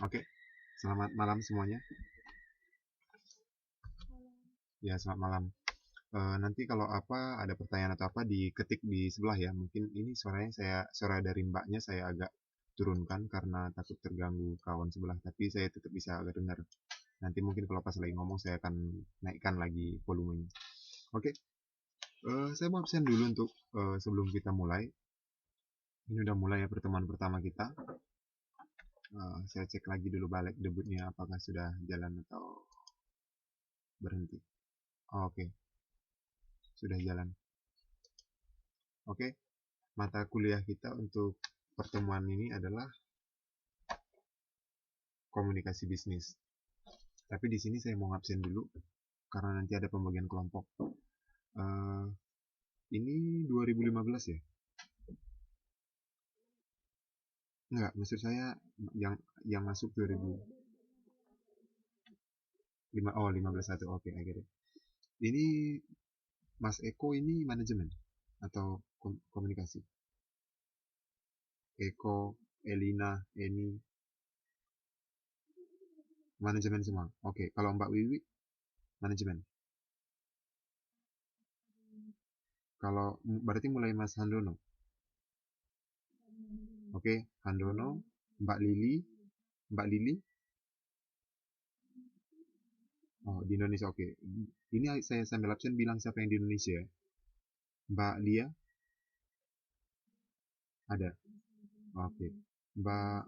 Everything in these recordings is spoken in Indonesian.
Oke, selamat malam semuanya. Ya, selamat malam. Nanti kalau apa ada pertanyaan atau apa diketik di sebelah ya. Mungkin ini suara dari mbaknya saya agak turunkan karena takut terganggu kawan sebelah. Tapi saya tetap bisa agak dengar. Nanti mungkin kalau pas lagi ngomong saya akan naikkan lagi volumenya. Oke, saya mau absen dulu untuk sebelum kita mulai. Ini udah mulai ya pertemuan pertama kita. Saya cek lagi dulu balik debutnya apakah sudah jalan atau berhenti. Oke, sudah jalan. Oke, mata kuliah kita untuk pertemuan ini adalah komunikasi bisnis. Tapi di sini saya mau ngabsen dulu karena nanti ada pembagian kelompok. Eh, ini 2015 ya? Enggak, maksud saya yang masuk 2005. Oh, 15 satu. Oke, I get it. Ini Mas Eko ini manajemen atau komunikasi? Eko, Elina, Eni, manajemen semua. Oke, kalau Mbak Wiwi manajemen. Kalau berarti mulai Mas Handono. Oke, Handono, Mbak Lili, Mbak Lili. Oh, di Indonesia. Oke. Ini saya sambil absen bilang siapa yang di Indonesia. Mbak Lia ada. Oke. Mbak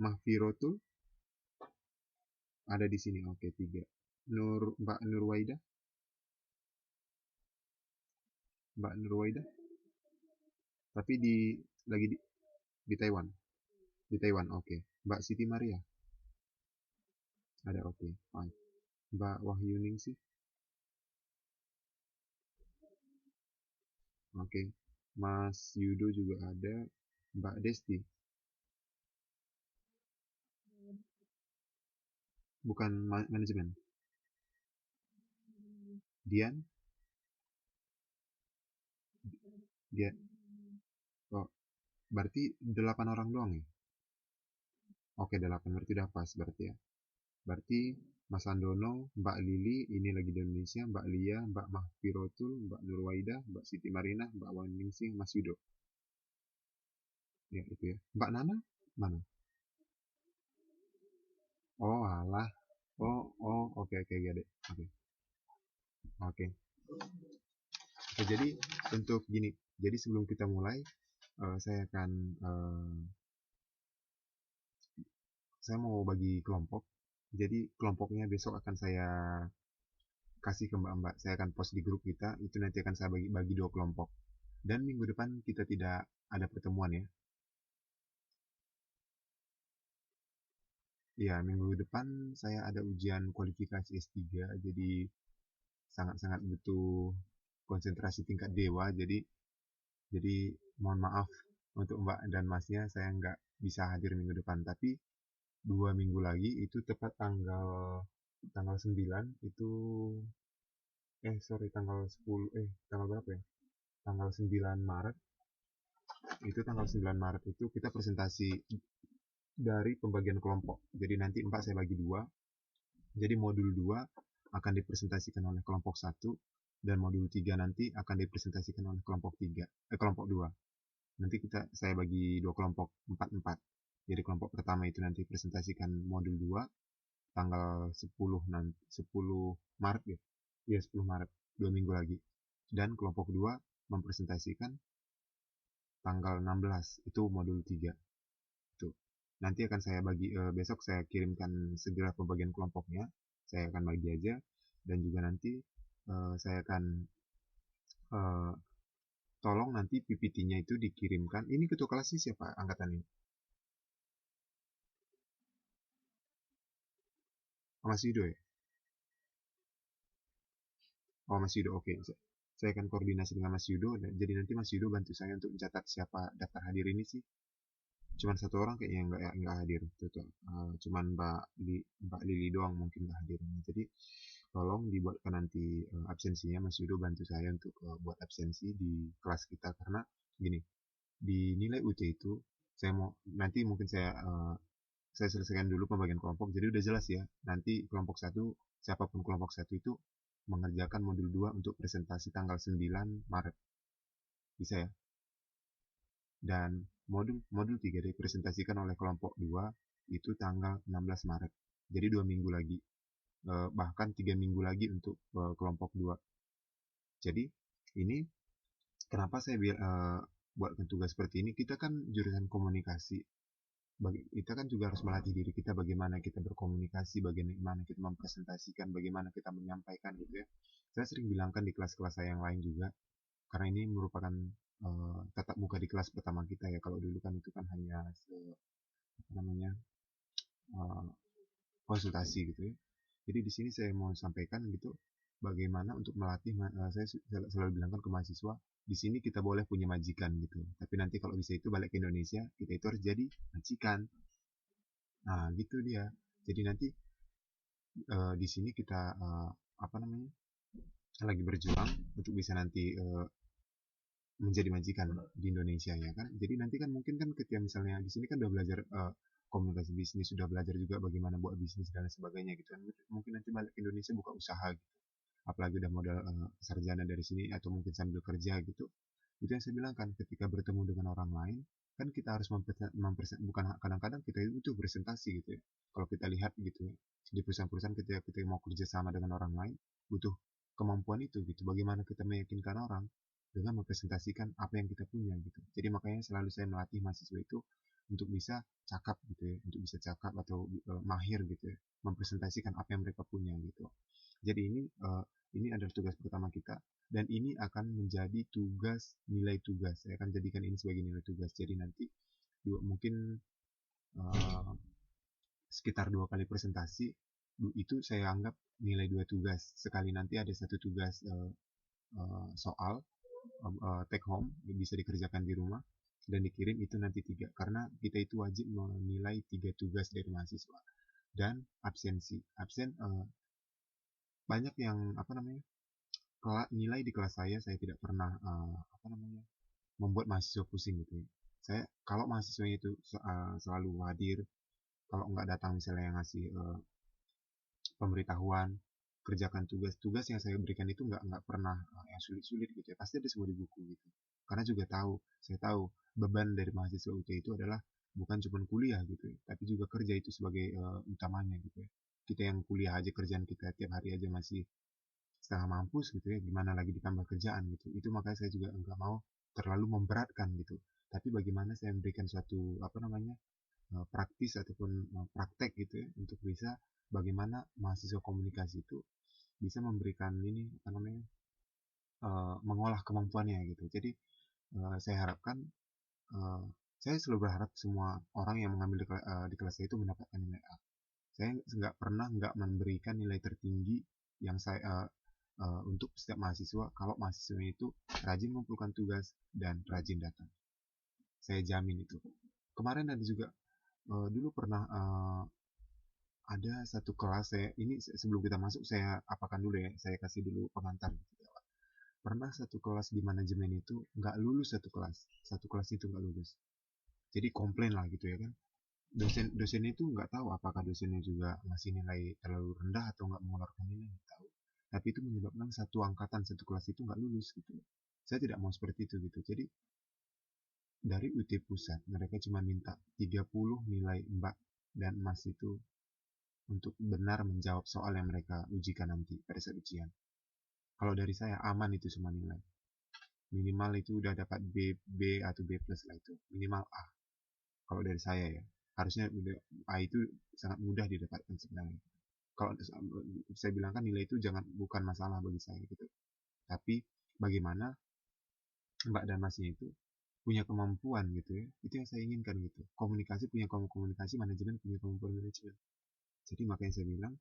Mahfirotul ada di sini. Oke, tiga. Mbak Nurwaida, Mbak Nurwaida. Tapi lagi di Taiwan. Di Taiwan. Oke. Mbak Siti Maria ada. Oke. Fine. Mbak Wahyuningsih. Oke. Mas Yudo juga ada. Mbak Desti. Bukan manajemen. Dian. Dian. Oh, berarti 8 orang doang ya? Oke, 8 berarti udah pas berarti ya. Berarti Mas Andono, Mbak Lili, ini lagi di Indonesia, Mbak Lia, Mbak Mahfirotul, Mbak Nurwaida, Mbak Siti Marina, Mbak Waningsih, Mas Yudo. Ya, itu ya. Mbak Nana, mana? Oh, alah. Oh, oh, oke, oke, get it. Oke, oke. Oke, jadi untuk gini, jadi sebelum kita mulai, saya akan, saya mau bagi kelompok. Jadi kelompoknya besok akan saya kasih ke mbak-mbak. Saya akan post di grup kita, itu nanti akan saya bagi 2 kelompok. Dan minggu depan kita tidak ada pertemuan ya. Ya, minggu depan saya ada ujian kualifikasi S3, jadi sangat-sangat butuh konsentrasi tingkat dewa. Jadi mohon maaf untuk Mbak dan Masnya, saya nggak bisa hadir minggu depan. Tapi 2 minggu lagi itu tepat tanggal tanggal 9 itu sorry tanggal 10 tanggal berapa ya? Tanggal 9 Maret itu tanggal 9 Maret itu kita presentasi dari pembagian kelompok. Jadi nanti 4 saya bagi 2. Jadi modul 2 akan dipresentasikan oleh kelompok 1 dan modul 3 nanti akan dipresentasikan oleh kelompok 2. Nanti saya bagi 2 kelompok 4-4. Jadi kelompok pertama itu nanti presentasikan modul 2 tanggal 10 nanti 10 Maret ya. Iya, 10 Maret, 2 minggu lagi. Dan kelompok 2 mempresentasikan tanggal 16 itu modul 3. Itu. Nanti akan saya bagi besok saya kirimkan segera pembagian kelompoknya. Saya akan bagi aja dan juga nanti saya akan eh, tolong nanti PPT-nya itu dikirimkan. Ini ketua kelasnya siapa angkatan ini? Oh, Mas Yudo ya? Oh, Mas Yudo, oke. Saya akan koordinasi dengan Mas Yudo. Jadi nanti Mas Yudo bantu saya untuk mencatat siapa daftar hadir ini sih. Cuman 1 orang kayaknya nggak hadir. Cuman Mbak Lili doang mungkin nggak hadir. Jadi tolong dibuatkan nanti absensinya. Mas Yudo bantu saya untuk buat absensi di kelas kita karena gini, di nilai UT itu saya mau nanti mungkin saya saya selesaikan dulu pembagian kelompok, jadi udah jelas ya, nanti kelompok satu, siapapun kelompok satu itu mengerjakan modul 2 untuk presentasi tanggal 9 Maret, bisa ya. Dan modul 3 dipresentasikan oleh kelompok 2 itu tanggal 16 Maret, jadi 2 minggu lagi, bahkan 3 minggu lagi untuk kelompok 2. Jadi ini kenapa saya buatkan tugas seperti ini, kita kan jurusan komunikasi, kita kan juga harus melatih diri kita bagaimana kita berkomunikasi, bagaimana kita mempresentasikan, bagaimana kita menyampaikan gitu ya. Saya sering bilangkan di kelas-kelas saya yang lain juga, karena ini merupakan tatap muka di kelas pertama kita ya. Kalau dulu kan itu kan hanya apa namanya konsultasi gitu ya. Jadi di sini saya mau sampaikan gitu bagaimana untuk melatih. Saya selalu bilangkan ke mahasiswa, di sini kita boleh punya majikan gitu, tapi nanti kalau bisa itu balik ke Indonesia, kita itu harus jadi majikan. Nah gitu dia. Jadi nanti di sini kita apa namanya lagi berjuang untuk bisa nanti menjadi majikan di Indonesia ya kan. Jadi nanti kan mungkin kan ketika misalnya di sini kan udah belajar komunikasi bisnis, sudah belajar juga bagaimana buat bisnis dan sebagainya gitu kan. Mungkin nanti balik ke Indonesia buka usaha gitu. Apalagi udah modal sarjana dari sini atau mungkin sambil kerja gitu. Itu yang saya bilang kan, ketika bertemu dengan orang lain kan kita harus bukan kadang-kadang kita itu butuh presentasi gitu ya. Kalau kita lihat gitu ya, di perusahaan-perusahaan ketika kita mau kerja sama dengan orang lain butuh kemampuan itu gitu. Bagaimana kita meyakinkan orang dengan mempresentasikan apa yang kita punya gitu. Jadi makanya selalu saya melatih mahasiswa itu untuk bisa cakap gitu ya, untuk bisa cakap atau mahir gitu ya, mempresentasikan apa yang mereka punya gitu. Jadi ini adalah tugas pertama kita, dan ini akan menjadi nilai tugas. Saya akan jadikan ini sebagai nilai tugas. Jadi nanti mungkin uh, sekitar 2 kali presentasi itu saya anggap nilai 2 tugas. Sekali nanti ada satu tugas soal take home bisa dikerjakan di rumah dan dikirim, itu nanti 3, karena kita itu wajib menilai 3 tugas dari mahasiswa. Dan absen banyak yang apa namanya nilai di kelas saya tidak pernah apa namanya membuat mahasiswa pusing gitu ya. Saya kalau mahasiswanya itu selalu hadir, kalau nggak datang misalnya yang ngasih pemberitahuan, kerjakan tugas yang saya berikan itu nggak pernah yang sulit-sulit gitu ya, pasti ada semua di buku gitu. Karena juga saya tahu beban dari mahasiswa UT itu adalah bukan cuma kuliah gitu ya, tapi juga kerja itu sebagai utamanya gitu ya. Kita yang kuliah aja, kerjaan kita tiap hari aja masih setengah mampus gitu ya, gimana lagi ditambah kerjaan gitu. Itu makanya saya juga nggak mau terlalu memberatkan gitu, tapi bagaimana saya memberikan suatu apa namanya praktis ataupun praktek gitu ya, untuk bisa bagaimana mahasiswa komunikasi itu bisa memberikan ini apa namanya mengolah kemampuannya gitu. Jadi saya harapkan uh, saya selalu berharap semua orang yang mengambil di kelas saya itu mendapatkan nilai A. Saya nggak pernah nggak memberikan nilai tertinggi yang saya untuk setiap mahasiswa kalau mahasiswanya itu rajin mengumpulkan tugas dan rajin datang. Saya jamin itu. Kemarin ada juga dulu pernah ada satu kelas, saya ini sebelum kita masuk saya apakan dulu ya, saya kasih dulu pengantar gitu. Pernah satu kelas di manajemen itu nggak lulus, satu kelas itu nggak lulus. Jadi komplain lah gitu ya kan. Dosen itu nggak tahu apakah dosennya juga ngasih nilai terlalu rendah atau nggak mengeluarkan nilai, nggak tahu. Tapi itu menyebabkan satu angkatan, satu kelas itu nggak lulus gitu. Saya tidak mau seperti itu gitu. Jadi dari UT Pusat mereka cuma minta 30 nilai Mbak dan Mas itu untuk benar menjawab soal yang mereka ujikan nanti pada saat ujian. Kalau dari saya aman itu semua nilai. Minimal itu udah dapat B atau B plus lah, itu minimal A. Kalau dari saya ya, harusnya udah A itu sangat mudah didapatkan sebenarnya. Kalau saya bilang kan nilai itu bukan masalah bagi saya gitu. Tapi bagaimana Mbak dan Masnya itu punya kemampuan gitu ya. Itu yang saya inginkan gitu. Komunikasi punya komunikasi, manajemen punya kemampuan manajemen. Jadi makanya saya bilang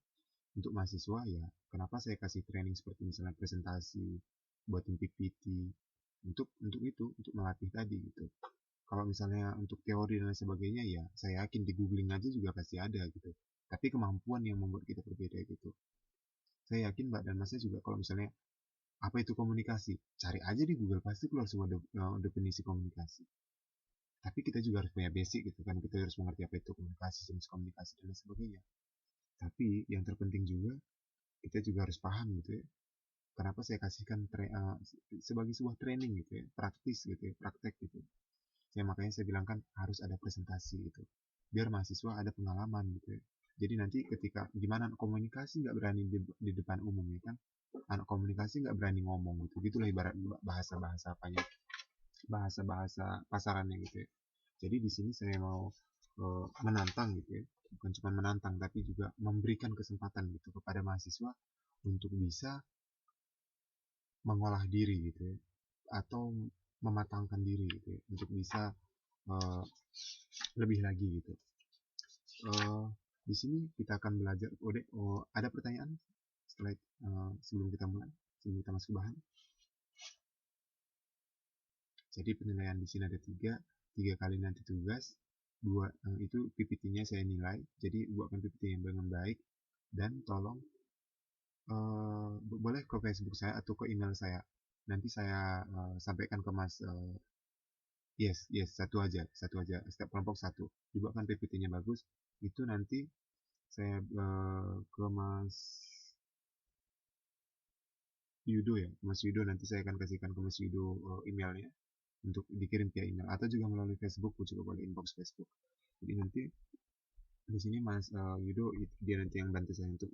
untuk mahasiswa ya, kenapa saya kasih training seperti misalnya presentasi, buatin PPT, untuk melatih tadi gitu. Kalau misalnya untuk teori dan lain sebagainya ya, saya yakin di googling aja juga pasti ada gitu. Tapi kemampuan yang membuat kita berbeda gitu. Saya yakin Mbak dan Masnya juga kalau misalnya apa itu komunikasi, cari aja di Google pasti keluar semua definisi komunikasi. Tapi kita juga harus punya basic gitu kan, kita harus mengerti apa itu komunikasi, jenis komunikasi dan lain sebagainya. Tapi yang terpenting juga kita juga harus paham gitu ya, kenapa saya kasihkan sebagai sebuah training gitu ya, praktis gitu ya, praktek gitu. Makanya saya bilang kan harus ada presentasi gitu, biar mahasiswa ada pengalaman gitu ya. Jadi nanti ketika gimana komunikasi nggak berani di depan umum ya kan, anak komunikasi nggak berani ngomong gitu, gitulah ibarat bahasa-bahasa apanya, bahasa-bahasa pasarannya gitu ya. Jadi di sini saya mau menantang gitu ya, bukan cuma menantang tapi juga memberikan kesempatan gitu kepada mahasiswa untuk bisa mengolah diri gitu ya, atau mematangkan diri gitu ya, untuk bisa lebih lagi gitu. Di sini kita akan belajar. Ada pertanyaan setelah sebelum kita mulai, sebelum kita masuk ke bahan? Jadi penilaian di sini ada tiga kali nanti tugas, dua itu PPT-nya saya nilai. Jadi buatkan PPT yang dengan baik dan tolong boleh ke Facebook saya atau ke email saya. Nanti saya sampaikan ke Mas. Yes, satu aja. Setiap kelompok satu. Dibuatkan PPT-nya bagus. Itu nanti saya ke Mas Yudo ya, Mas Yudo, nanti saya akan kasihkan ke Mas Yudo emailnya untuk dikirim via email, atau juga melalui Facebook, juga boleh inbox Facebook. Jadi nanti di sini Mas Yudo dia nanti yang bantu saya untuk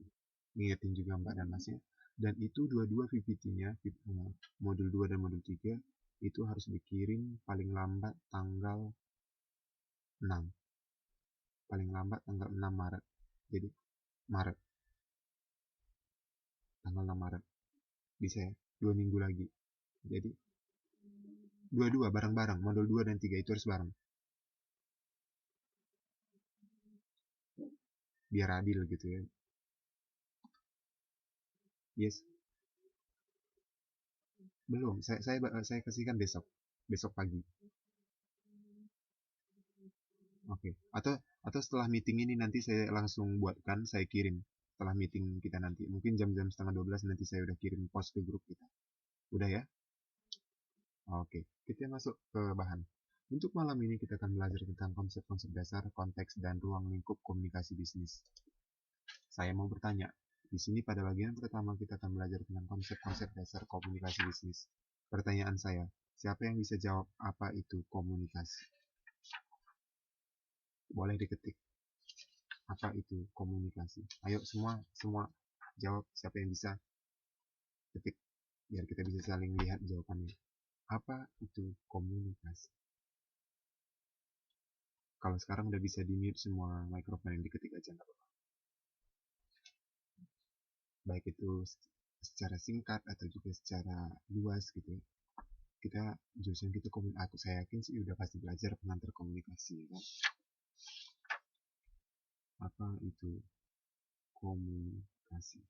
ngingetin juga Mbak dan Masnya. Dan itu dua-dua PPT-nya, modul 2 dan modul 3 itu harus dikirim paling lambat tanggal 6. Paling lambat tanggal 6 Maret. Jadi Maret. Tanggal 6 Maret. Bisa ya? 2 minggu lagi. Jadi dua-dua bareng-bareng, modul 2 dan 3 itu harus bareng. Biar adil gitu ya. Yes. Belum, saya kasihkan besok pagi. Oke. Atau setelah meeting ini nanti saya langsung buatkan, saya kirim setelah meeting kita nanti. Mungkin jam-jam setengah 12 nanti saya udah kirim post ke grup kita. Udah ya? Oke, kita masuk ke bahan. Untuk malam ini kita akan belajar tentang konsep-konsep dasar, konteks, dan ruang lingkup komunikasi bisnis. Saya mau bertanya, di sini pada bagian pertama kita akan belajar tentang konsep-konsep dasar komunikasi bisnis. Pertanyaan saya, siapa yang bisa jawab apa itu komunikasi? Boleh diketik. Apa itu komunikasi? Ayo semua jawab, siapa yang bisa ketik biar kita bisa saling lihat jawabannya. Apa itu komunikasi? Kalau sekarang udah bisa di mute semua mikrofon, yang diketik aja nggak apa-apa. Baik itu secara singkat atau juga secara luas gitu ya. Kita jurusan kita aku saya yakin sih udah pasti belajar pengantar komunikasi ya kan? Apa itu komunikasi?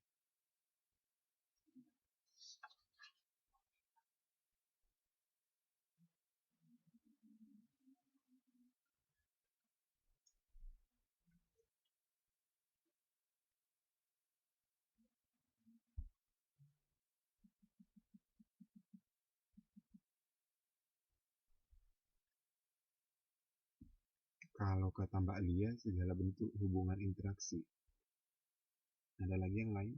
Kalau kata Mbak Lia, segala bentuk hubungan interaksi. Ada lagi yang lain?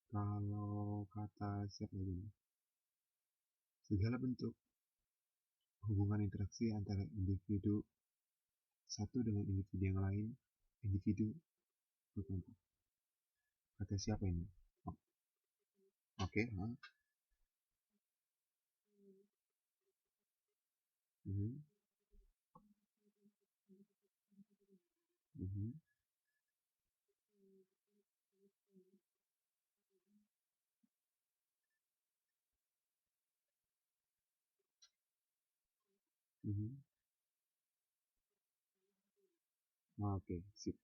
Kalau kata siapa lagi? Segala bentuk hubungan interaksi antara individu satu dengan individu yang lain. Individu, kata siapa ini? Oke, mhm, mhm, mhm. Oke, sip.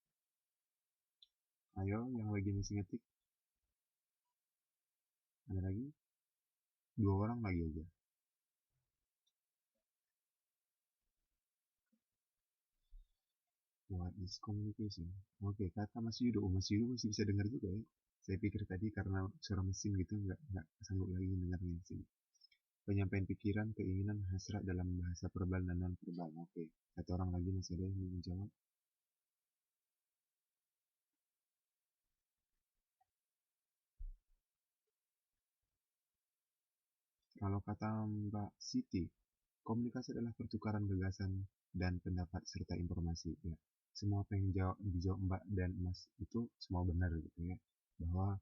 Ayo, yang lagi masih ngetik, ada lagi? 2 orang lagi aja. What is communication? Oke, kata Mas Yudo. Mas Yudo masih bisa dengar juga ya. Saya pikir tadi karena suara mesin gitu nggak sanggup lagi mendengarnya di sini. Penyampaian pikiran, keinginan, hasrat dalam bahasa verbal dan non verbal. Oke, satu orang lagi masih ada yang mau menjawab. Kalau kata Mbak Siti, komunikasi adalah pertukaran gagasan dan pendapat serta informasi. Ya, semua apa yang dijawab Mbak dan Mas itu semua benar gitu ya. Bahwa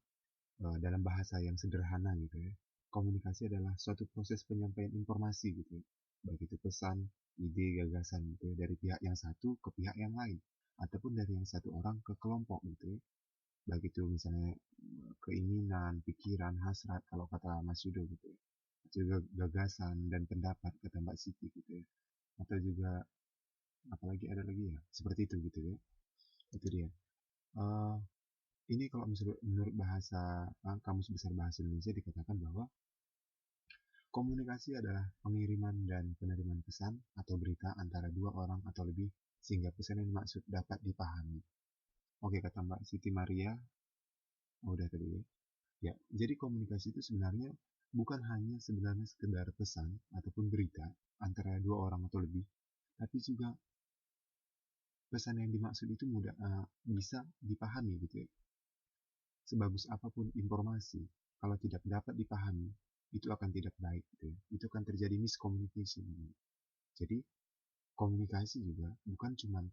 dalam bahasa yang sederhana gitu ya, komunikasi adalah suatu proses penyampaian informasi gitu ya. Baik itu pesan, ide, gagasan gitu ya, dari pihak yang satu ke pihak yang lain, ataupun dari yang satu orang ke kelompok gitu ya. Baik itu misalnya keinginan, pikiran, hasrat kalau kata Mas Yudo gitu ya. Juga gagasan dan pendapat kata Mbak Siti gitu ya. Atau juga apalagi ada lagi ya, seperti itu gitu ya. Itu dia. Eh, ini kalau misalnya menurut bahasa Kamus Besar Bahasa Indonesia dikatakan bahwa komunikasi adalah pengiriman dan penerimaan pesan atau berita antara dua orang atau lebih sehingga pesan yang dimaksud dapat dipahami. Oke, kata Mbak Siti Maria, udah tadi ya. Ya, jadi komunikasi itu sebenarnya bukan hanya sebenarnya sekedar pesan ataupun berita antara dua orang atau lebih, tapi juga pesan yang dimaksud itu bisa dipahami gitu ya. Sebagus apapun informasi, kalau tidak dapat dipahami, itu akan tidak baik gitu ya. Itu akan terjadi miscommunication. Jadi, komunikasi juga bukan cuma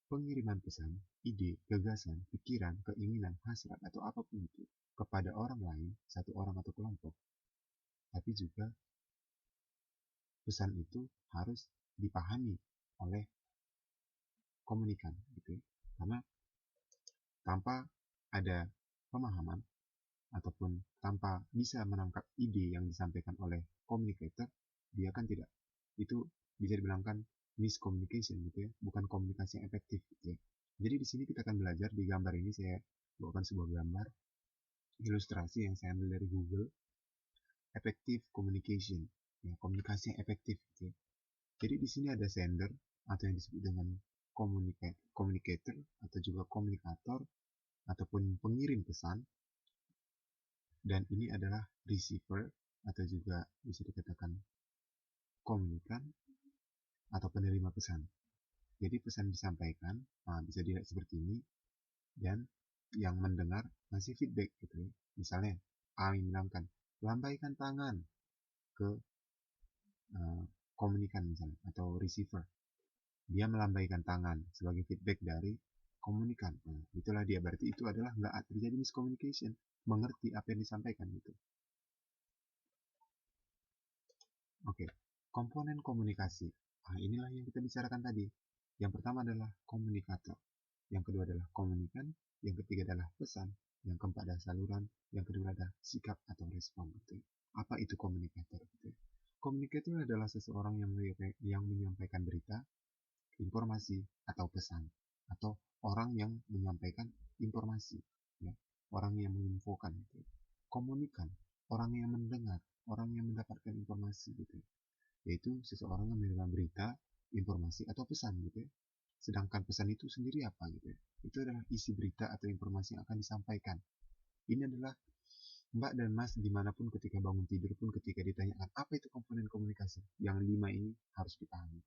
pengiriman pesan, ide, gagasan, pikiran, keinginan, hasrat, atau apapun itu kepada orang lain, satu orang atau kelompok, tapi juga pesan itu harus dipahami oleh komunikan gitu ya. Karena tanpa ada pemahaman ataupun tanpa bisa menangkap ide yang disampaikan oleh communicator, dia kan tidak, itu bisa dibilangkan miscommunication gitu ya, bukan komunikasi yang efektif gitu ya. Jadi di sini kita akan belajar, di gambar ini saya bawakan sebuah gambar ilustrasi yang saya ambil dari Google, effective communication, ya, komunikasi yang efektif gitu ya. Jadi di sini ada sender atau yang disebut dengan communicator atau juga komunikator ataupun pengirim pesan, dan ini adalah receiver atau juga bisa dikatakan komunikan atau penerima pesan. Jadi pesan disampaikan, bisa dilihat seperti ini, dan yang mendengar ngasih feedback gitu ya. Misalnya A bilangkan lambaikan tangan ke komunikan misalnya atau receiver, dia melambaikan tangan sebagai feedback dari komunikan. Nah, itulah dia, berarti itu adalah nggak terjadi miscommunication, mengerti apa yang disampaikan gitu. Oke, komponen komunikasi. Inilah yang kita bicarakan tadi. Yang pertama adalah komunikator, yang kedua adalah komunikan, yang ketiga adalah pesan, yang keempat adalah saluran, yang kedua adalah sikap atau respon gitu. Apa itu komunikator gitu? Komunikator adalah seseorang yang menyampaikan berita, informasi atau pesan, atau orang yang menyampaikan informasi, ya, orang yang menginfokan gitu. Komunikan, orang yang mendengar, orang yang mendapatkan informasi gitu, yaitu seseorang yang menerima berita, informasi atau pesan gitu ya. Sedangkan pesan itu sendiri apa gitu ya? Itu adalah isi berita atau informasi yang akan disampaikan. Ini adalah Mbak dan Mas dimanapun ketika bangun tidur pun ketika ditanyakan apa itu komponen komunikasi, yang 5 ini harus dipahami.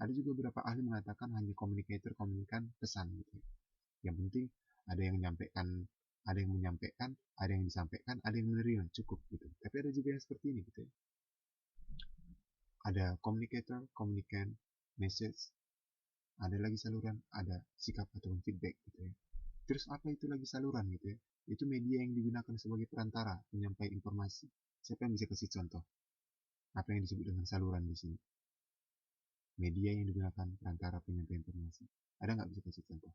Ada juga beberapa ahli mengatakan hanya communicator, komunikan, pesan gitu ya. Yang penting ada yang menyampaikan, ada yang disampaikan, ada yang menerima, cukup gitu. Tapi ada juga yang seperti ini gitu ya. Ada communicator, komunikan, message, ada lagi saluran, ada sikap atau feedback gitu ya. Terus apa itu lagi saluran gitu ya? Itu media yang digunakan sebagai perantara penyampai informasi. Siapa yang bisa kasih contoh? Apa yang disebut dengan saluran di sini? Media yang digunakan perantara penyampaian informasi. Ada nggak bisa kasih contoh?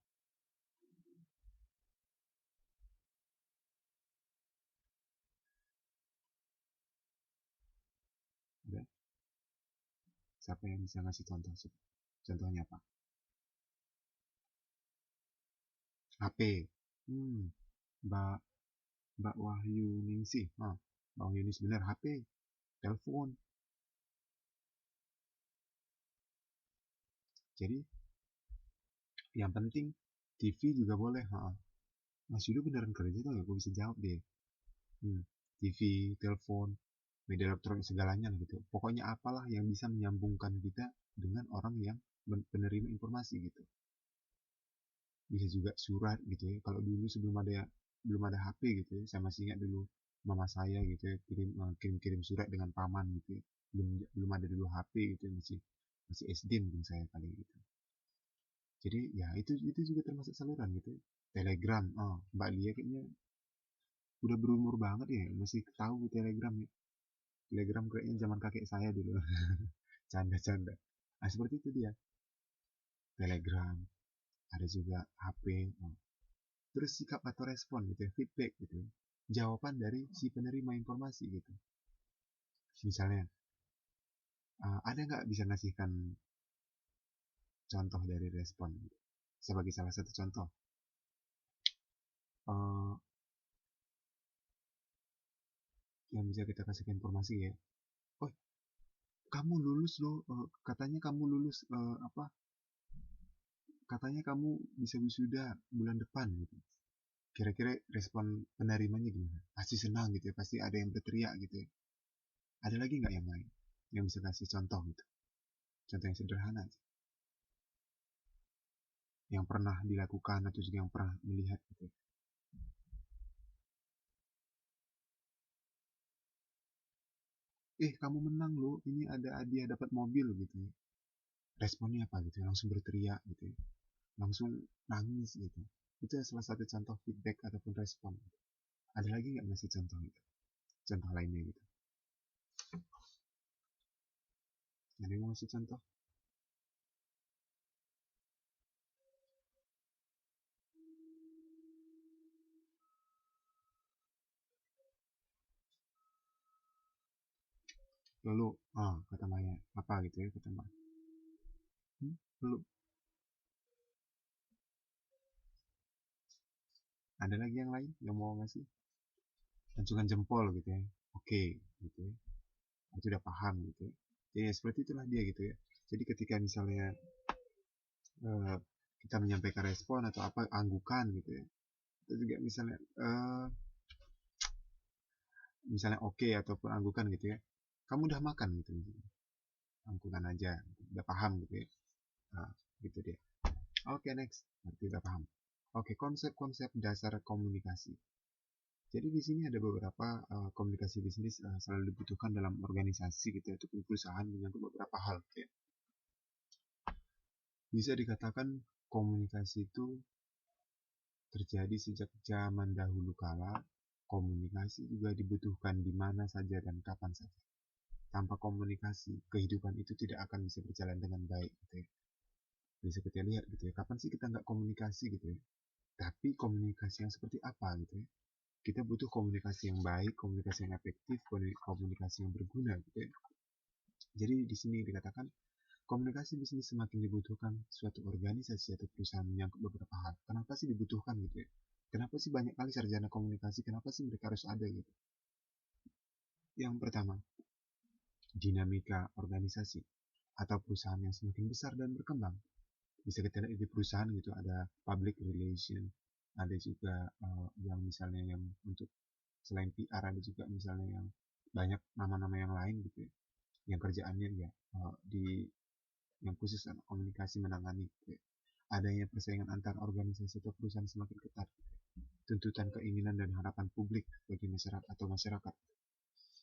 Ada? Siapa yang bisa ngasih contoh? Contohnya apa? HP. Mbak Mbak Wahyu Ningsih. Mbak Wahyu Ningsih benar, HP, telepon. Jadi Yang penting TV juga boleh. Mas Yudo beneran kerja tuh ya, gue bisa jawab deh. TV, telepon, media elektronik segalanya lah gitu. Pokoknya apalah yang bisa menyambungkan kita dengan orang yang penerima informasi gitu. Bisa juga surat gitu ya. Kalau dulu belum ada HP gitu ya, saya masih ingat dulu mama saya gitu ya kirim surat dengan paman gitu ya. Belum ada dulu HP gitu ya, masih SD mungkin saya kali gitu. Jadi ya itu juga termasuk saluran gitu ya. Telegram, Mbak Lia kayaknya udah berumur banget ya, masih tahu Telegram ya. Telegram kayaknya zaman kakek saya dulu. Canda-canda. Nah seperti itu dia. Telegram, ada juga HP. Terus sikap atau respon gitu ya, feedback gitu ya. Jawaban dari si penerima informasi gitu. Misalnya, ada nggak bisa ngasihkan contoh dari respon gitu. Sebagai salah satu contoh. Yang bisa kita kasih informasi ya. Oh, kamu lulus loh. Katanya kamu lulus katanya kamu bisa wisuda bulan depan gitu. Kira-kira respon penerimanya gimana? Pasti senang gitu ya, pasti ada yang berteriak gitu ya. Ada lagi nggak yang lain yang bisa kasih contoh gitu? Contoh yang sederhana aja. Yang pernah dilakukan atau juga yang pernah melihat gitu. Kamu menang loh, ini ada hadiah dapat mobil gitu ya. Responnya apa gitu? Langsung berteriak gitu ya. Langsung nangis gitu. Itu salah satu contoh feedback ataupun respon. Ada lagi nggak ngasih contoh gitu? Contoh lainnya gitu. Ada yang mau ngasih contoh? Lalu, kata Maya, apa gitu ya kata Maya. Lalu, ada lagi yang lain yang mau ngasih? Acungan jempol gitu ya. Oke, gitu ya. Itu udah paham gitu ya. Jadi seperti itulah dia gitu ya. Jadi ketika misalnya kita menyampaikan respon atau apa anggukan gitu ya. Atau juga misalnya oke ataupun anggukan gitu ya. Kamu udah makan gitu. Anggukan aja, gitu. Udah paham gitu ya. Nah, gitu dia. Oke, next. Berarti udah paham. Oke, konsep-konsep dasar komunikasi. Jadi di sini ada beberapa komunikasi bisnis selalu dibutuhkan dalam organisasi gitu ya, ataupun perusahaan menyangkut beberapa hal. Gitu ya. Bisa dikatakan komunikasi itu terjadi sejak zaman dahulu kala. Komunikasi juga dibutuhkan di mana saja dan kapan saja. Tanpa komunikasi, kehidupan itu tidak akan bisa berjalan dengan baik. Gitu ya. Bisa kita lihat gitu ya. Kapan sih kita nggak komunikasi gitu ya? Tapi komunikasi yang seperti apa gitu ya? Kita butuh komunikasi yang baik, komunikasi yang efektif, komunikasi yang berguna gitu ya. Jadi di sini dikatakan komunikasi bisnis semakin dibutuhkan suatu organisasi atau perusahaan menyangkut beberapa hal. Kenapa sih dibutuhkan gitu ya? Kenapa sih banyak kali sarjana komunikasi? Kenapa sih mereka harus ada gitu? Yang pertama, dinamika organisasi atau perusahaan yang semakin besar dan berkembang. Bisa kita lihat di perusahaan gitu ada public relation, ada juga yang misalnya yang untuk selain PR ada juga misalnya yang banyak nama-nama yang lain gitu ya. Yang kerjaannya ya di yang khusus komunikasi menangani gitu ya. Adanya persaingan antar organisasi atau perusahaan semakin ketat. Tuntutan keinginan dan harapan publik bagi masyarakat atau masyarakat.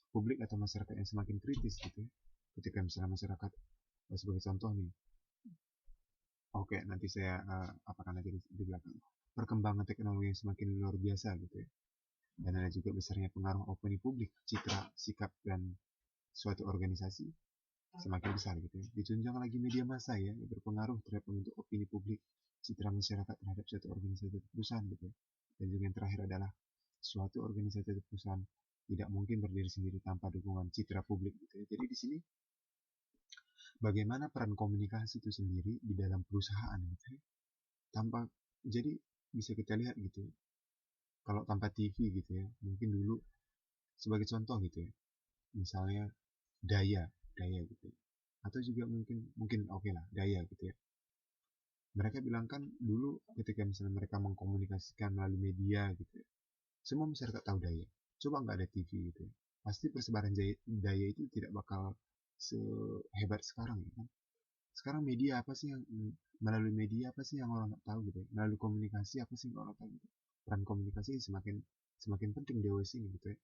Publik atau masyarakat yang semakin kritis gitu ya. Ketika misalnya masyarakat, sebagai contoh nih, oke nanti saya apakan lagi di belakang. Perkembangan teknologi yang semakin luar biasa gitu ya. Dan ada juga besarnya pengaruh opini publik, citra, sikap, dan suatu organisasi semakin besar gitu ya. Ditunjang lagi media massa ya, yang berpengaruh terhadap membentuk opini publik, citra masyarakat terhadap suatu organisasi atau perusahaan gitu ya. Dan juga yang terakhir adalah suatu organisasi atau perusahaan tidak mungkin berdiri sendiri tanpa dukungan citra publik gitu ya. Jadi di sini bagaimana peran komunikasi itu sendiri di dalam perusahaan gitu ya. Jadi bisa kita lihat gitu ya. Kalau tanpa TV gitu ya, mungkin dulu sebagai contoh gitu ya. Misalnya daya gitu ya. Atau juga mungkin oke lah daya gitu ya. Mereka bilang kan dulu ketika misalnya mereka mengkomunikasikan melalui media gitu ya, semua masyarakat tahu Daya. Coba nggak ada TV gitu ya, pasti persebaran Daya itu tidak bakal sehebat sekarang ya kan. Sekarang media apa sih yang melalui media apa sih yang orang nggak tahu gitu ya? Melalui komunikasi apa sih yang orang tahu gitu. Peran komunikasi semakin semakin penting di OS ini gitu ya.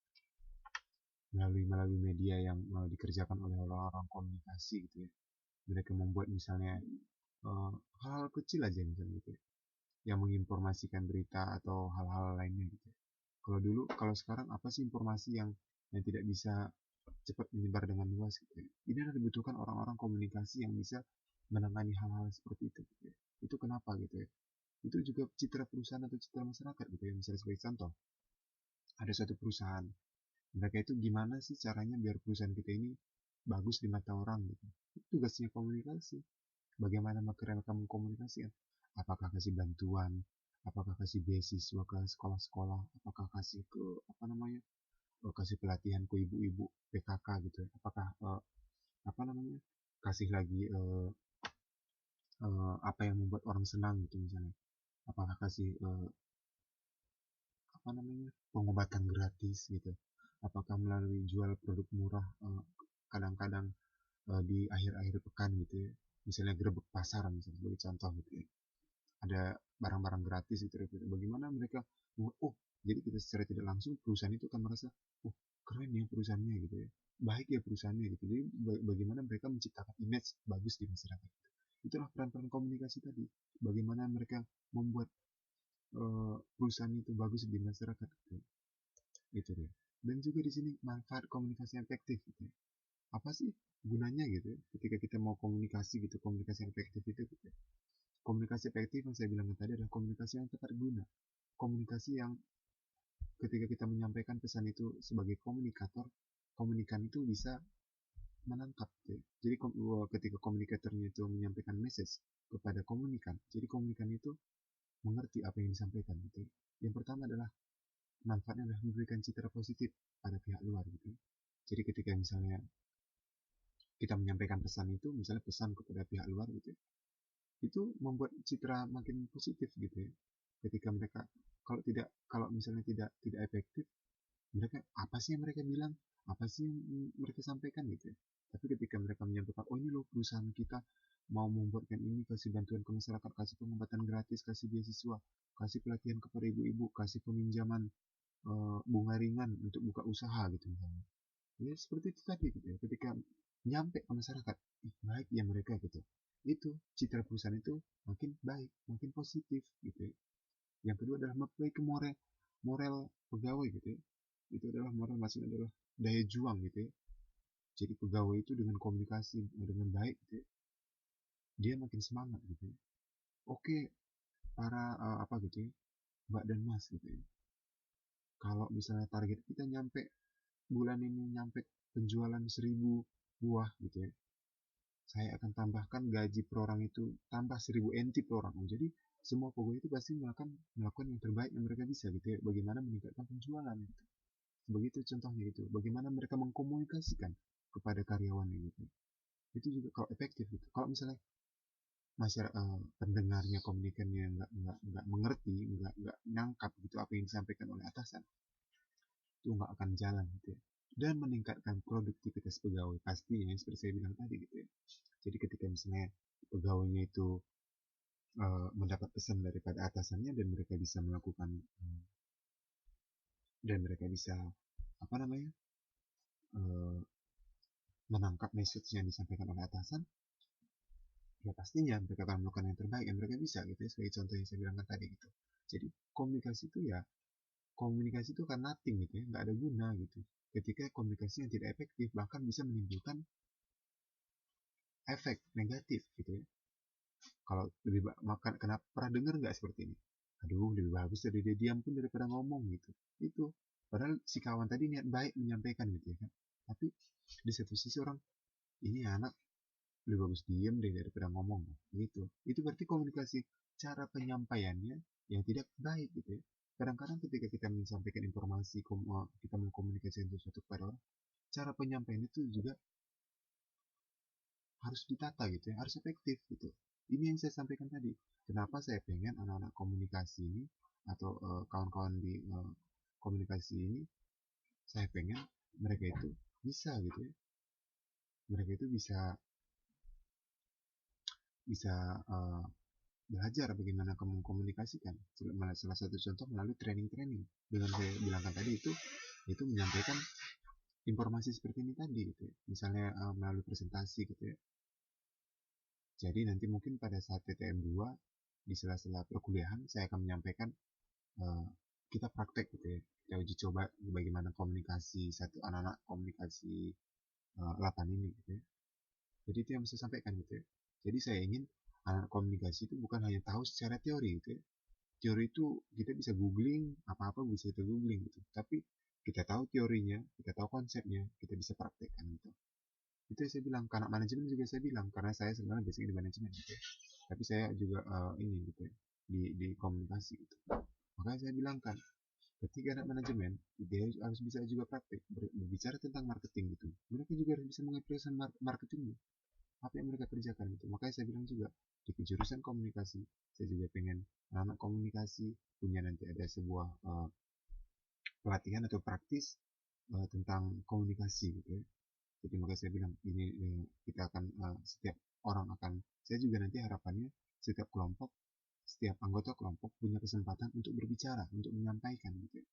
Melalui media yang dikerjakan oleh orang-orang komunikasi gitu ya. Mereka membuat misalnya hal-hal kecil aja misalnya gitu ya, yang menginformasikan berita atau hal-hal lainnya gitu ya. Kalau dulu, kalau sekarang apa sih informasi yang tidak bisa cepat menyebar dengan luas gitu ya. Ini adalah dibutuhkan orang-orang komunikasi yang bisa menangani hal-hal seperti itu gitu ya. Itu kenapa gitu ya. Itu juga citra perusahaan atau citra masyarakat gitu ya. Misalnya sebagai contoh, ada suatu perusahaan, mereka itu gimana sih caranya biar perusahaan kita ini bagus di mata orang gitu. Itu tugasnya komunikasi. Bagaimana mereka mengkomunikasikan? Apakah kasih bantuan? Apakah kasih beasiswa ke sekolah-sekolah? Apakah kasih ke apa namanya? Kasih pelatihan ke ibu-ibu PKK gitu ya? Apakah apa namanya? Kasih lagi apa yang membuat orang senang gitu misalnya? Apakah kasih apa namanya? Pengobatan gratis gitu? Apakah melalui jual produk murah kadang-kadang di akhir-akhir pekan gitu ya? Misalnya gerebek pasar misalnya sebagai contoh gitu ya. Ada barang-barang gratis gitu, gitu. Bagaimana mereka jadi kita secara tidak langsung perusahaan itu akan merasa keren ya perusahaannya gitu ya, baik ya perusahaannya gitu. Jadi bagaimana mereka menciptakan image bagus di masyarakat. Itulah peran-peran komunikasi tadi, bagaimana mereka membuat perusahaan itu bagus di masyarakat gitu. Itu dia. Dan juga di sini manfaat komunikasi efektif gitu ya. Apa sih gunanya gitu ya, ketika kita mau komunikasi gitu, komunikasi efektif itu gitu ya. Komunikasi efektif yang saya bilang tadi adalah komunikasi yang tepat guna. Komunikasi yang ketika kita menyampaikan pesan itu sebagai komunikator, komunikan itu bisa menangkap. Gitu. Jadi ketika komunikatornya itu menyampaikan message kepada komunikan, jadi komunikan itu mengerti apa yang disampaikan. Gitu. Yang pertama adalah manfaatnya adalah memberikan citra positif pada pihak luar. Gitu. Jadi ketika misalnya kita menyampaikan pesan itu, misalnya pesan kepada pihak luar gitu, itu membuat citra makin positif gitu ya. Ketika mereka kalau misalnya tidak efektif, mereka apa sih yang mereka bilang, apa sih yang mereka sampaikan gitu ya. Tapi ketika mereka menyampaikan, oh ini loh perusahaan kita mau membuatkan ini, kasih bantuan ke masyarakat, kasih pengobatan gratis, kasih beasiswa, kasih pelatihan kepada ibu-ibu, kasih peminjaman bunga ringan untuk buka usaha gitu misalnya. Ya seperti itu tadi gitu ya. Ketika nyampe ke masyarakat, baik ya mereka gitu. Itu citra perusahaan itu makin baik, makin positif gitu ya. Yang kedua adalah memperbaiki moral pegawai gitu ya. Itu adalah moral, maksudnya adalah daya juang gitu ya. Jadi pegawai itu dengan komunikasi dengan baik gitu ya, dia makin semangat gitu ya. Oke, para apa gitu ya, Mbak dan Mas gitu ya. Kalau misalnya target kita nyampe bulan ini nyampe penjualan 1000 buah gitu ya, saya akan tambahkan gaji per orang itu tambah 1000 NT per orang. Jadi semua pegawai itu pasti melakukan yang terbaik yang mereka bisa gitu ya. Bagaimana meningkatkan penjualan gitu. Begitu contohnya itu. Bagaimana mereka mengkomunikasikan kepada karyawannya gitu. Itu juga kalau efektif gitu. Kalau misalnya masyarakat pendengarnya komunikannya nggak mengerti, nggak nangkap gitu apa yang disampaikan oleh atasan, itu nggak akan jalan gitu ya. Dan meningkatkan produktivitas pegawai pastinya seperti saya bilang tadi gitu ya. Jadi ketika misalnya pegawainya itu mendapat pesan daripada atasannya dan mereka bisa melakukan dan mereka bisa apa namanya menangkap message yang disampaikan oleh atasan, ya pastinya mereka akan melakukan yang terbaik yang mereka bisa gitu ya, sebagai contoh yang saya bilang tadi gitu. Jadi komunikasi itu kan nothing gitu ya, nggak ada guna gitu ketika komunikasi yang tidak efektif, bahkan bisa menimbulkan efek negatif gitu ya. Kalau lebih makan, kenapa pernah dengar nggak seperti ini? Aduh, lebih bagus dari dia diam pun daripada ngomong gitu. Itu padahal si kawan tadi niat baik menyampaikan gitu ya kan. Tapi di satu sisi orang, ini anak lebih bagus diam deh daripada ngomong gitu. Itu berarti komunikasi cara penyampaiannya yang tidak baik gitu ya. Kadang-kadang ketika kita menyampaikan informasi, kita mengkomunikasikan sesuatu kepada orang, cara penyampaian itu juga harus ditata gitu ya, harus efektif gitu. Ini yang saya sampaikan tadi. Kenapa saya pengen anak-anak komunikasi ini atau kawan-kawan di komunikasi ini, saya pengen mereka itu bisa gitu ya, mereka itu bisa bisa belajar bagaimana kamu mengkomunikasikan. Salah satu contoh melalui training-training. Dengan saya bilangkan tadi itu menyampaikan informasi seperti ini tadi gitu ya. Misalnya melalui presentasi gitu ya. Jadi nanti mungkin pada saat TTM 2 di sela-sela perkuliahan saya akan menyampaikan kita praktek gitu ya. Kita uji coba bagaimana komunikasi satu anak-anak komunikasi 8 ini gitu ya. Jadi itu yang saya sampaikan gitu ya. Jadi saya ingin anak komunikasi itu bukan hanya tahu secara teori gitu ya. Teori itu kita bisa googling, apa-apa bisa kita googling gitu. Tapi kita tahu teorinya, kita tahu konsepnya, kita bisa praktekkan gitu. Itu yang saya bilang, karena manajemen juga saya bilang, karena saya sebenarnya basic di manajemen gitu ya. Tapi saya juga ini gitu ya, di komunikasi gitu. Makanya saya bilangkan, ketika anak manajemen, dia harus bisa juga praktek, berbicara tentang marketing gitu. Mereka juga harus bisa mengekspresikan marketingnya, apa yang mereka kerjakan gitu. Makanya saya bilang juga, di jurusan komunikasi, saya juga pengen anak komunikasi punya nanti ada sebuah pelatihan atau praktis tentang komunikasi gitu ya. Jadi makanya saya bilang ini kita akan setiap orang akan, saya juga nanti harapannya setiap kelompok, setiap anggota kelompok punya kesempatan untuk berbicara, untuk menyampaikan gitu ya.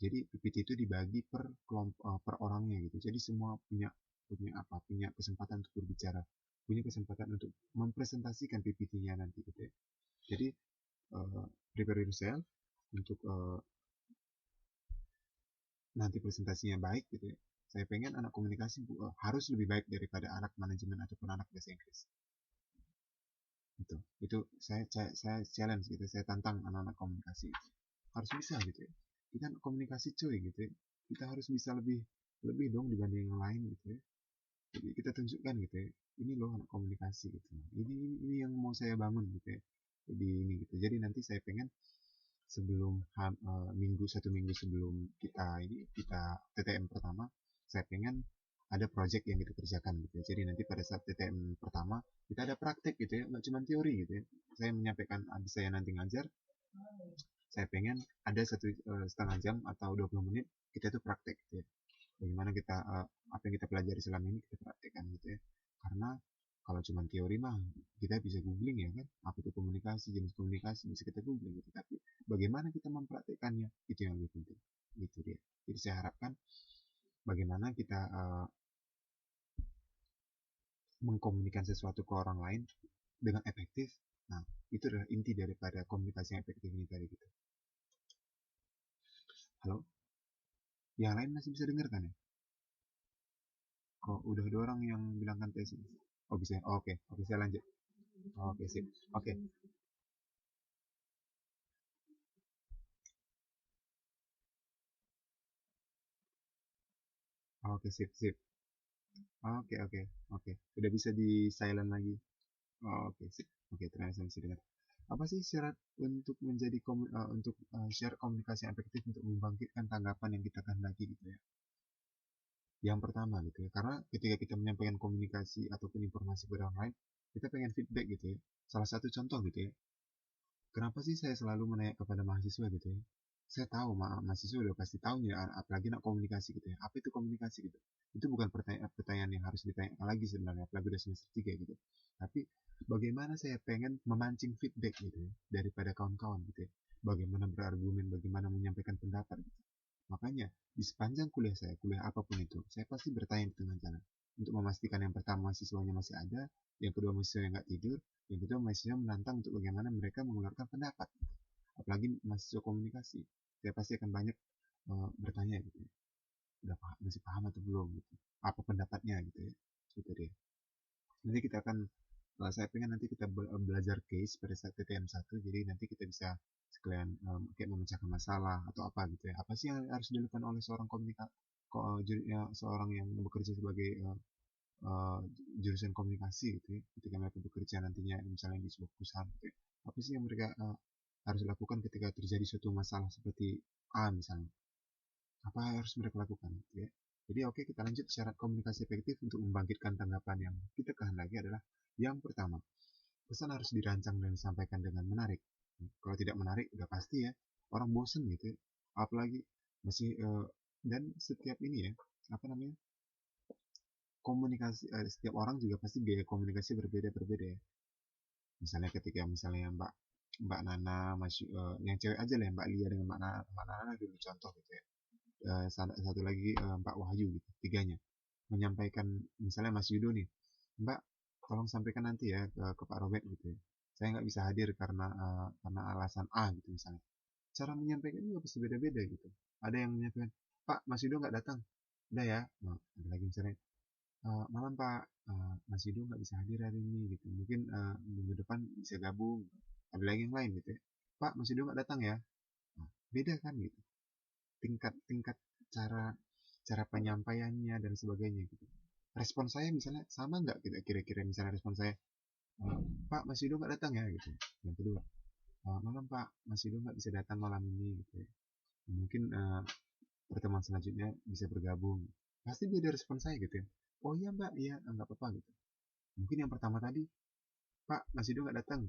Jadi PPT itu dibagi per kelompok, per orangnya gitu. Jadi semua punya punya kesempatan untuk berbicara, punya kesempatan untuk mempresentasikan PPT-nya nanti gitu ya. Jadi prepare yourself untuk nanti presentasinya baik gitu ya. Saya pengen anak komunikasi harus lebih baik daripada anak manajemen ataupun anak bahasa Inggris. Itu saya challenge gitu, saya tantang anak-anak komunikasi harus bisa gitu ya. Kita komunikasi cuy gitu ya. Kita harus bisa lebih lebih dong dibanding yang lain gitu ya. Jadi kita tunjukkan gitu ya. Ini loh anak komunikasi gitu. Ini yang mau saya bangun gitu ya. Jadi ini gitu. Jadi nanti saya pengen sebelum satu minggu sebelum kita TTM pertama, saya pengen ada project yang kita kerjakan gitu ya. Jadi nanti pada saat TTM pertama kita ada praktek gitu ya, nggak cuma teori gitu ya. Saya menyampaikan habis saya nanti ngajar, saya pengen ada 1,5 jam atau 20 menit kita itu praktek gitu ya. Bagaimana kita apa yang kita pelajari selama ini kita praktekkan gitu ya. Karena kalau cuma teori mah kita bisa googling ya kan, apa itu komunikasi, jenis komunikasi bisa kita googling gitu. Tapi bagaimana kita mempraktekannya itu yang lebih penting. Itu dia. Jadi saya harapkan bagaimana kita mengkomunikasikan sesuatu ke orang lain dengan efektif. Nah, itu adalah inti daripada komunikasi yang efektif ini tadi gitu. Halo? Yang lain masih bisa dengar kan ya? Kok udah ada orang yang bilangkan tes? Oh bisa. Oh, oke, oke saya lanjut. Oh, oke sip. Oke. Oke sip sip. Oke oke oke. Udah bisa di silent lagi. Oh, oke sip. Oke, ternyata saya bisa dengar. Apa sih syarat untuk menjadi untuk share komunikasi yang efektif untuk membangkitkan tanggapan yang kita kehendaki gitu ya? Yang pertama gitu ya, karena ketika kita menyampaikan komunikasi ataupun informasi kepada orang lain, kita pengen feedback gitu ya. Salah satu contoh gitu ya, kenapa sih saya selalu menanya kepada mahasiswa gitu ya? Saya tahu mahasiswa udah pasti tahu ya, apalagi nak komunikasi gitu ya. Apa itu komunikasi gitu? Itu bukan pertanyaan yang harus ditanyakan lagi sebenarnya, apalagi udah semester 3 gitu. Tapi bagaimana saya pengen memancing feedback gitu ya, daripada kawan-kawan gitu ya. Bagaimana berargumen, bagaimana menyampaikan pendapat gitu. Makanya di sepanjang kuliah saya, kuliah apapun itu, saya pasti bertanya di tengah jalan untuk memastikan yang pertama mahasiswanya masih ada, yang kedua mahasiswa yang nggak tidur, yang kedua mahasiswa menantang untuk bagaimana mereka mengeluarkan pendapat. Apalagi mahasiswa komunikasi, saya pasti akan banyak bertanya gitu ya, udah masih paham atau belum gitu, apa pendapatnya gitu ya, gitu deh. Nanti kita akan saya pengen nanti kita belajar case pada saat TTM 1, jadi nanti kita bisa sekalian kayak memecahkan masalah atau apa gitu ya. Apa sih yang harus dilakukan oleh seorang seorang yang bekerja sebagai jurusan komunikasi gitu ya, ketika mereka bekerja nantinya misalnya di sebuah perusahaan gitu ya. Apa sih yang mereka harus lakukan ketika terjadi suatu masalah seperti A misalnya. Apa yang harus mereka lakukan gitu ya. Jadi oke, kita lanjut. Syarat komunikasi efektif untuk membangkitkan tanggapan yang kita kehendaki adalah yang pertama, pesan harus dirancang dan disampaikan dengan menarik. Kalau tidak menarik, udah pasti ya orang bosen gitu ya. Apalagi masih dan setiap ini ya, apa namanya, komunikasi, setiap orang juga pasti gaya komunikasi berbeda-berbeda ya. Misalnya ketika misalnya Mbak Nana masih yang cewek aja lah ya, Mbak Lia dengan Mbak Nana dulu contoh gitu ya. Satu lagi Mbak Wahyu gitu, tiganya menyampaikan, misalnya Mas Yudo nih, Mbak tolong sampaikan nanti ya ke Pak Robert gitu ya, saya nggak bisa hadir karena alasan A gitu misalnya. Cara menyampaikan juga pasti beda-beda gitu. Ada yang menyampaikan, Pak Mas Yudo nggak datang, udah ya. Nah, ada lagi misalnya, malam Pak, Mas Yudo nggak bisa hadir hari ini gitu, mungkin minggu depan bisa gabung. Ada lagi yang lain gitu ya, Pak Mas Yudo nggak datang ya. Nah, beda kan gitu, tingkat cara cara penyampaiannya dan sebagainya gitu. Respon saya misalnya sama nggak gitu, kira-kira misalnya respon saya, Pak Mas Yudo nggak datang ya gitu. Yang kedua, malam Pak Mas Yudo nggak bisa datang malam ini gitu ya, mungkin pertemuan selanjutnya bisa bergabung. Pasti beda respon saya gitu ya. Oh iya Mbak, iya nggak apa-apa gitu. Mungkin yang pertama tadi, Pak Mas Yudo nggak datang,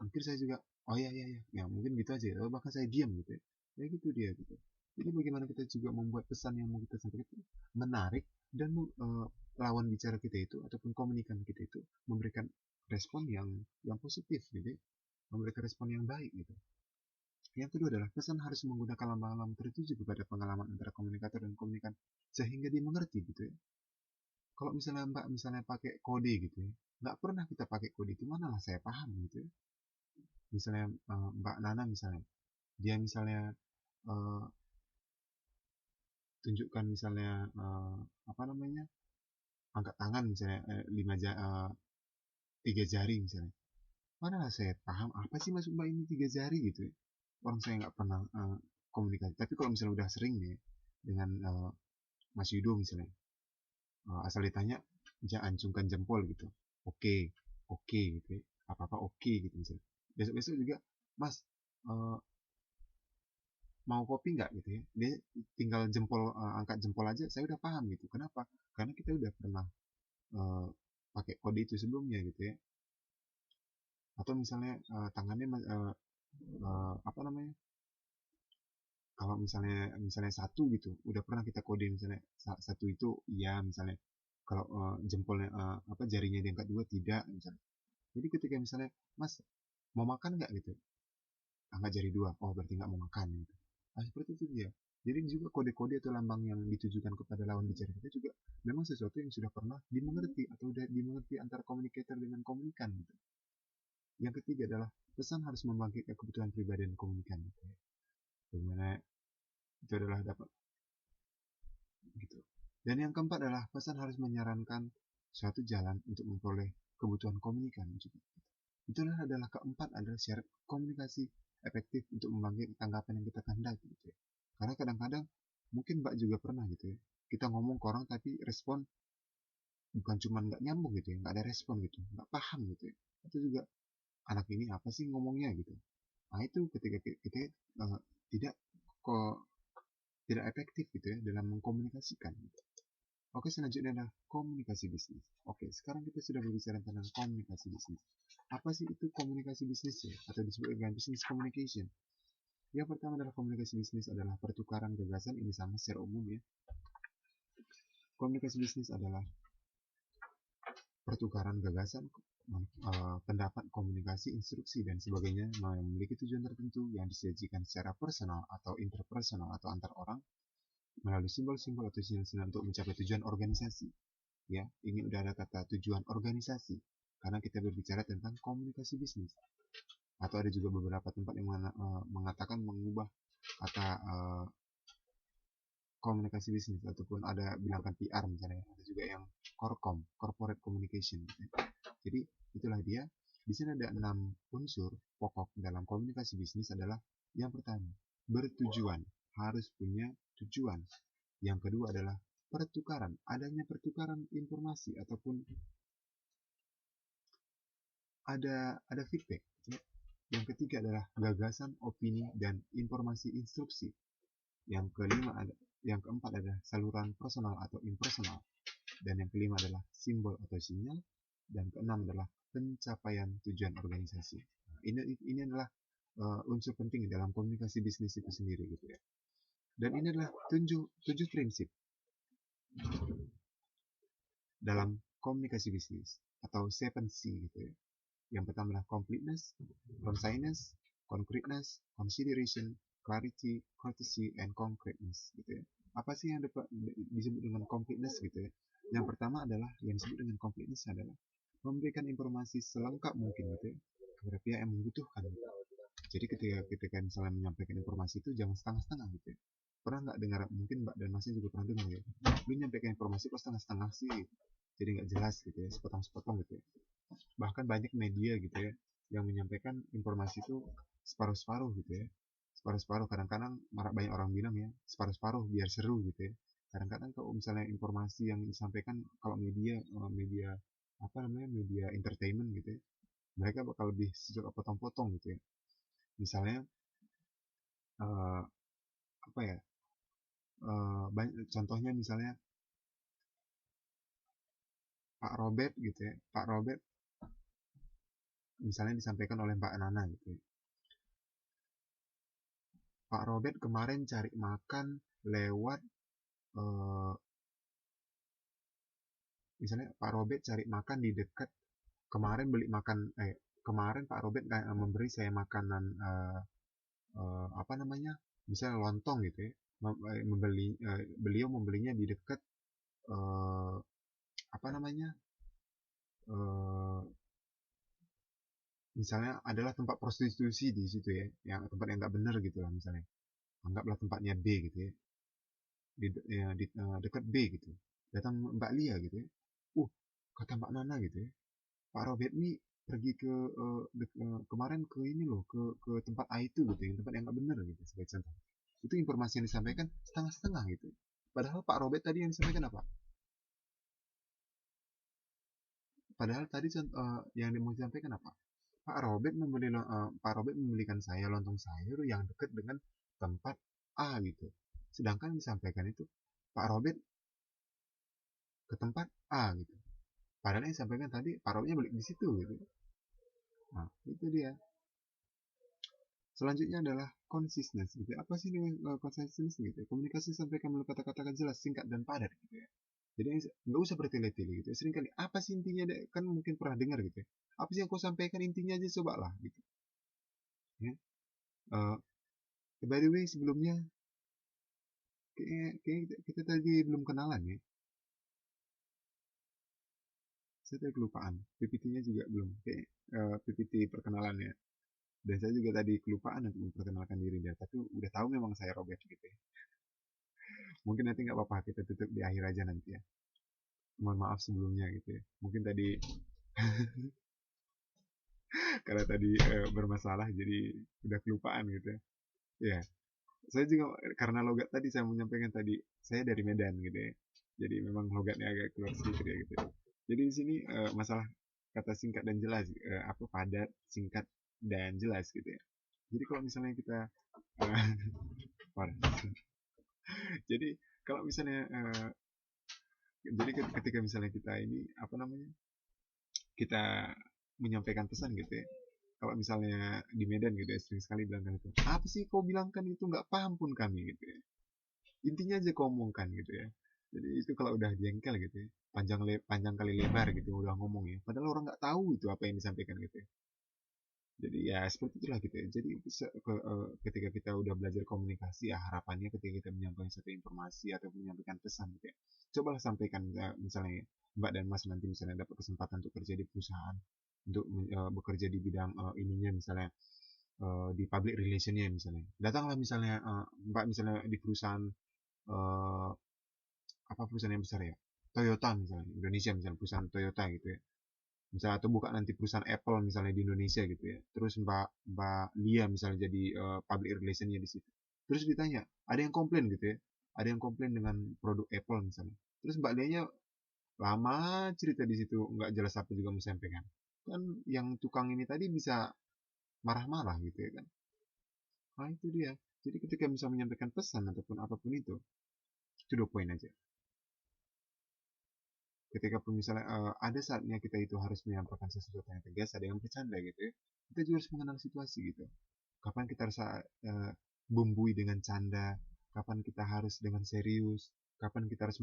mungkin saya juga, oh iya iya iya ya, mungkin gitu aja, bahkan saya diam gitu ya. Ya gitu dia gitu. Jadi bagaimana kita juga membuat pesan yang mau kita sampaikan itu menarik, dan lawan bicara kita itu ataupun komunikan kita itu memberikan respon yang positif gitu ya. Memberikan respon yang baik gitu. Yang kedua adalah pesan harus menggunakan lambang-lambang tertuju kepada pengalaman antara komunikator dan komunikan sehingga dimengerti gitu ya. Kalau misalnya Mbak misalnya pakai kode gitu ya, nggak pernah kita pakai kode itu, manalah saya paham gitu ya. Misalnya Mbak Nana misalnya, dia misalnya uh, tunjukkan misalnya apa namanya, angkat tangan misalnya, 3 jari misalnya, manalah saya paham apa sih maksud Mbak ini 3 jari gitu ya. Orang saya nggak pernah komunikasi. Tapi kalau misalnya udah sering nih dengan Mas Yudo misalnya, asal ditanya, jangan acungkan jempol gitu, oke, oke gitu ya, apa-apa oke gitu misalnya. Besok-besok juga, Mas, uh, mau kopi nggak gitu ya, dia tinggal angkat jempol aja saya udah paham gitu. Kenapa? Karena kita udah pernah uh, pakai kode itu sebelumnya gitu ya. Atau misalnya tangannya apa namanya, kalau misalnya satu gitu, udah pernah kita kode misalnya satu itu iya misalnya, kalau jempolnya apa, jarinya diangkat dua tidak misalnya. Jadi ketika misalnya, Mas mau makan nggak gitu, angkat jari dua, oh berarti nggak mau makan gitu. Nah, seperti itu dia. Jadi juga kode-kode atau lambang yang ditujukan kepada lawan bicara kita juga memang sesuatu yang sudah pernah dimengerti atau sudah dimengerti antara komunikator dengan komunikan gitu. Yang ketiga adalah pesan harus membangkitkan kebutuhan pribadi dan komunikan gitu ya. Bagaimana itu adalah dapat gitu. Dan yang keempat adalah pesan harus menyarankan suatu jalan untuk memperoleh kebutuhan komunikan juga. Itulah adalah keempat adalah syarat komunikasi efektif untuk membangkitkan tanggapan yang kita kehendaki gitu ya. Karena kadang-kadang mungkin Mbak juga pernah gitu ya, kita ngomong ke orang tapi respon bukan cuma nggak nyambung gitu ya, nggak ada respon gitu, nggak paham gitu ya. Itu juga, anak ini apa sih ngomongnya gitu. Nah itu ketika kita tidak kok tidak efektif gitu ya dalam mengkomunikasikan. Oke, selanjutnya adalah komunikasi bisnis. Oke, sekarang kita sudah berbicara tentang komunikasi bisnis. Apa sih itu komunikasi bisnis ya? Atau disebut dengan business communication. Yang pertama adalah komunikasi bisnis adalah pertukaran gagasan, ini sama secara umum ya. Komunikasi bisnis adalah pertukaran gagasan, pendapat, komunikasi, instruksi, dan sebagainya yang memiliki tujuan tertentu yang disajikan secara personal atau interpersonal atau antar orang melalui simbol-simbol atau sinyal-sinyal untuk mencapai tujuan organisasi. Ya, ini udah ada kata tujuan organisasi karena kita berbicara tentang komunikasi bisnis. Atau ada juga beberapa tempat yang mengatakan mengubah kata komunikasi bisnis, ataupun ada bilangkan PR misalnya. Ada juga yang corporate communication. Jadi itulah dia. Di sini ada 6 unsur pokok dalam komunikasi bisnis adalah yang pertama, bertujuan, harus punya tujuan. Yang kedua adalah pertukaran, adanya pertukaran informasi ataupun ada feedback. Yang ketiga adalah gagasan, opini, dan informasi instruksi. Yang keempat adalah saluran personal atau impersonal. Dan yang kelima adalah simbol atau sinyal. Dan keenam adalah pencapaian tujuan organisasi. Nah, ini adalah unsur penting dalam komunikasi bisnis itu sendiri gitu ya. Dan ini adalah tujuh prinsip dalam komunikasi bisnis atau 7C gitu ya. Yang pertama adalah completeness, conciseness, concreteness, consideration, clarity, courtesy, and concreteness gitu ya. Apa sih yang disebut dengan completeness gitu ya? Yang pertama adalah yang disebut dengan completeness adalah memberikan informasi selengkap mungkin gitu ya kepada pihak yang membutuhkan. Gitu. Jadi ketika misalnya menyampaikan informasi itu jangan setengah-setengah gitu ya. Pernah nggak dengar, mungkin Mbak dan Masnya juga pernah dengar ya, lu nyampaikan informasi kok setengah-setengah sih, jadi nggak jelas gitu ya, sepotong-sepotong gitu ya. Bahkan banyak media gitu ya yang menyampaikan informasi itu separuh-separuh gitu ya, separuh-separuh. Kadang-kadang banyak orang bilang ya separuh-separuh biar seru gitu ya. Kadang-kadang kalau misalnya informasi yang disampaikan, kalau media apa namanya, media entertainment gitu ya, mereka bakal lebih suka potong-potong gitu ya. Misalnya apa ya, contohnya misalnya Pak Robert gitu ya, Pak Robert misalnya disampaikan oleh Mbak Nana gitu ya. Pak Robert kemarin cari makan lewat misalnya Pak Robert cari makan di dekat, kemarin beli makan kemarin Pak Robert memberi saya makanan apa namanya, misalnya lontong gitu ya, beliau membelinya di dekat apa namanya, misalnya adalah tempat prostitusi di situ ya, yang tempat yang nggak benar gitu lah misalnya, anggaplah tempatnya B gitu ya, di dekat B gitu, datang Mbak Lia gitu ya, kata Mbak Nana gitu ya, Pak Robert nih pergi ke kemarin ke ini loh, ke tempat A itu gitu, yang tempat yang nggak benar gitu sebagai contoh. Itu informasi yang disampaikan setengah-setengah gitu. Padahal Pak Robert tadi yang disampaikan apa? Padahal tadi yang mau disampaikan apa? Pak Robert membelikan saya lontong sayur yang dekat dengan tempat A gitu. Sedangkan disampaikan itu Pak Robert ke tempat A gitu. Padahal yang disampaikan tadi Pak Robertnya beli di situ gitu. Nah, itu dia. Selanjutnya adalah consistency gitu. Apa sih consistency gitu? Komunikasi sampaikan melalui kata-kata jelas, singkat dan padat gitu ya. Jadi nggak usah bertele-tele gitu. Seringkali apa sih intinya deh? Kan mungkin pernah dengar gitu ya. Apa sih yang kau sampaikan, intinya aja coba lah gitu. Ya. By the way sebelumnya kayak kita tadi belum kenalan ya. Saya tadi kelupaan. PPT-nya juga belum. Kayak PPT perkenalannya. Dan saya juga tadi kelupaan untuk memperkenalkan diri dia. Tapi udah tahu memang saya Robert gitu ya. Mungkin nanti nggak apa-apa, kita tutup di akhir aja nanti ya. Mohon maaf sebelumnya gitu ya. Mungkin tadi karena tadi bermasalah jadi udah kelupaan gitu ya. Ya, saya juga karena logat tadi saya menyampaikan tadi saya dari Medan gitu ya. Jadi memang logatnya agak keluar sedikit ya gitu. Jadi di sini masalah kata singkat dan jelas, apa padat, singkat dan jelas gitu ya. Jadi kalau misalnya kita jadi kalau misalnya jadi ketika misalnya kita ini apa namanya, kita menyampaikan pesan gitu ya, kalau misalnya di Medan gitu ya, sering sekali bilang itu, apa sih kau bilangkan itu, nggak paham pun kami gitu ya, intinya aja kau omongkan gitu ya. Jadi itu kalau udah jengkel gitu ya, panjang kali lebar gitu udah ngomong ya, padahal orang nggak tahu itu apa yang disampaikan gitu ya. Jadi ya seperti itulah gitu ya. Jadi ketika kita udah belajar komunikasi ya, harapannya ketika kita menyampaikan satu informasi atau menyampaikan pesan gitu ya, cobalah sampaikan, misalnya Mbak dan Mas nanti misalnya dapat kesempatan untuk kerja di perusahaan, untuk bekerja di bidang ininya misalnya, di public relationnya misalnya, datanglah misalnya Mbak misalnya di perusahaan apa, perusahaan yang besar ya, Toyota misalnya Indonesia, misalnya perusahaan Toyota gitu ya, misalnya, atau buka nanti perusahaan Apple misalnya di Indonesia gitu ya, terus Mbak Lia misalnya jadi public relationnya di situ, terus ditanya ada yang komplain gitu ya, ada yang komplain dengan produk Apple misalnya, terus Mbak Lia lama cerita di situ nggak jelas apa juga mau sampaikan, kan yang tukang ini tadi bisa marah-marah gitu ya kan. Nah itu dia, jadi ketika bisa menyampaikan pesan ataupun apapun itu dua poin aja. ketika pun misalnya ada saatnya kita itu harus menyampaikan sesuatu yang tegas, ada yang bercanda gitu ya. Kita juga harus mengenal situasi gitu. Kapan kita harus bumbui dengan canda, kapan kita harus dengan serius, kapan kita harus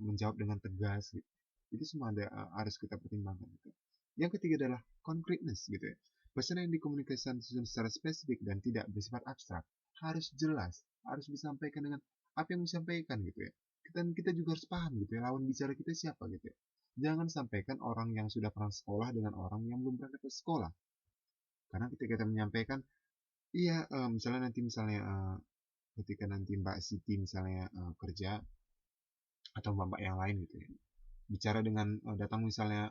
menjawab dengan tegas gitu. Itu semua harus kita pertimbangkan gitu. Yang ketiga adalah concreteness gitu ya. Pesan yang dikomunikasikan secara spesifik dan tidak bersifat abstrak harus jelas, harus disampaikan dengan apa yang disampaikan gitu ya. Dan kita juga harus paham gitu ya, lawan bicara kita siapa gitu ya. Jangan sampaikan orang yang sudah pernah sekolah dengan orang yang belum pernah ke sekolah. Karena ketika kita menyampaikan, iya, misalnya ketika nanti Mbak Siti misalnya kerja atau mbak-mbak yang lain gitu ya, bicara dengan datang misalnya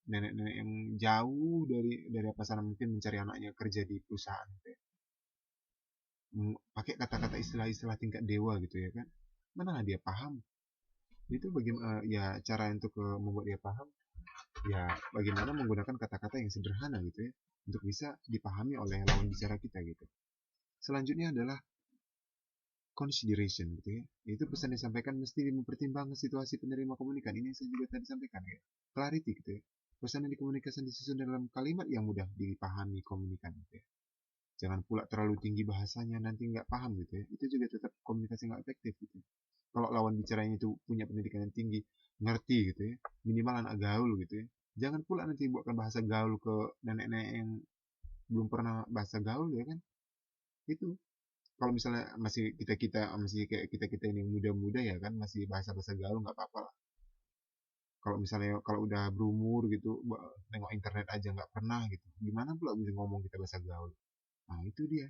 nenek-nenek yang jauh dari apa sana, mungkin mencari anaknya kerja di perusahaan gitu ya. Pakai kata-kata istilah-istilah tingkat dewa gitu ya kan, mana dia paham. Itu bagaimana ya cara untuk membuat dia paham, ya bagaimana menggunakan kata-kata yang sederhana gitu ya, untuk bisa dipahami oleh lawan bicara kita gitu. Selanjutnya adalah consideration gitu ya. Itu pesan yang disampaikan mesti mempertimbangkan situasi penerima komunikan. Ini yang saya juga tadi sampaikan ya. Clarity gitu ya. Pesan yang dikomunikasikan disusun dalam kalimat yang mudah dipahami komunikan gitu ya. Jangan pula terlalu tinggi bahasanya nanti nggak paham gitu ya. Itu juga tetap komunikasi nggak efektif gitu. Kalau lawan bicaranya itu punya pendidikan yang tinggi, ngerti gitu ya, minimal anak gaul gitu ya. Jangan pula nanti buatkan bahasa gaul ke nenek-nenek yang belum pernah bahasa gaul ya kan. Itu kalau misalnya masih kayak kita ini yang muda-muda ya kan, masih bahasa-bahasa gaul nggak apa-apa lah. Kalau misalnya kalau udah berumur gitu, nengok internet aja nggak pernah gitu, gimana pula bisa ngomong kita bahasa gaul. Nah itu dia.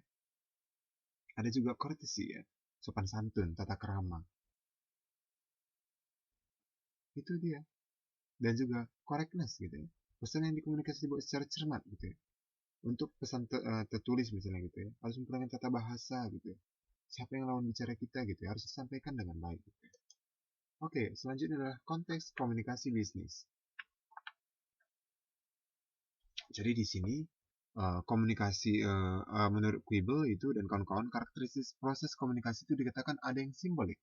Ada juga courtesy ya, sopan santun, tata krama. Itu dia. Dan juga correctness gitu ya, pesan yang dikomunikasikan secara cermat gitu ya. Untuk pesan tertulis misalnya gitu ya, harus menggunakan tata bahasa gitu ya. Siapa yang lawan bicara kita gitu ya, harus disampaikan dengan baik gitu ya. Oke, selanjutnya adalah konteks komunikasi bisnis. Jadi di sini komunikasi menurut Quibble itu dan kawan-kawan, karakteristik proses komunikasi itu dikatakan ada yang simbolik,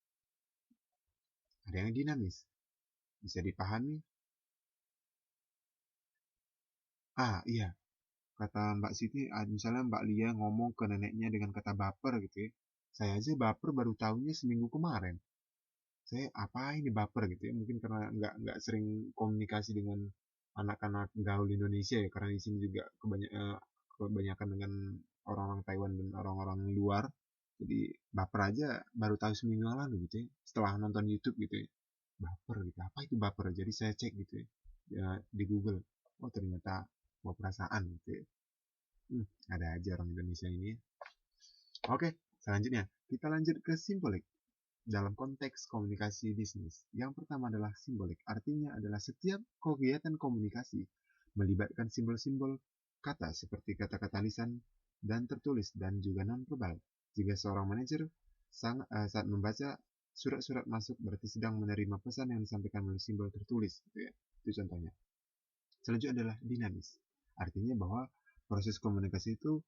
ada yang dinamis, bisa dipahami. Iya, kata Mbak Siti, misalnya Mbak Lia ngomong ke neneknya dengan kata baper gitu ya. Saya aja baper baru tahunya seminggu kemarin. Saya apa ini baper gitu ya, mungkin karena nggak sering komunikasi dengan anak-anak gaul Indonesia ya, karena di sini juga kebanyakan dengan orang-orang Taiwan dan orang-orang luar, jadi baper aja baru tahu seminggu yang lalu gitu ya, setelah nonton YouTube gitu ya. Baper gitu, apa itu baper, jadi saya cek gitu ya, di Google. Oh ternyata mau perasaan gitu ya. Ada aja orang Indonesia ini. Oke, selanjutnya kita lanjut ke simbolik dalam konteks komunikasi bisnis. Yang pertama adalah simbolik. Artinya adalah setiap kegiatan komunikasi melibatkan simbol-simbol kata seperti kata-kata lisan dan tertulis dan juga non-verbal. Jika seorang manajer saat membaca surat-surat masuk berarti sedang menerima pesan yang disampaikan melalui simbol tertulis gitu ya. Itu contohnya. Selanjutnya adalah dinamis. Artinya bahwa proses komunikasi itu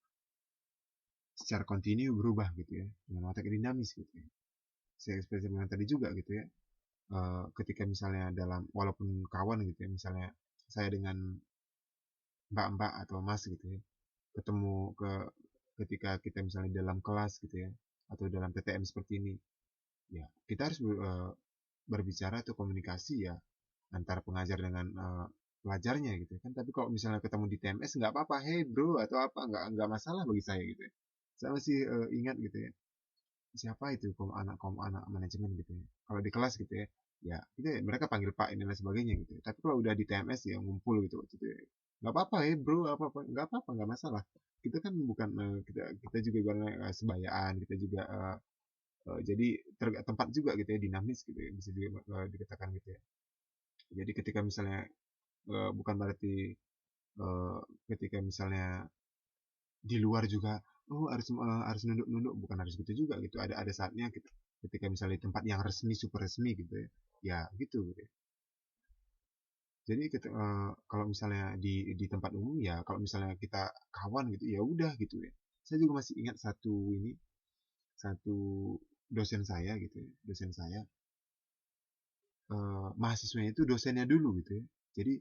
secara kontinu berubah gitu ya, dengan watak dinamis gitu ya. Saya ekspresikan tadi juga gitu ya, ketika misalnya walaupun kawan gitu ya, misalnya saya dengan mbak-mbak atau mas gitu ya, ketemu ketika kita misalnya dalam kelas gitu ya, atau dalam PTM seperti ini, ya kita harus berbicara atau komunikasi ya antara pengajar dengan pelajarnya gitu kan. Tapi kalau misalnya ketemu di TMS nggak apa-apa, hey bro atau apa, nggak masalah bagi saya gitu ya. Saya masih ingat gitu ya, siapa itu anak manajemen gitu ya. Kalau di kelas gitu ya, ya itu ya, mereka panggil Pak ini dan sebagainya gitu ya. Tapi kalau udah di TMS ya ngumpul gitu gitu ya. Nggak apa-apa ya bro, apa-apa nggak apa-apa, nggak masalah. Kita kan bukan kita juga bukan sebayaan, kita juga jadi tempat juga gitu ya, dinamis gitu ya, bisa juga dikatakan gitu ya. Jadi ketika misalnya bukan berarti eh, ketika misalnya di luar juga harus nunduk-nunduk, bukan harus gitu juga gitu, ada saatnya kita, ketika misalnya di tempat yang resmi, super resmi gitu ya, ya gitu, gitu ya. Jadi kita, kalau misalnya di tempat umum ya, kalau misalnya kita kawan gitu ya udah gitu ya. Saya juga masih ingat satu dosen saya gitu ya, dosen saya mahasiswanya itu dosennya dulu gitu ya. Jadi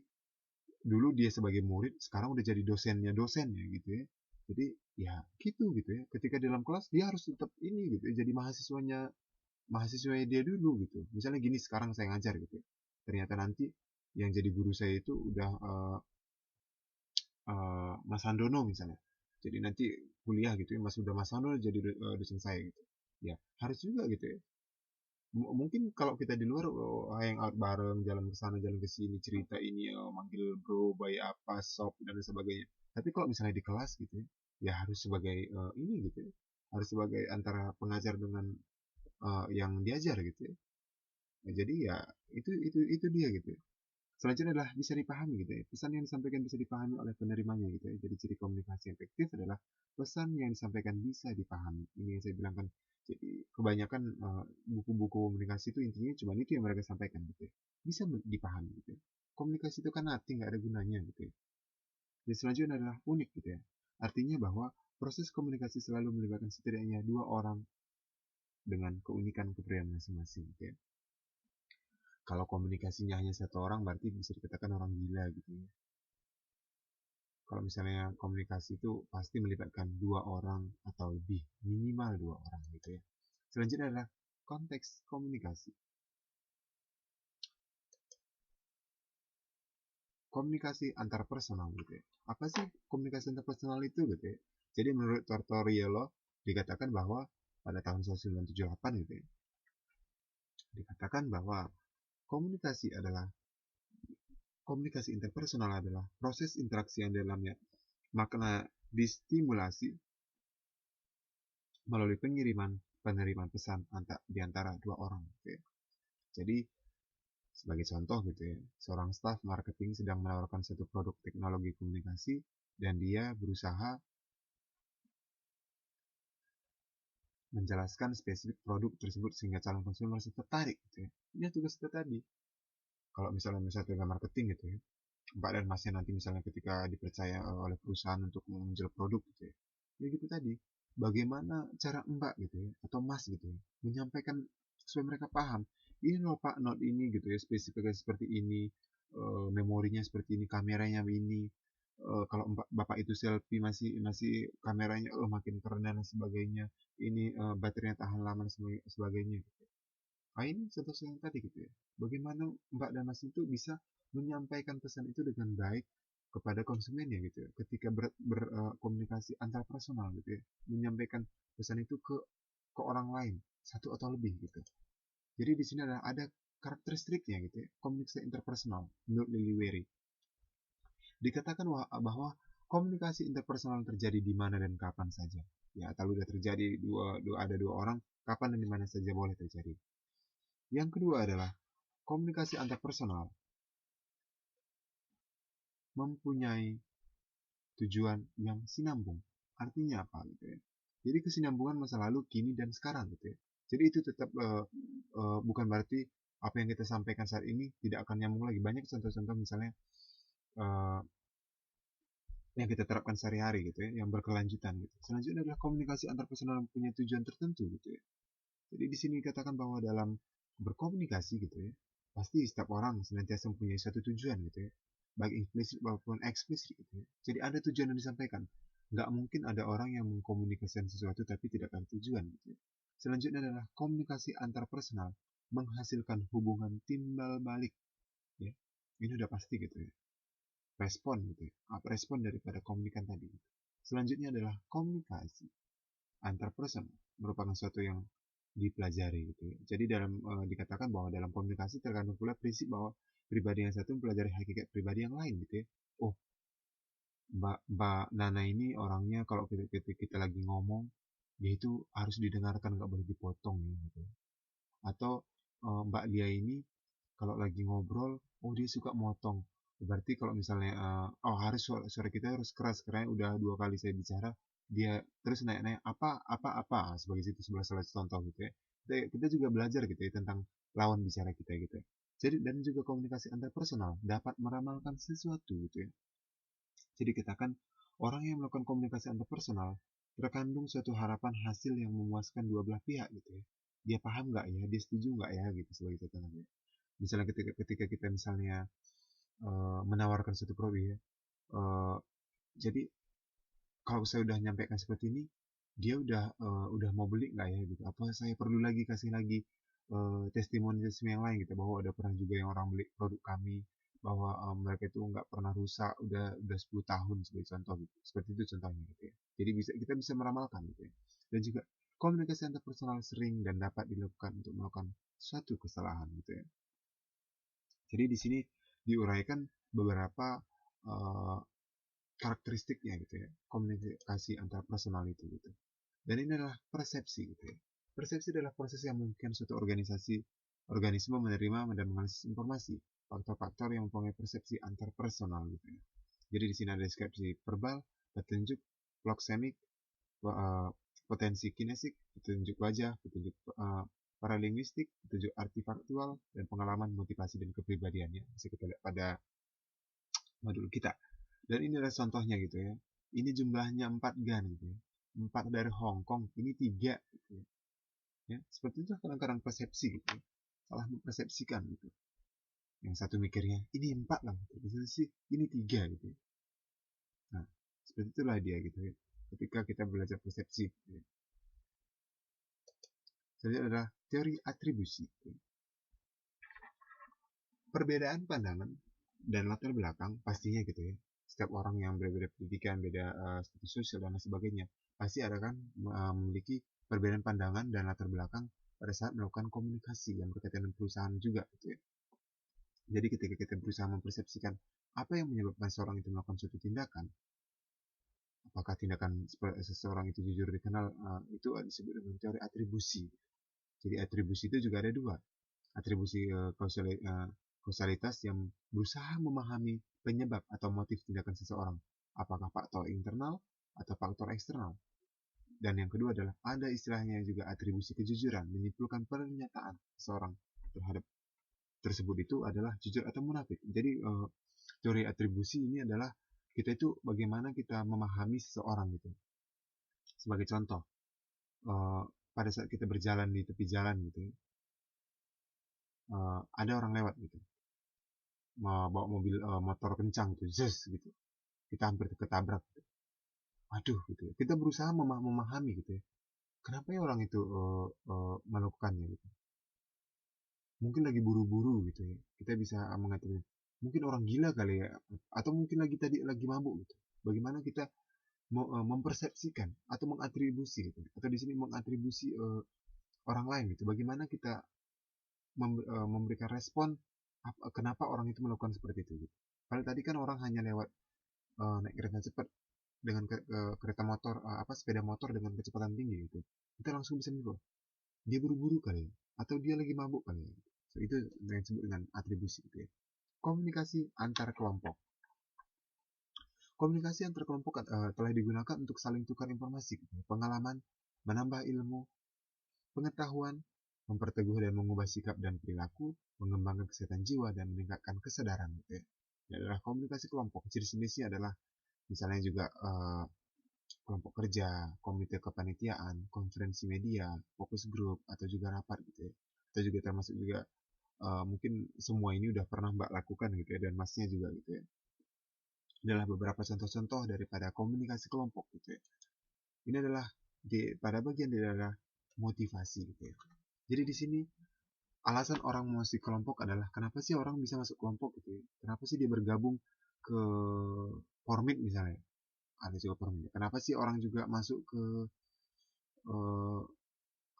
dulu dia sebagai murid, sekarang udah jadi dosennya gitu ya. Jadi ya gitu ya. Ketika di dalam kelas dia harus tetap ini gitu ya, jadi mahasiswanya dia dulu gitu. Misalnya gini, sekarang saya ngajar gitu ya. Ternyata nanti yang jadi guru saya itu udah Mas Handono misalnya. Jadi nanti kuliah gitu ya, Mas Handono jadi dosen saya gitu. Ya harus juga gitu ya. Mungkin kalau kita di luar hangout bareng, jalan ke sana jalan ke sini, cerita ini manggil bro, by apa, sob dan sebagainya. Tapi kalau misalnya di kelas gitu ya, ya harus sebagai ini gitu ya, harus sebagai antara pengajar dengan yang diajar gitu ya. Nah, jadi ya itu dia gitu ya. Selanjutnya adalah bisa dipahami gitu ya. Pesan yang disampaikan bisa dipahami oleh penerimanya gitu ya. Jadi ciri komunikasi efektif adalah pesan yang disampaikan bisa dipahami. Ini yang saya bilang kan. Jadi kebanyakan buku-buku komunikasi itu intinya cuma itu yang mereka sampaikan gitu ya. Bisa dipahami gitu ya. Komunikasi itu kan arti nggak ada gunanya gitu ya. Dan selanjutnya adalah unik gitu ya. Artinya bahwa proses komunikasi selalu melibatkan setidaknya dua orang dengan keunikan kepribadian masing-masing gitu ya. Kalau komunikasinya hanya satu orang berarti bisa dikatakan orang gila gitu ya. Kalau misalnya komunikasi itu pasti melibatkan dua orang atau lebih, minimal dua orang gitu ya. Selanjutnya adalah konteks komunikasi. Komunikasi antar personal gitu ya. Apa sih komunikasi antar personal itu gitu ya? Jadi menurut Tortoriello dikatakan bahwa pada tahun 1978 gitu ya, dikatakan bahwa komunikasi interpersonal adalah proses interaksi yang dalamnya makna distimulasi melalui penerimaan pesan di antara dua orang gitu ya. Jadi sebagai contoh gitu ya, seorang staf marketing sedang menawarkan suatu produk teknologi komunikasi dan dia berusaha menjelaskan spesifik produk tersebut sehingga calon konsumen merasa tertarik gitu ya. Ini tugas kita tadi. Kalau misalnya tenaga marketing gitu ya, Mbak dan Masnya nanti misalnya ketika dipercaya oleh perusahaan untuk menjual produk gitu ya. Ya gitu tadi. Bagaimana cara Mbak gitu ya atau Mas gitu ya menyampaikan supaya mereka paham. Ini loh Pak, note ini gitu ya, spesifikasi seperti ini, memorinya seperti ini, kameranya ini. Kalau Bapak itu selfie masih masih kameranya makin keren dan sebagainya. Ini baterainya tahan lama dan sebagainya. Nah, ini contoh yang tadi gitu ya. Bagaimana Mbak dan Mas itu bisa menyampaikan pesan itu dengan baik kepada konsumennya gitu ya. Ketika berkomunikasi antar personal gitu ya. Menyampaikan pesan itu ke orang lain, satu atau lebih gitu. Jadi di sini ada karakteristiknya gitu ya. Komunikasi interpersonal menurut Lily Wery. Dikatakan bahwa komunikasi interpersonal terjadi di mana dan kapan saja. Ya, kalau sudah terjadi ada dua orang, kapan dan di mana saja boleh terjadi. Yang kedua adalah komunikasi antarpersonal mempunyai tujuan yang sinambung. Artinya apa gitu ya? Jadi kesinambungan masa lalu, kini dan sekarang gitu ya. Jadi itu tetap bukan berarti apa yang kita sampaikan saat ini tidak akan nyambung lagi. Banyak contoh-contoh misalnya uh, yang kita terapkan sehari-hari gitu ya, yang berkelanjutan gitu. Selanjutnya adalah komunikasi antarpersonal mempunyai tujuan tertentu gitu ya. Jadi di sini dikatakan bahwa dalam berkomunikasi gitu ya, pasti setiap orang senantiasa mempunyai satu tujuan gitu ya, baik implisit maupun eksplisit gitu ya. Jadi ada tujuan yang disampaikan. Nggak mungkin ada orang yang mengkomunikasikan sesuatu tapi tidak ada tujuan gitu ya. Selanjutnya adalah komunikasi antarpersonal menghasilkan hubungan timbal balik ya. Ini udah pasti gitu ya. Respon gitu ya. Respon daripada komunikan tadi. Selanjutnya adalah komunikasi antarpersonal merupakan suatu yang dipelajari gitu ya. Jadi dikatakan bahwa dalam komunikasi terkandung pula prinsip bahwa pribadi yang satu mempelajari hakikat pribadi yang lain gitu ya. Oh, Mbak Nana ini orangnya kalau kita lagi ngomong dia itu harus didengarkan, nggak boleh dipotong ya gitu. Atau Mbak Lia ini kalau lagi ngobrol, oh dia suka motong. Berarti kalau misalnya oh harus suara kita harus keras karena udah dua kali saya bicara, dia terus nanya-nanya apa sebagai situ sebelah salah contoh gitu ya. Kita juga belajar gitu ya tentang lawan bicara kita gitu ya. Jadi dan juga komunikasi antar personal dapat meramalkan sesuatu gitu ya. Jadi katakan orang yang melakukan komunikasi antar personal terkandung suatu harapan hasil yang memuaskan dua belah pihak gitu ya. Dia paham nggak ya, dia setuju nggak ya gitu sebagai contohnya. Misalnya ketika kita misalnya menawarkan suatu produk ya, jadi kalau saya udah nyampaikan seperti ini, dia udah mau beli nggak ya gitu? Apa saya perlu lagi kasih lagi testimoni yang lain gitu, bahwa ada pernah juga yang orang beli produk kami, bahwa mereka itu nggak pernah rusak, udah 10 tahun sebagai contoh gitu. Seperti itu contohnya gitu ya. Jadi kita bisa meramalkan gitu ya. Dan juga komunikasi antar personal sering dan dapat dilakukan untuk melakukan suatu kesalahan gitu ya. Jadi di sini diuraikan beberapa uh, karakteristiknya gitu ya, komunikasi antar personal itu gitu. Dan ini adalah persepsi gitu ya. Persepsi adalah proses yang mungkin suatu organisme menerima dan menganalisis informasi, faktor-faktor yang mempengaruhi persepsi antar personal gitu ya. Jadi di sini ada deskripsi verbal, petunjuk, proxemic, potensi kinesik, petunjuk wajah, petunjuk paralinguistik, petunjuk artifaktual, dan pengalaman, motivasi, dan kepribadiannya. Bisa kita lihat pada modul kita. Dan ini adalah contohnya gitu ya. Ini jumlahnya 4 GAN gitu ya. 4 dari Hong Kong, ini 3 gitu ya. Ya, seperti itu kadang-kadang persepsi gitu ya. Salah mempersepsikan gitu. Yang satu mikirnya, ini 4 lah gitu. Bisa sih, ini 3 gitu ya. Nah, seperti itulah dia gitu ya. Ketika kita belajar persepsi gitu ya. Selanjutnya adalah teori atribusi gitu ya. Perbedaan pandangan dan latar belakang pastinya gitu ya. Setiap orang yang berbeda pendidikan, beda status sosial dan lain sebagainya, pasti ada kan memiliki perbedaan pandangan dan latar belakang pada saat melakukan komunikasi yang berkaitan dengan perusahaan juga gitu ya. Jadi ketika kita berusaha mempersepsikan apa yang menyebabkan seorang itu melakukan suatu tindakan, apakah tindakan seseorang itu jujur dikenal, itu disebut dengan teori atribusi. Jadi atribusi itu juga ada dua, atribusi kausalitas yang berusaha memahami penyebab atau motif tindakan seseorang, apakah faktor internal atau faktor eksternal. Dan yang kedua adalah ada istilahnya juga atribusi kejujuran, menyimpulkan pernyataan seseorang terhadap tersebut itu adalah jujur atau munafik. Jadi teori atribusi ini adalah kita itu bagaimana kita memahami seseorang gitu. Sebagai contoh, pada saat kita berjalan di tepi jalan gitu ya, ada orang lewat gitu, bawa mobil motor kencang gitu, zes gitu, kita hampir ketabrak gitu. Aduh gitu ya. Kita berusaha memahami gitu ya, kenapa ya orang itu melakukannya gitu. Mungkin lagi buru-buru gitu ya, kita bisa mengatakan mungkin orang gila kali ya, atau mungkin lagi mabuk gitu. Bagaimana kita mempersepsikan atau mengatribusi gitu, atau di sini mengatribusi orang lain gitu. Bagaimana kita memberikan respon kenapa orang itu melakukan seperti itu gitu. Kalau tadi kan orang hanya lewat naik kereta cepat dengan kereta motor sepeda motor dengan kecepatan tinggi gitu, kita langsung bisa menilai dia buru-buru kali ya, atau dia lagi mabuk kali ya. So, itu yang disebut dengan atribusi gitu ya. Komunikasi antar kelompok. Komunikasi antar kelompok telah digunakan untuk saling tukar informasi gitu ya. Pengalaman, menambah ilmu, pengetahuan, memperteguh dan mengubah sikap dan perilaku, mengembangkan kesehatan jiwa dan meningkatkan kesadaran gitu ya. Ini adalah komunikasi kelompok. Jenis-jenisnya adalah misalnya juga kelompok kerja, komite kepanitiaan, konferensi media, fokus grup, atau juga rapat gitu ya. Atau juga termasuk juga mungkin semua ini udah pernah Mbak lakukan gitu ya, dan Masnya juga gitu ya. Adalah beberapa contoh-contoh daripada komunikasi kelompok gitu ya. Ini adalah pada bagian adalah motivasi gitu ya. Jadi di sini alasan orang masuk kelompok adalah kenapa sih orang bisa masuk kelompok gitu ya. Kenapa sih dia bergabung ke Formit misalnya. Ada juga Formit. Kenapa sih orang juga masuk ke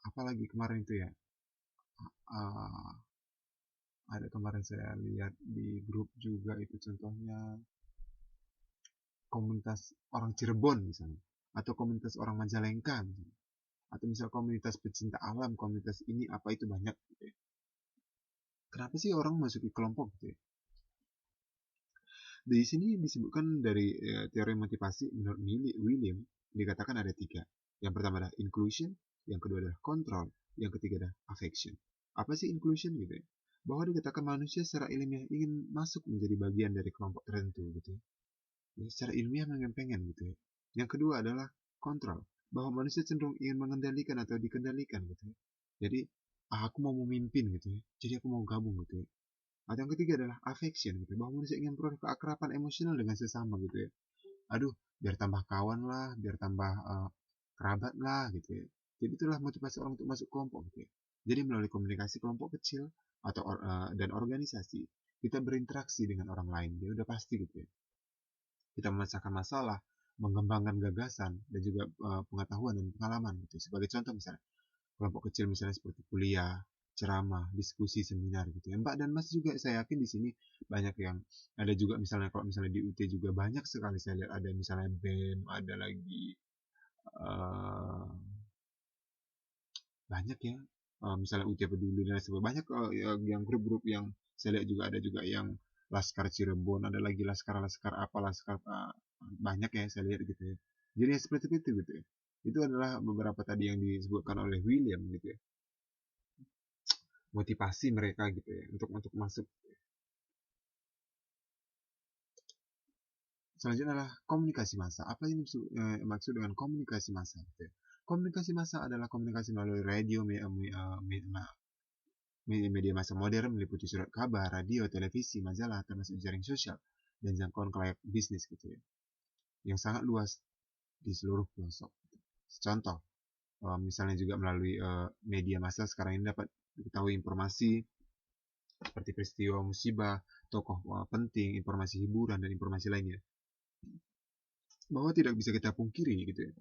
apalagi kemarin itu ya. Ada kemarin saya lihat di grup juga itu contohnya komunitas orang Cirebon misalnya, atau komunitas orang Majalengka misalnya, atau misal komunitas pecinta alam, komunitas ini apa itu banyak gitu ya. Kenapa sih orang masuk ke kelompok gitu ya? Di sini disebutkan dari teori motivasi menurut William dikatakan ada 3. Yang pertama adalah inclusion, yang kedua adalah control, yang ketiga adalah affection. Apa sih inclusion gitu ya? Bahwa dikatakan manusia secara ilmiah ingin masuk menjadi bagian dari kelompok tertentu gitu ya. Ya, secara ilmiah memang pengen gitu ya. Yang kedua adalah kontrol, bahwa manusia cenderung ingin mengendalikan atau dikendalikan gitu ya. Jadi aku mau memimpin gitu ya, jadi aku mau gabung gitu ya. Atau yang ketiga adalah affection gitu, bahwa manusia ingin memperoleh keakraban emosional dengan sesama gitu ya. Aduh, biar tambah kawan lah, biar tambah kerabat lah gitu ya. Jadi itulah motivasi orang untuk masuk kelompok gitu ya. Jadi melalui komunikasi kelompok kecil atau dan organisasi, kita berinteraksi dengan orang lain. Ya udah pasti gitu ya. Kita memecahkan masalah, mengembangkan gagasan dan juga pengetahuan dan pengalaman gitu. Sebagai contoh misalnya kelompok kecil misalnya seperti kuliah, ceramah, diskusi, seminar gitu ya. Mbak dan Mas juga saya yakin di sini banyak yang ada juga misalnya kalau misalnya di UT juga banyak sekali saya lihat ada misalnya BEM, ada lagi uh, banyak ya misalnya UT Peduli dan sebagainya banyak yang grup-grup yang saya lihat juga ada juga yang Laskar Cirebon, ada lagi laskar-laskar apa laskar banyak ya saya lihat gitu ya. Jadi ya seperti itu gitu ya. Itu adalah beberapa tadi yang disebutkan oleh William gitu ya. Motivasi mereka gitu ya untuk masuk. Selanjutnya adalah komunikasi massa. Apa yang maksud dengan komunikasi massa gitu ya? Komunikasi massa adalah komunikasi melalui radio, media massa modern meliputi surat kabar, radio, televisi, majalah, termasuk jaring sosial dan jangkauan kelayak bisnis gitu ya, yang sangat luas di seluruh pelosok. Contoh, misalnya juga melalui media massa sekarang ini dapat diketahui informasi seperti peristiwa musibah, tokoh penting, informasi hiburan dan informasi lainnya. Bahwa tidak bisa kita pungkiri gitu ya,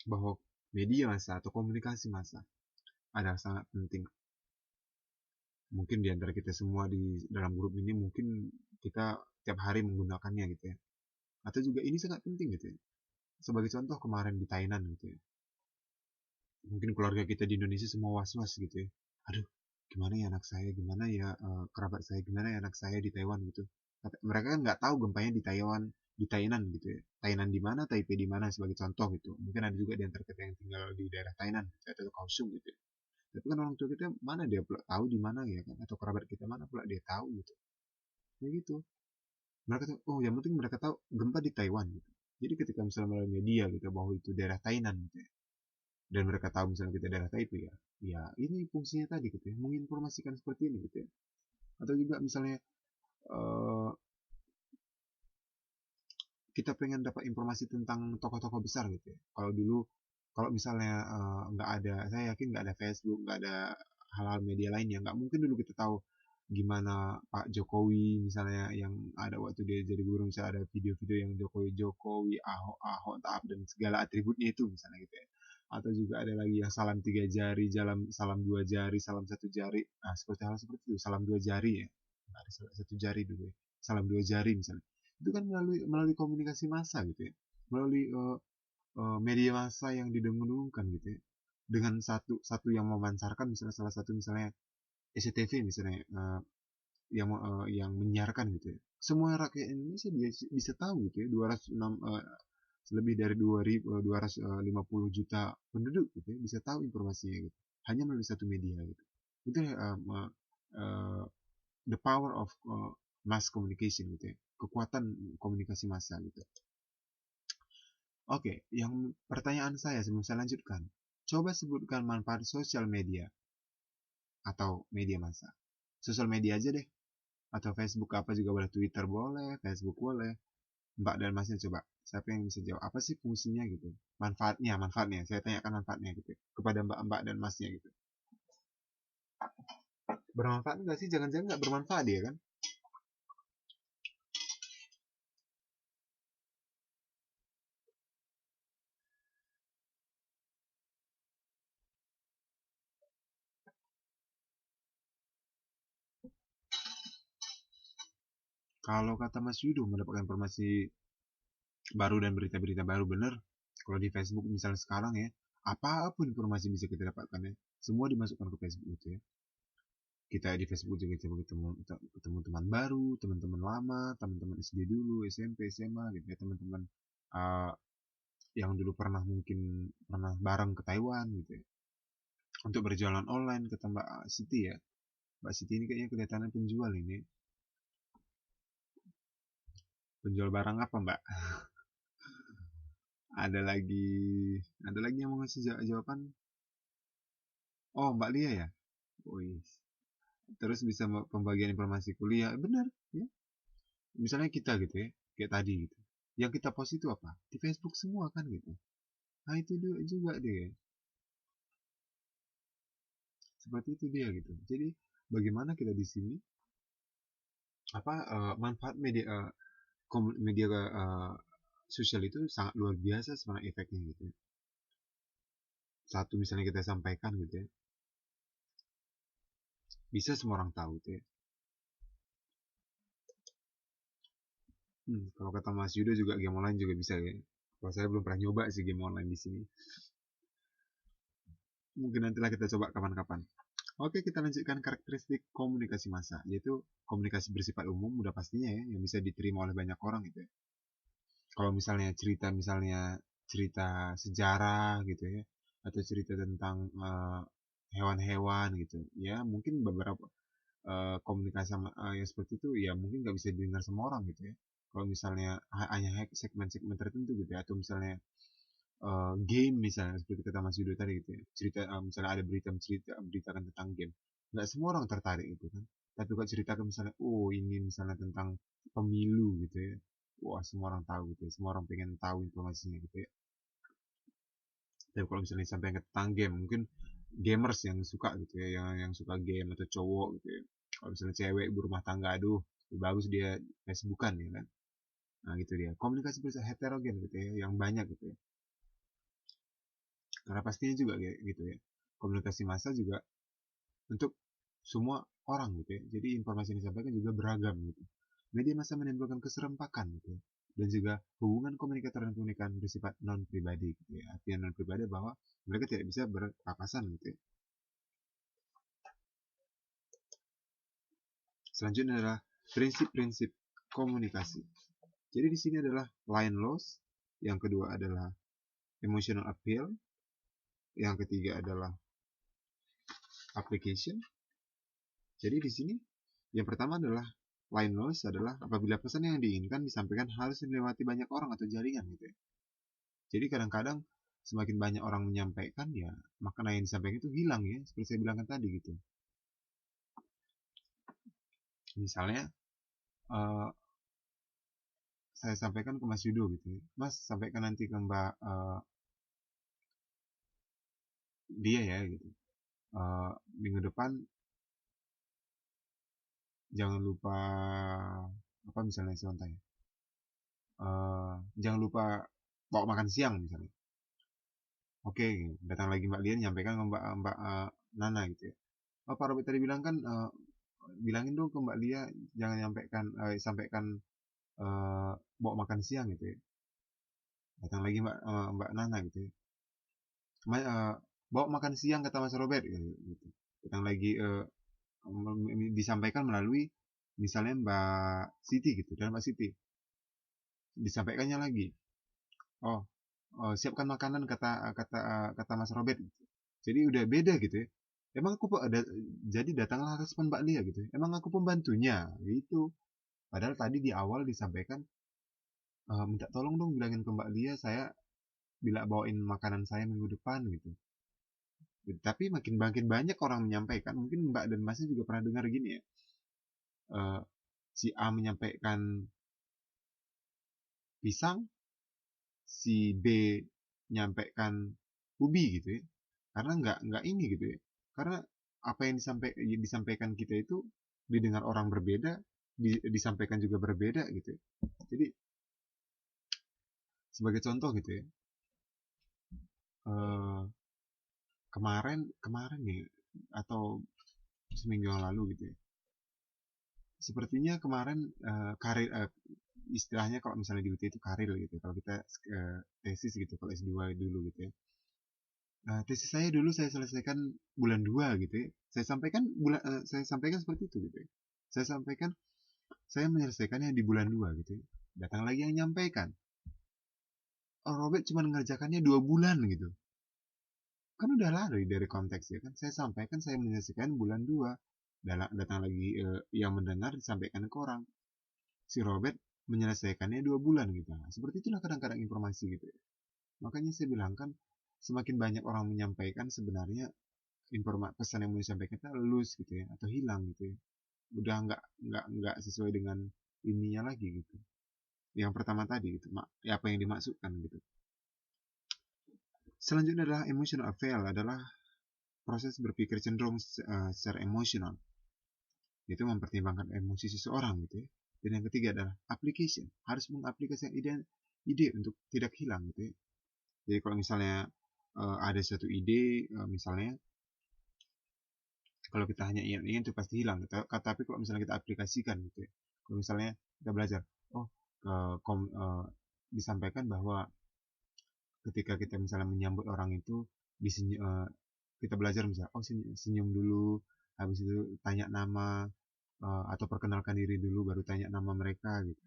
bahwa media massa atau komunikasi massa adalah sangat penting. Mungkin di antara kita semua di dalam grup ini mungkin kita tiap hari menggunakannya gitu ya. Atau juga ini sangat penting gitu ya. Sebagai contoh kemarin di Thailand gitu ya. Mungkin keluarga kita di Indonesia semua was-was gitu ya. Aduh, gimana ya anak saya, gimana ya kerabat saya, gimana ya anak saya di Taiwan gitu. Mereka kan nggak tahu gempanya di Taiwan, di Thailand gitu ya. Thailand di mana, Taipei di mana sebagai contoh gitu. Mungkin ada juga di antara kita yang tinggal di daerah Thailand atau Kaohsiung gitu ya. Tapi kan orang tua kita mana dia pula tahu di mana ya kan, atau kerabat kita mana pula dia tahu gitu. Kayak gitu. Mereka tahu, oh yang penting mereka tahu gempa di Taiwan gitu. Jadi ketika misalnya melalui media gitu bahwa itu daerah Thailand gitu ya, dan mereka tahu misalnya kita daerah Taipei ya, ya ini fungsinya tadi gitu ya, menginformasikan seperti ini gitu ya. Atau juga misalnya uh, kita pengen dapat informasi tentang tokoh-tokoh besar gitu ya. Kalau dulu kalau misalnya nggak ada, saya yakin nggak ada Facebook, nggak ada hal-hal media lainnya, nggak mungkin dulu kita tahu gimana Pak Jokowi misalnya yang ada waktu dia jadi gubernur, misalnya ada video-video yang Jokowi, Ahok, Taat dan segala atributnya itu misalnya gitu ya. Atau juga ada lagi yang salam 3 jari, salam 2 jari, salam 1 jari. Nah, seperti hal seperti itu, salam 2 jari ya. Nggak ada salam 1 jari dulu ya. Salam 2 jari misalnya. Itu kan melalui komunikasi massa gitu ya. Melalui media massa yang didengung-dengungkan gitu ya, dengan satu satu yang memancarkan misalnya salah satu misalnya SCTV misalnya yang menyiarkan gitu ya, semua rakyat Indonesia bisa tahu gitu ya, 206 lebih dari 250 juta penduduk gitu ya, bisa tahu informasinya gitu hanya melalui satu media gitu. Itu uh, the power of mass communication gitu ya, kekuatan komunikasi massa gitu. Oke, yang pertanyaan saya sebelum saya lanjutkan, coba sebutkan manfaat sosial media atau media massa. Sosial media aja deh, atau Facebook apa juga boleh, Twitter boleh, Facebook boleh. Mbak dan Masnya coba, siapa yang bisa jawab? Apa sih fungsinya gitu? Manfaatnya. Saya tanyakan manfaatnya gitu kepada Mbak dan Masnya gitu. Bermanfaat nggak sih? Jangan-jangan nggak bermanfaat dia kan? Kalau kata Mas Yudo mendapatkan informasi baru dan berita-berita baru bener. Kalau di Facebook misalnya sekarang ya, apapun informasi bisa kita dapatkan ya. Semua dimasukkan ke Facebook itu ya. Kita di Facebook juga bisa ketemu teman baru, teman-teman lama, teman-teman SD dulu, SMP, SMA gitu ya, teman-teman uh, yang dulu pernah bareng ke Taiwan gitu ya. Untuk berjualan online kata Mbak Siti ya. Mbak Siti ini kayaknya kelihatannya penjual ini. Penjual barang apa Mbak? Ada lagi ada lagi yang mau ngasih jawaban? Oh Mbak Lia ya? Oh yes. terus bisa pembagian informasi kuliah, benar ya. Misalnya kita gitu ya, kayak tadi gitu, yang kita post itu apa, di Facebook semua kan gitu. Nah itu juga dia, seperti itu dia gitu. Jadi bagaimana kita di sini apa manfaat media media sosial itu sangat luar biasa sebenarnya efeknya gitu ya. Satu misalnya kita sampaikan gitu ya, bisa semua orang tahu gitu ya. Kalau kata Mas Yudo juga game online juga bisa ya. Kalau saya belum pernah nyoba sih game online di sini. Mungkin nantilah kita coba kapan-kapan. Oke, kita lanjutkan karakteristik komunikasi massa, yaitu komunikasi bersifat umum, udah pastinya ya, yang bisa diterima oleh banyak orang gitu ya. Kalau misalnya cerita sejarah gitu ya, atau cerita tentang hewan-hewan gitu, ya mungkin beberapa komunikasi yang seperti itu ya mungkin nggak bisa didengar semua orang gitu ya. Kalau misalnya hanya segmen-segmen tertentu gitu ya, atau misalnya game misalnya seperti kata Mas Yudo tadi gitu ya, cerita misalnya ada beritakan tentang game, nggak semua orang tertarik gitu kan. Tapi kalau ceritakan misalnya, oh ini misalnya tentang pemilu gitu ya, wah semua orang tahu gitu ya, semua orang pengen tahu informasinya gitu ya. Tapi kalau misalnya sampai tentang game, mungkin gamers yang suka gitu ya, yang suka game atau cowok gitu ya. Kalau misalnya cewek berumah tangga, aduh bagus dia Facebookan ya kan. Nah gitu dia, komunikasi bisa heterogen gitu ya, yang banyak gitu ya. Karena pastinya juga kayak gitu ya, komunikasi massa juga untuk semua orang gitu ya. Jadi informasi yang disampaikan juga beragam gitu. Media massa menimbulkan keserempakan gitu ya. Dan juga hubungan komunikator dan komunikan bersifat non pribadi gitu ya. Artinya non pribadi bahwa mereka tidak bisa berpapasan gitu ya. Selanjutnya adalah prinsip-prinsip komunikasi. Jadi di sini adalah line loss, yang kedua adalah emotional appeal, yang ketiga adalah application. Jadi di sini yang pertama adalah line loss, adalah apabila pesan yang diinginkan disampaikan harus dilewati banyak orang atau jaringan gitu ya. Jadi kadang-kadang semakin banyak orang menyampaikan ya makna yang disampaikan itu hilang ya, seperti saya bilangkan tadi gitu. Misalnya saya sampaikan ke Mas Yudo gitu ya, Mas sampaikan nanti ke Mbak dia ya gitu, minggu depan jangan lupa apa misalnya contohnya, jangan lupa bawa makan siang misalnya. Oke, datang lagi Mbak Lian nyampaikan ke Mbak Nana gitu ya. Oh, Pak Robert tadi bilang kan bilangin dong ke Mbak Lia jangan sampaikan bawa makan siang gitu ya. Datang lagi Mbak Nana gitu ya. Bawa makan siang kata Mas Robert gitu. Datang lagi disampaikan melalui misalnya Mbak Siti gitu, dan Mbak Siti disampaikannya lagi. Oh, siapkan makanan kata kata kata Mas Robert gitu. Jadi udah beda gitu ya. Emang aku ada, jadi datanglah respon Mbak Lia gitu. Emang aku pembantunya gitu. Padahal tadi di awal disampaikan minta tolong dong bilangin ke Mbak Lia saya bila bawain makanan saya minggu depan gitu. Tapi makin makin banyak orang menyampaikan. Mungkin Mbak dan Masnya juga pernah dengar gini ya. Eh, si A menyampaikan pisang, si B menyampaikan ubi gitu ya. Karena nggak ini gitu ya. Karena apa yang disampaikan kita itu didengar orang berbeda, disampaikan juga berbeda gitu ya. Jadi sebagai contoh gitu ya, eh, kemarin nih atau seminggu yang lalu gitu ya. Sepertinya kemarin karir istilahnya kalau misalnya di UT itu karir gitu. Kalau kita tesis gitu, kalau S2 dulu gitu ya. Tesis saya dulu saya selesaikan bulan 2 gitu ya. Saya sampaikan seperti itu gitu ya. Saya sampaikan saya menyelesaikannya di bulan 2 gitu ya. Datang lagi yang nyampaikan, oh Robert cuma mengerjakannya 2 bulan gitu. Kan udah lari dari konteks ya kan. Saya sampaikan saya menyelesaikan bulan 2. Datang lagi yang mendengar disampaikan ke orang. Si Robert menyelesaikannya 2 bulan gitu. Nah, seperti itulah kadang-kadang informasi gitu ya. Makanya saya bilang kan semakin banyak orang menyampaikan sebenarnya pesan yang mau disampaikan kita lose gitu ya, atau hilang gitu ya, udah nggak sesuai dengan ininya lagi gitu, yang pertama tadi gitu, apa yang dimaksudkan gitu. Selanjutnya adalah emotional avail, adalah proses berpikir cenderung secara emosional, itu mempertimbangkan emosi seseorang gitu ya. Dan yang ketiga adalah application, harus mengaplikasikan ide untuk tidak hilang gitu ya. Jadi kalau misalnya ada suatu ide, misalnya kalau kita hanya ingin itu pasti hilang gitu. Tapi kalau misalnya kita aplikasikan gitu ya, kalau misalnya kita belajar, disampaikan bahwa ketika kita misalnya menyambut orang itu kita belajar misalnya, senyum dulu, habis itu tanya nama, atau perkenalkan diri dulu baru tanya nama mereka gitu.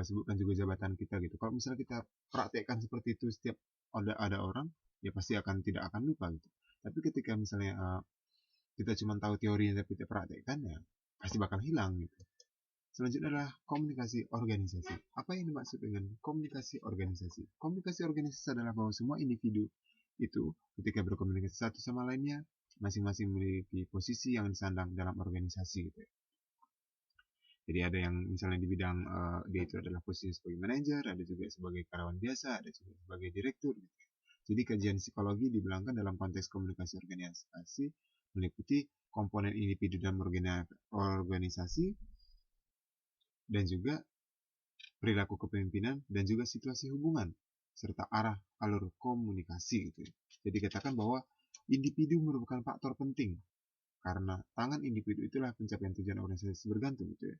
Sebutkan juga jabatan kita gitu. Kalau misalnya kita praktekkan seperti itu setiap ada orang, ya pasti tidak akan lupa gitu. Tapi ketika misalnya kita cuma tahu teorinya tapi tidak praktekkan, ya pasti bakal hilang gitu. Selanjutnya adalah komunikasi organisasi. Apa yang dimaksud dengan komunikasi organisasi? Komunikasi organisasi adalah bahwa semua individu itu ketika berkomunikasi satu sama lainnya, masing-masing memiliki posisi yang disandang dalam organisasi gitu ya. Jadi ada yang misalnya di bidang dia itu adalah posisi sebagai manajer, ada juga sebagai karyawan biasa, ada juga sebagai direktur gitu ya. Jadi kajian psikologi dibilangkan dalam konteks komunikasi organisasi meliputi komponen individu dalam organisasi, dan juga perilaku kepemimpinan, dan juga situasi hubungan, serta alur komunikasi gitu ya. Jadi katakan bahwa individu merupakan faktor penting, karena tangan individu itulah pencapaian tujuan organisasi bergantung gitu ya.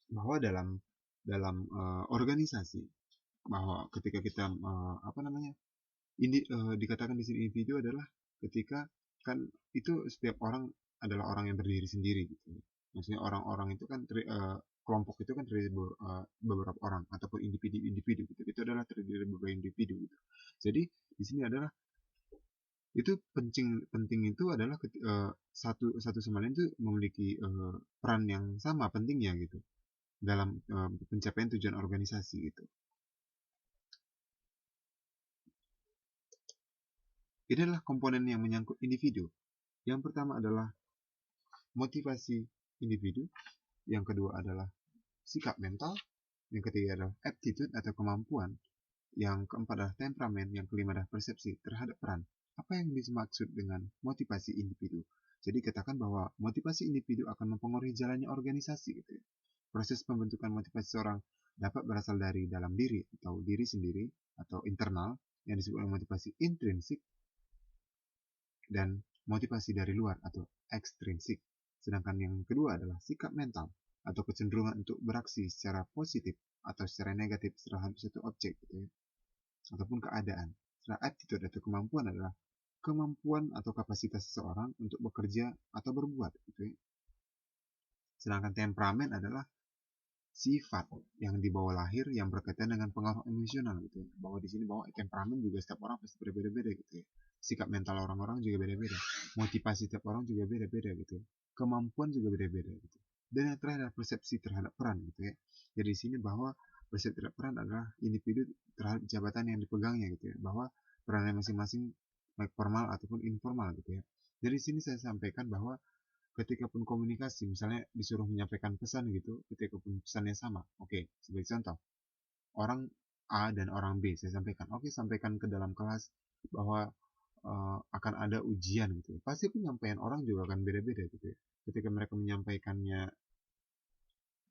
Bahwa dalam organisasi, bahwa ketika kita dikatakan di sini individu adalah ketika kan itu setiap orang adalah orang yang berdiri sendiri gitu. Maksudnya orang-orang itu kan kelompok itu kan terdiri dari beberapa orang ataupun individu gitu. Itu adalah terdiri dari beberapa individu gitu. Jadi di sini adalah itu penting itu adalah satu sama lain itu memiliki peran yang sama pentingnya gitu dalam pencapaian tujuan organisasi gitu. Ini adalah komponen yang menyangkut individu. Yang pertama adalah motivasi individu, yang kedua adalah sikap mental, yang ketiga adalah aptitude atau kemampuan, yang keempat adalah temperamen, yang kelima adalah persepsi terhadap peran. Apa yang dimaksud dengan motivasi individu? Jadi katakan bahwa motivasi individu akan mempengaruhi jalannya organisasi gitu ya. Proses pembentukan motivasi seorang dapat berasal dari dalam diri atau diri sendiri atau internal yang disebut motivasi intrinsik, dan motivasi dari luar atau ekstrinsik. Sedangkan yang kedua adalah sikap mental atau kecenderungan untuk beraksi secara positif atau secara negatif terhadap suatu objek gitu ya, ataupun keadaan. Setelah aptitude atau kemampuan adalah kemampuan atau kapasitas seseorang untuk bekerja atau berbuat gitu ya. Sedangkan temperamen adalah sifat yang dibawa lahir yang berkaitan dengan pengaruh emosional gitu ya. Bahwa di sini bahwa temperamen juga setiap orang pasti berbeda-beda gitu ya. Sikap mental orang-orang juga beda-beda. Motivasi setiap orang juga beda-beda gitu ya. Kemampuan juga beda-beda gitu. Dan yang terakhir adalah persepsi terhadap peran gitu ya. Jadi di sini bahwa persepsi terhadap peran adalah individu terhadap jabatan yang dipegangnya gitu ya. Bahwa perannya masing-masing baik formal ataupun informal gitu ya. Jadi di sini saya sampaikan bahwa ketika pun komunikasi, misalnya disuruh menyampaikan pesan gitu, ketika pun pesannya sama, oke, sebagai contoh, orang A dan orang B, saya sampaikan, sampaikan ke dalam kelas bahwa akan ada ujian gitu, pasti penyampaian orang juga akan beda-beda gitu ya. Ketika mereka menyampaikannya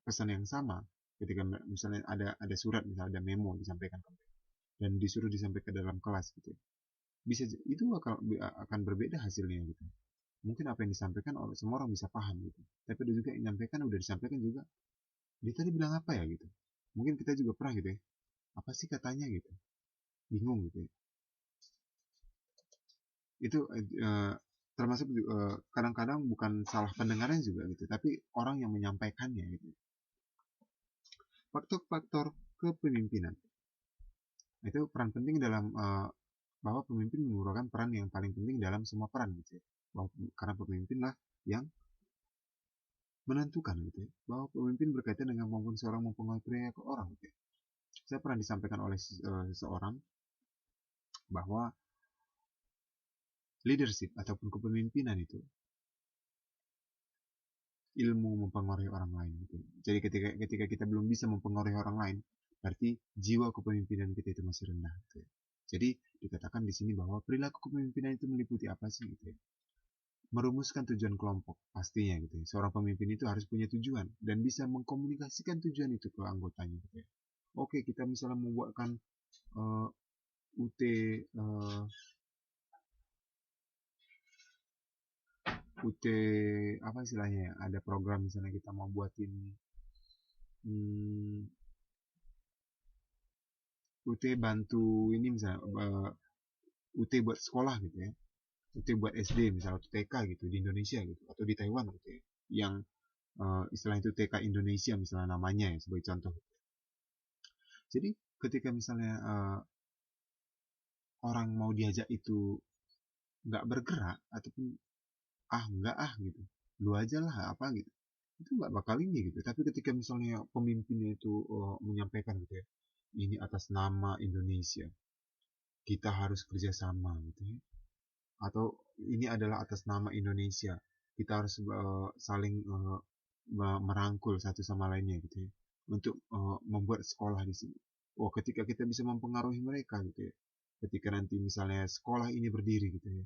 pesan yang sama, ketika misalnya ada surat, misalnya ada memo disampaikan ke mereka, dan disuruh disampaikan ke dalam kelas gitu ya, bisa itu akan berbeda hasilnya gitu. Mungkin apa yang disampaikan oleh semua orang bisa paham gitu, tapi ada juga yang menyampaikan udah disampaikan juga, dia tadi bilang apa ya gitu. Mungkin kita juga pernah gitu ya, apa sih katanya gitu, bingung gitu ya. Itu termasuk kadang-kadang bukan salah pendengarnya juga gitu, tapi orang yang menyampaikannya gitu. Faktor-faktor kepemimpinan itu peran penting dalam bahwa pemimpin merupakan peran yang paling penting dalam semua peran gitu ya. Karena pemimpinlah yang menentukan gitu ya, bahwa pemimpin berkaitan dengan kemampuan seorang mempengaruhi perilaku orang gitu ya. Saya pernah disampaikan oleh seseorang bahwa leadership ataupun kepemimpinan itu ilmu mempengaruhi orang lain gitu. Jadi ketika kita belum bisa mempengaruhi orang lain, berarti jiwa kepemimpinan kita itu masih rendah gitu. Jadi dikatakan di sini bahwa perilaku kepemimpinan itu meliputi apa sih gitu. Merumuskan tujuan kelompok pastinya gitu. Seorang pemimpin itu harus punya tujuan dan bisa mengkomunikasikan tujuan itu ke anggotanya gitu. Oke, kita misalnya membuatkan UT UT apa istilahnya ya, ada program misalnya kita mau buatin UT bantu ini misalnya UT buat sekolah gitu ya, UT buat SD misalnya atau TK gitu di Indonesia gitu atau di Taiwan gitu ya, yang istilah itu TK Indonesia misalnya namanya ya sebagai contoh. Jadi ketika misalnya orang mau diajak itu nggak bergerak ataupun enggak gitu, lu aja lah apa gitu, itu nggak bakal ini gitu. Tapi ketika misalnya pemimpinnya itu menyampaikan gitu ya, ini atas nama Indonesia kita harus kerjasama gitu ya, atau ini adalah atas nama Indonesia kita harus saling merangkul satu sama lainnya gitu ya, untuk membuat sekolah di sini. Oh, ketika kita bisa mempengaruhi mereka gitu ya, ketika nanti misalnya sekolah ini berdiri gitu ya,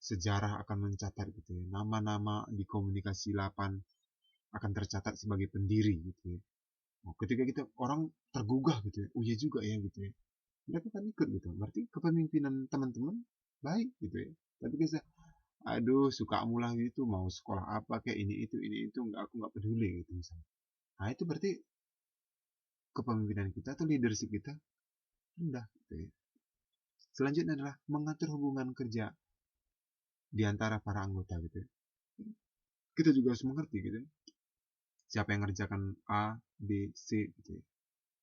sejarah akan mencatat gitu ya, nama-nama di komunikasi 8 akan tercatat sebagai pendiri gitu ya. Oh, ketika kita orang tergugah gitu ya, oh iya juga ya gitu ya, mereka kan ikut gitu, berarti kepemimpinan teman-teman baik gitu ya. Tapi kita aduh suka mulah gitu, mau sekolah apa kayak ini itu nggak, aku nggak peduli gitu misalnya. Nah itu berarti kepemimpinan kita atau leadership kita rendah gitu ya. Selanjutnya adalah mengatur hubungan kerja di antara para anggota gitu ya. Kita juga harus mengerti gitu ya, siapa yang ngerjakan A, B, C gitu ya.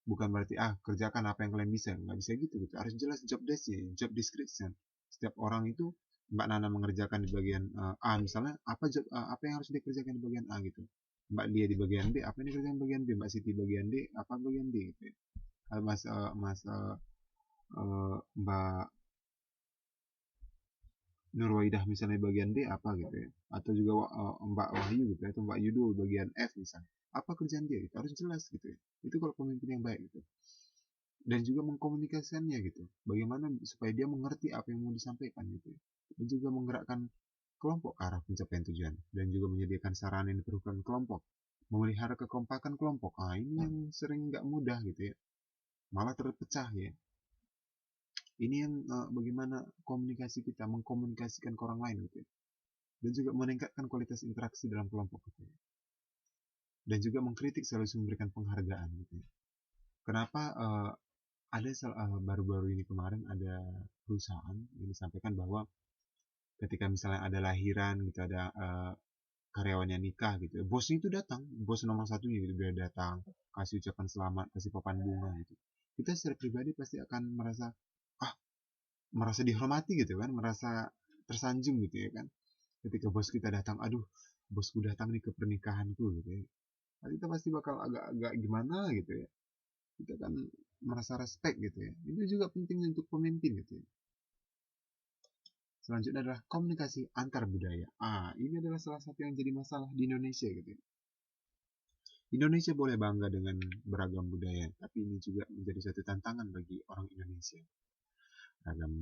Bukan berarti kerjakan apa yang kalian bisa, nggak bisa gitu gitu. Harus jelas job desk, job description. Setiap orang itu, Mbak Nana mengerjakan di bagian A misalnya, apa yang harus dikerjakan di bagian A gitu. Mbak Lia di bagian B, apa yang dikerjakan di bagian B, Mbak Siti bagian D, apa bagian D gitu ya. Mbak Nurwaidah misalnya bagian D apa gitu ya, atau juga Mbak Wahyu gitu ya, atau Mbak Yudo bagian F misalnya, apa kerjaan dia gitu, harus jelas gitu ya. Itu kalau pemimpin yang baik gitu. Dan juga mengkomunikasikannya gitu, bagaimana supaya dia mengerti apa yang mau disampaikan gitu ya. Dan juga menggerakkan kelompok ke arah pencapaian tujuan, dan juga menyediakan sarana yang diperlukan kelompok, memelihara kekompakan kelompok. Ini yang sering nggak mudah gitu ya, malah terpecah ya. Ini yang bagaimana komunikasi kita, mengkomunikasikan ke orang lain gitu ya. Dan juga meningkatkan kualitas interaksi dalam kelompok gitu ya. Dan juga mengkritik selalu memberikan penghargaan gitu ya. Kenapa ada baru-baru ini kemarin ada perusahaan yang disampaikan bahwa ketika misalnya ada lahiran gitu, ada karyawannya nikah gitu, bosnya itu datang, bos nomor satunya gitu, dia datang kasih ucapan selamat, kasih papan bunga gitu. Kita secara pribadi pasti akan merasa dihormati gitu kan, merasa tersanjung gitu ya kan, ketika bos kita datang, aduh bosku datang nih ke pernikahanku gitu ya. Kita pasti bakal agak-agak gimana gitu ya, kita kan merasa respect gitu ya. Itu juga penting untuk pemimpin gitu ya. Selanjutnya adalah komunikasi antar budaya. Ini adalah salah satu yang jadi masalah di Indonesia gitu ya. Indonesia boleh bangga dengan beragam budaya, tapi ini juga menjadi satu tantangan bagi orang Indonesia. Beragam,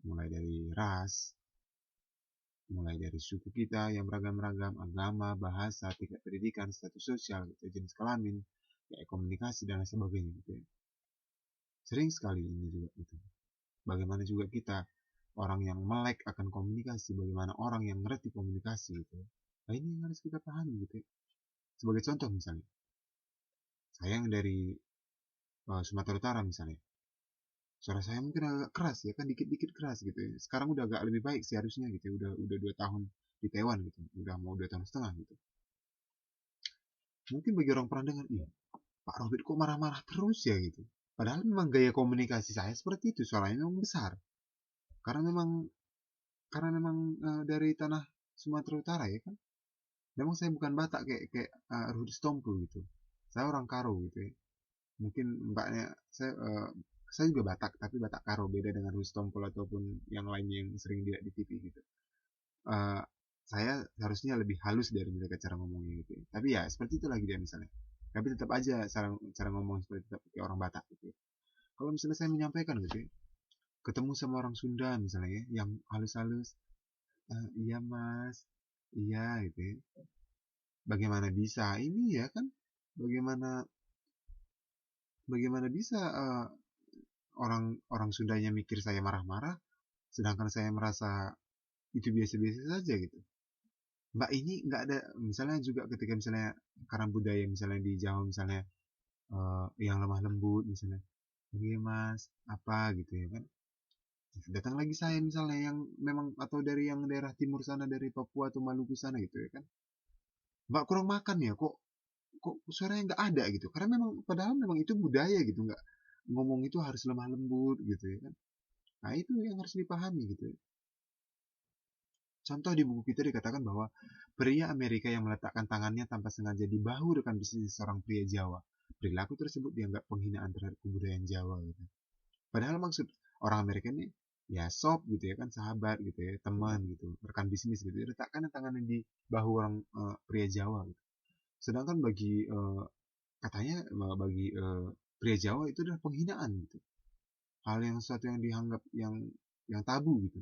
mulai dari ras, mulai dari suku kita yang beragam-ragam, agama, bahasa, tingkat pendidikan, status sosial, gitu, jenis kelamin, komunikasi dan lain sebagainya gitu ya. Sering sekali ini juga gitu. Bagaimana juga kita orang yang melek akan komunikasi, bagaimana orang yang ngerti komunikasi gitu. Nah ini yang harus kita pahami gitu ya. Sebagai contoh misalnya, saya yang dari Sumatera Utara misalnya, suara saya mungkin agak keras ya kan, dikit-dikit keras gitu ya. Sekarang udah agak lebih baik sih harusnya gitu ya. Udah 2 tahun di Taiwan gitu, udah mau 2 tahun setengah gitu. Mungkin bagi orang pernah dengar, Pak Robert kok marah-marah terus ya gitu. Padahal memang gaya komunikasi saya seperti itu, suaranya memang besar. Karena memang dari tanah Sumatera Utara ya kan. Memang saya bukan Batak kayak Rudy Stompu gitu. Saya orang Karo gitu ya. Mungkin mbaknya saya Saya juga Batak, tapi Batak Karo, beda dengan Hustompul ataupun yang lainnya yang sering dilihat di TV gitu. Eh, saya harusnya lebih halus dari mereka cara ngomongnya gitu ya. Tapi ya seperti itu lagi dia misalnya. Tapi tetap aja cara cara ngomong seperti tetap kayak orang Batak gitu ya. Kalau misalnya saya menyampaikan gitu ya, ketemu sama orang Sunda misalnya ya, yang halus-halus, iya mas, iya gitu ya. Bagaimana bisa ini ya kan? Bagaimana bagaimana bisa orang orang Sundanya mikir saya marah-marah, sedangkan saya merasa itu biasa-biasa saja gitu. Mbak ini nggak ada misalnya juga ketika misalnya karena budaya misalnya di Jawa misalnya yang lemah lembut misalnya, iya mas apa gitu ya kan, datang lagi saya misalnya yang memang atau dari yang daerah timur sana dari Papua atau Maluku sana gitu ya kan, Mbak kurang makan ya kok, kok suaranya nggak ada gitu, karena memang padahal memang itu budaya gitu, nggak ngomong itu harus lemah lembut gitu ya kan. Nah itu yang harus dipahami gitu ya. Contoh di buku kita dikatakan bahwa pria Amerika yang meletakkan tangannya tanpa sengaja di bahu rekan bisnis seorang pria Jawa. Perilaku tersebut dianggap penghinaan terhadap kebudayaan Jawa gitu. Padahal maksud orang Amerika ini ya sob gitu ya kan, sahabat gitu ya, teman gitu, rekan bisnis gitu. Letakkan tangannya di bahu orang pria Jawa gitu. Sedangkan bagi katanya bagi pria Jawa itu adalah penghinaan gitu. Hal yang sesuatu yang dianggap yang tabu gitu.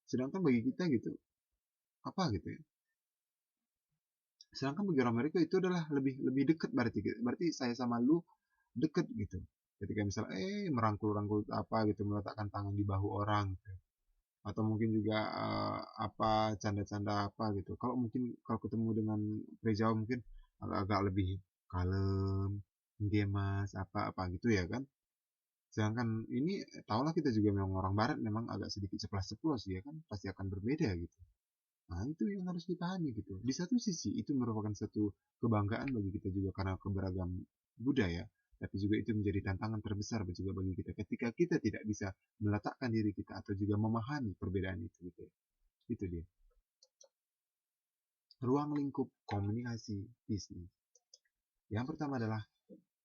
Sedangkan bagi kita gitu apa gitu ya, sedangkan bagi orang mereka itu adalah lebih lebih dekat, berarti gitu. Berarti saya sama lu deket gitu, ketika misalnya merangkul-rangkul apa gitu, meletakkan tangan di bahu orang gitu. Atau mungkin juga apa canda-canda apa gitu. Kalau mungkin kalau ketemu dengan pria Jawa mungkin agak lebih kalem, dia mas apa apa gitu ya kan. Sedangkan ini tahulah kita juga memang orang barat, memang agak sedikit ceplas-ceplos ya kan, pasti akan berbeda gitu. Nah, itu yang harus dipahami gitu. Di satu sisi itu merupakan satu kebanggaan bagi kita juga karena keberagam budaya, tapi juga itu menjadi tantangan terbesar juga bagi kita ketika kita tidak bisa meletakkan diri kita atau juga memahami perbedaan itu gitu ya. Itu dia. Ruang lingkup komunikasi bisnis. Yang pertama adalah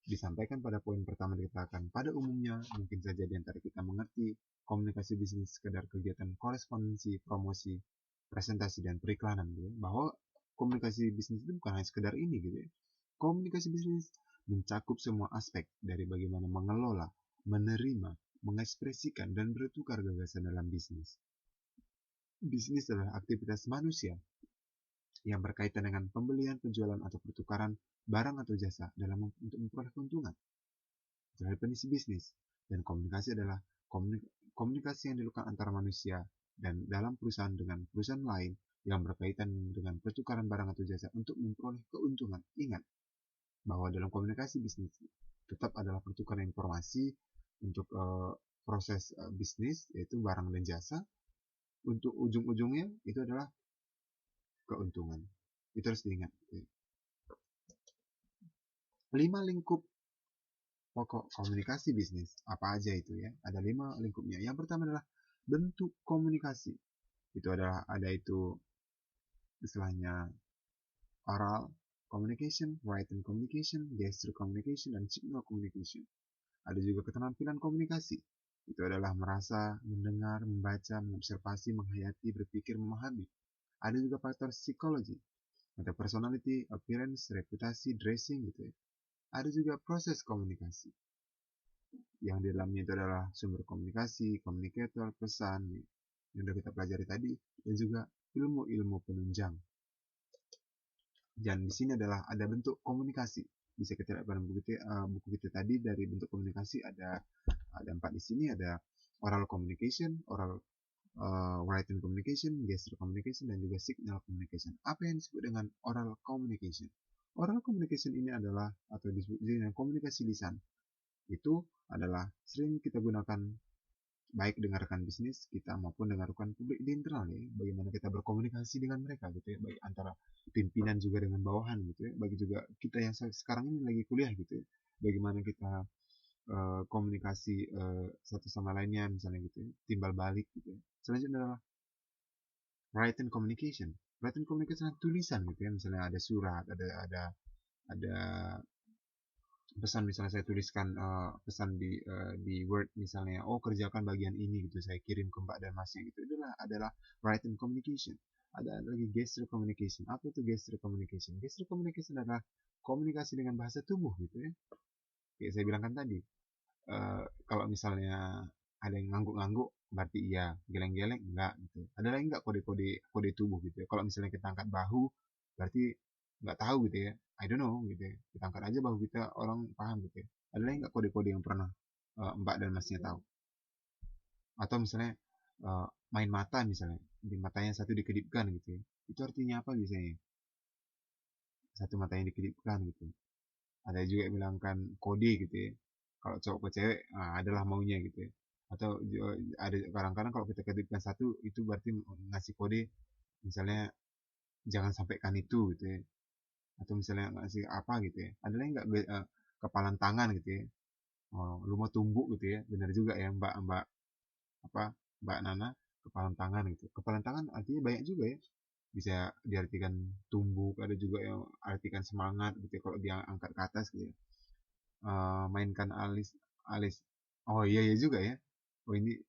disampaikan pada poin pertama dikatakan, pada umumnya mungkin saja di antara kita mengerti komunikasi bisnis sekedar kegiatan korespondensi, promosi, presentasi dan periklanan gitu ya. Bahwa komunikasi bisnis itu bukan hanya sekedar ini gitu ya. Komunikasi bisnis mencakup semua aspek dari bagaimana mengelola, menerima, mengekspresikan dan bertukar gagasan dalam bisnis. Bisnis adalah aktivitas manusia yang berkaitan dengan pembelian, penjualan atau pertukaran barang atau jasa dalam untuk memperoleh keuntungan. Itulah definisi bisnis. Dan komunikasi adalah komunikasi yang dilakukan antara manusia dan dalam perusahaan dengan perusahaan lain yang berkaitan dengan pertukaran barang atau jasa untuk memperoleh keuntungan. Ingat bahwa dalam komunikasi bisnis tetap adalah pertukaran informasi untuk proses bisnis, yaitu barang dan jasa. Untuk ujung-ujungnya itu adalah keuntungan. Itu harus diingat. 5 lingkup pokok komunikasi bisnis. Apa aja itu ya? Ada 5 lingkupnya. Yang pertama adalah bentuk komunikasi. Itu adalah ada itu istilahnya oral communication, written communication, gesture communication, dan signal communication. Ada juga keterampilan komunikasi. Itu adalah merasa, mendengar, membaca, mengobservasi, menghayati, berpikir, memahami. Ada juga faktor psikologi. Ada personality, appearance, reputasi, dressing gitu ya. Ada juga proses komunikasi. Yang di dalamnya itu adalah sumber komunikasi, komunikator, pesan, yang sudah kita pelajari tadi, dan juga ilmu-ilmu penunjang. Dan di sini adalah ada bentuk komunikasi. Bisa kita lihat pada buku kita tadi, dari bentuk komunikasi ada 4 di sini. Ada oral communication, oral written communication, gesture communication, dan juga signal communication. Apa yang disebut dengan oral communication? Oral communication ini adalah atau disebut dengan komunikasi lisan. Itu adalah sering kita gunakan baik dengan rekan bisnis kita maupun dengan rekan publik di internal ya. Bagaimana kita berkomunikasi dengan mereka gitu ya, baik antara pimpinan juga dengan bawahan gitu ya. Bagi juga kita yang sekarang ini lagi kuliah gitu ya. Bagaimana kita komunikasi satu sama lainnya misalnya gitu ya, timbal balik gitu ya. Selanjutnya adalah written communication. Written communication adalah tulisan gitu ya, misalnya ada surat, ada pesan, misalnya saya tuliskan pesan di Word misalnya, oh kerjakan bagian ini gitu, saya kirim ke Mbak dan Masnya gitu, itu adalah written communication. Ada lagi gesture communication. Apa itu gesture communication? Gesture communication adalah komunikasi dengan bahasa tubuh gitu ya. Kayak saya bilang kan tadi, kalau misalnya ada yang ngangguk-ngangguk berarti iya, geleng-geleng enggak gitu. Ada lagi enggak kode tubuh gitu ya. Kalau misalnya kita angkat bahu berarti nggak tahu gitu ya. I don't know gitu ya. Kita angkat aja bahu kita, orang paham gitu ya. Ada lagi nggak kode-kode yang pernah Mbak dan Masnya tahu? Atau misalnya main mata misalnya, di matanya satu dikedipkan gitu ya. Itu artinya apa biasanya? Satu matanya dikedipkan gitu. Ada juga yang bilangkan kode gitu ya, kalau cowok ke cewek adalah maunya gitu ya. Atau ada kadang-kadang kalau kita ketipkan satu itu berarti ngasih kode, misalnya jangan sampaikan itu gitu ya, atau misalnya ngasih apa gitu ya. Ada lagi nggak kepalan tangan gitu ya, oh, lu mau tumbuk gitu ya, benar juga ya mbak mbak apa mbak Nana, kepalan tangan gitu. Kepalan tangan artinya banyak juga ya, bisa diartikan tumbuk, ada juga yang artikan semangat gitu ya, kalau dia angkat ke atas gitu ya. Mainkan alis alis, oh iya iya juga ya, oh ini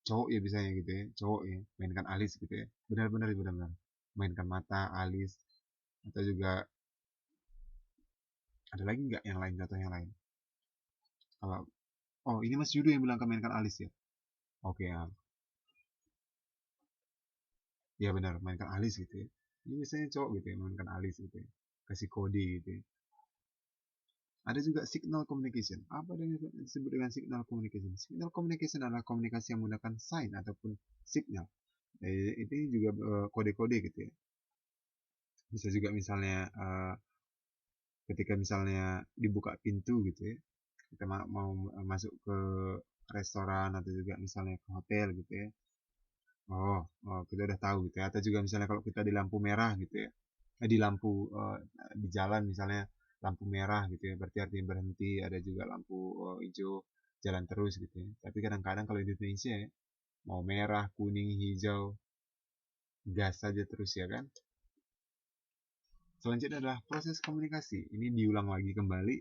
cowok ya bisanya gitu ya, cowok ya mainkan alis gitu ya, benar-benar benar-benar mainkan mata, alis. Atau juga ada lagi nggak yang lain, contoh yang lain? Kalau oh ini Mas Yudo yang bilang kan mainkan alis ya, oke ya, ya benar mainkan alis gitu ya. Ini biasanya cowok gitu ya mainkan alis gitu ya, kasih kode gitu ya. Ada juga signal communication. Apa yang disebut dengan signal communication? Signal communication adalah komunikasi yang menggunakan sign ataupun signal. Itu juga kode-kode gitu ya. Bisa juga misalnya ketika misalnya dibuka pintu gitu ya, kita mau masuk ke restoran atau juga misalnya ke hotel gitu ya. Oh, oh kita udah tahu gitu ya. Atau juga misalnya kalau kita di lampu merah gitu ya, di lampu di jalan misalnya lampu merah gitu ya, berarti artinya berhenti. Ada juga lampu hijau, jalan terus gitu ya. Tapi kadang-kadang kalau di Indonesia ya, mau merah, kuning, hijau, gas saja terus ya kan. Selanjutnya adalah proses komunikasi. Ini diulang lagi kembali.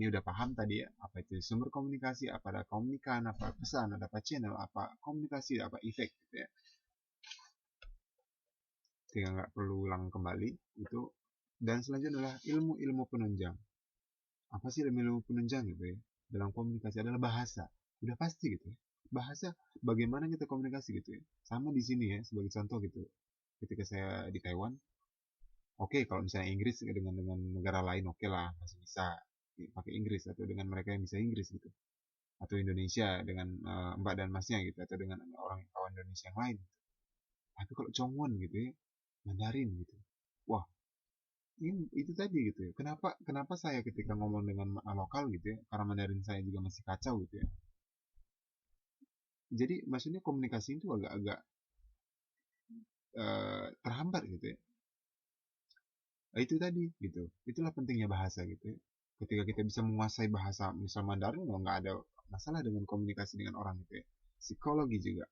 Ini udah paham tadi ya, apa itu sumber komunikasi, apa ada komunikan, apa pesan, ada apa channel, apa komunikasi, apa efek gitu ya. Sehingga nggak perlu ulang kembali itu. Dan selanjutnya adalah ilmu-ilmu penunjang. Apa sih ilmu-ilmu penunjang gitu ya? Dalam komunikasi adalah bahasa. Udah pasti gitu ya. Bahasa, bagaimana kita komunikasi gitu ya. Sama di sini ya, sebagai contoh gitu. Ketika saya di Taiwan, oke kalau misalnya Inggris dengan negara lain oke lah, masih bisa pakai Inggris, atau dengan mereka yang bisa Inggris gitu, atau Indonesia dengan Mbak dan Masnya gitu, atau dengan orang kawan Indonesia yang lain. Tapi kalau Chongwon gitu ya, Mandarin gitu, wah ini itu tadi gitu ya, kenapa kenapa saya ketika ngomong dengan lokal gitu ya, karena Mandarin saya juga masih kacau gitu ya, jadi maksudnya komunikasi itu agak-agak terhambat gitu ya. Nah, itu tadi gitu, itulah pentingnya bahasa gitu ya. Ketika kita bisa menguasai bahasa misal Mandarin, nggak ada masalah dengan komunikasi dengan orang gitu ya. Psikologi juga,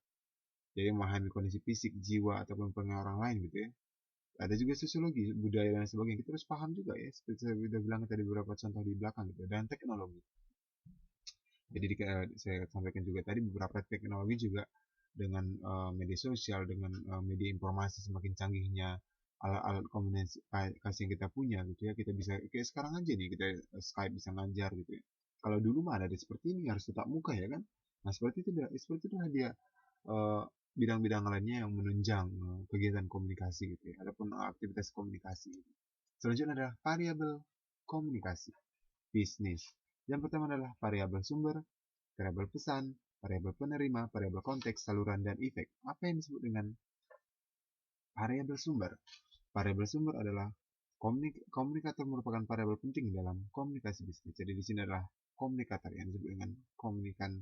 jadi memahami kondisi fisik, jiwa, ataupun pengaruh orang lain gitu ya. Ada juga sosiologi, budaya dan sebagainya, kita harus paham juga ya, seperti saya sudah bilang tadi beberapa contoh di belakang gitu. Dan teknologi, jadi saya sampaikan juga tadi beberapa teknologi juga, dengan media sosial, dengan media informasi semakin canggihnya, alat-alat komunikasi yang kita punya gitu ya, kita bisa kayak sekarang aja nih kita Skype bisa ngajar gitu ya. Kalau dulu mah ada seperti ini harus tetap muka ya kan. Nah seperti itu dia eh, bidang-bidang lainnya yang menunjang kegiatan komunikasi gitu ya, adapun aktivitas komunikasi. Selanjutnya adalah variabel komunikasi bisnis. Yang pertama adalah variabel sumber, variabel pesan, variabel penerima, variabel konteks, saluran, dan efek. Apa yang disebut dengan variabel sumber? Variabel sumber adalah komunikator, merupakan variabel penting dalam komunikasi bisnis. Jadi di sini adalah komunikator yang disebut dengan komunikan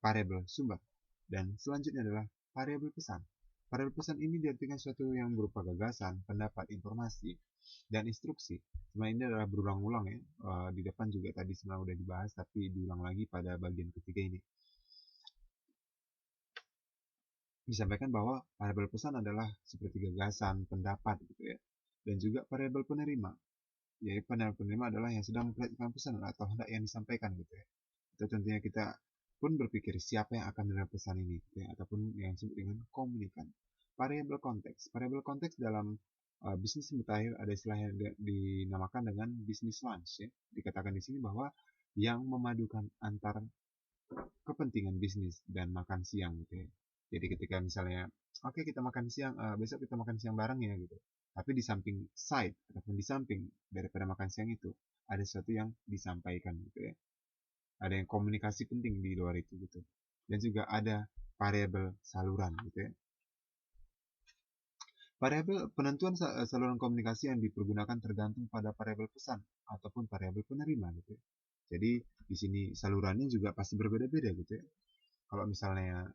variabel sumber. Dan selanjutnya adalah variabel pesan. Variabel pesan ini diartikan sesuatu yang berupa gagasan, pendapat, informasi, dan instruksi. Sebenarnya ini adalah berulang-ulang ya. Di depan juga tadi sebenarnya udah dibahas, tapi diulang lagi pada bagian ketiga ini. Disampaikan bahwa variabel pesan adalah seperti gagasan, pendapat gitu ya. Dan juga variabel penerima. Jadi penerima adalah yang sedang memperhatikan pesan atau hendak yang disampaikan gitu ya. Itu tentunya kita pun berpikir siapa yang akan menerima pesan ini gitu ya, ataupun yang disebut dengan komunikan. Variabel konteks dalam bisnis mutakhir ada istilah yang dinamakan dengan bisnis lunch ya. Dikatakan di sini bahwa yang memadukan antara kepentingan bisnis dan makan siang gitu ya. Jadi ketika misalnya, oke kita makan siang, besok kita makan siang bareng ya gitu. Tapi di samping side ataupun di samping daripada makan siang itu ada sesuatu yang disampaikan gitu ya. Ada yang komunikasi penting di luar itu gitu. Dan juga ada variabel saluran gitu ya. Variabel penentuan saluran komunikasi yang dipergunakan tergantung pada variabel pesan ataupun variabel penerima gitu ya. Jadi di sini salurannya juga pasti berbeda-beda gitu ya. Kalau misalnya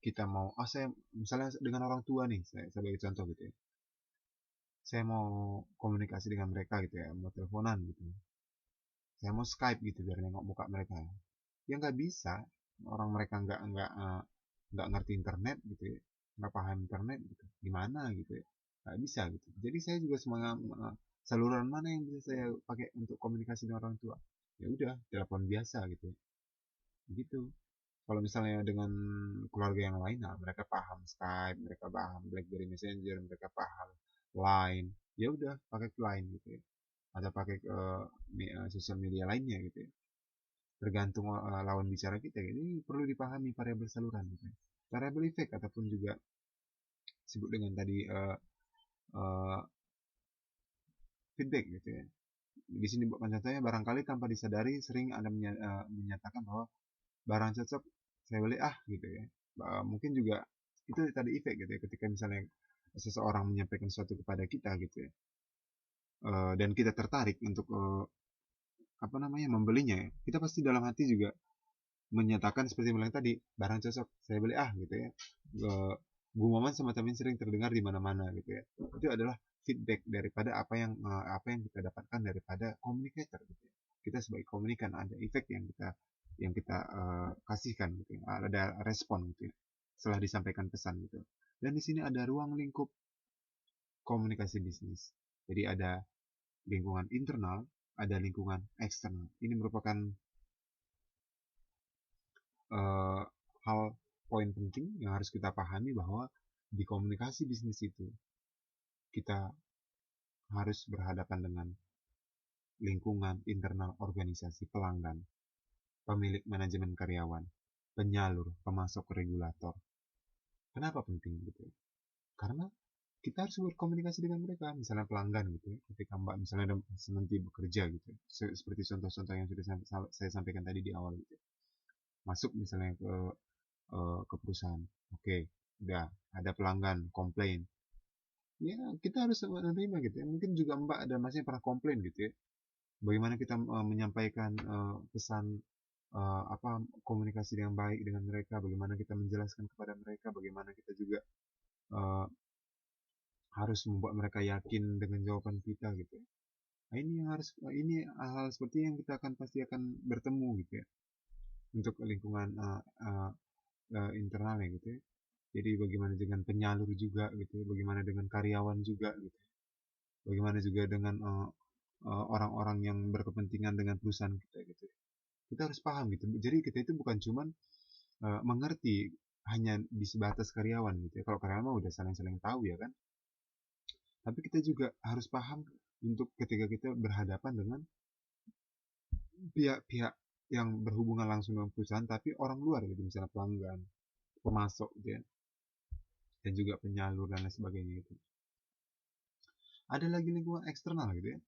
kita mau, saya misalnya dengan orang tua nih, saya sebagai contoh gitu ya. Saya mau komunikasi dengan mereka gitu ya, mau teleponan gitu. Saya mau Skype gitu biar nengok muka mereka. Ya nggak bisa, orang mereka nggak ngerti internet gitu ya, nggak paham internet gitu. Gimana gitu ya, nggak bisa gitu. Jadi saya juga semangat saluran mana yang bisa saya pakai untuk komunikasi dengan orang tua. Ya udah, telepon biasa gitu ya. Begitu. Kalau misalnya dengan keluarga yang lain, nah mereka paham Skype, mereka paham BlackBerry Messenger, mereka paham Line, ya udah pakai Line gitu ya, atau pakai sosial media lainnya gitu ya. Tergantung lawan bicara kita, ini perlu dipahami variabel saluran gitu ya. Variabel efek ataupun juga disebut dengan tadi uh, feedback gitu ya. Di sini bukan contohnya, barangkali tanpa disadari sering Anda menyatakan bahwa barang cocok saya beli gitu ya. Mungkin juga itu tadi efek gitu ya, ketika misalnya seseorang menyampaikan sesuatu kepada kita gitu ya, dan kita tertarik untuk apa namanya membelinya ya, kita pasti dalam hati juga menyatakan seperti yang bilang tadi, barang cocok saya beli gitu ya. Gumoman semacam ini sering terdengar di mana-mana gitu ya. Itu adalah feedback daripada apa yang kita dapatkan daripada communicator gitu ya. Kita sebagai komunikan ada efek yang kita kasihkan gitu ya. Ada respon gitu ya, setelah disampaikan pesan gitu. Dan di sini ada ruang lingkup komunikasi bisnis. Jadi ada lingkungan internal, ada lingkungan eksternal. Ini merupakan hal poin penting yang harus kita pahami, bahwa di komunikasi bisnis itu kita harus berhadapan dengan lingkungan internal organisasi, pelanggan, pemilik manajemen karyawan, penyalur, pemasok, regulator. Kenapa penting gitu? Karena kita harus berkomunikasi dengan mereka, misalnya pelanggan gitu ya, ketika Mbak misalnya nanti bekerja gitu, seperti contoh-contoh yang sudah saya sampaikan tadi di awal gitu. Masuk misalnya ke perusahaan, oke, udah ada pelanggan komplain, ya kita harus menerima gitu ya. Mungkin juga Mbak dan Masnya pernah komplain gitu ya, bagaimana kita menyampaikan pesan komunikasi yang baik dengan mereka, bagaimana kita menjelaskan kepada mereka, bagaimana kita juga uh, harus membuat mereka yakin dengan jawaban kita gitu ya. Nah, ini hal-hal seperti yang kita pasti akan bertemu gitu ya, untuk lingkungan internalnya gitu ya. Jadi bagaimana dengan penyalur juga gitu ya, bagaimana dengan karyawan juga gitu, bagaimana juga dengan orang-orang yang berkepentingan dengan perusahaan kita gitu ya. Kita harus paham gitu. Jadi kita itu bukan cuman mengerti hanya di sebatas karyawan gitu ya. Kalau karyawan mah udah saling-saling tahu ya kan. Tapi kita juga harus paham untuk ketika kita berhadapan dengan pihak-pihak yang berhubungan langsung dengan perusahaan, tapi orang luar gitu, misalnya pelanggan, pemasok gitu ya, dan juga penyalur dan lain sebagainya gitu. Ada lagi lingkungan eksternal gitu ya.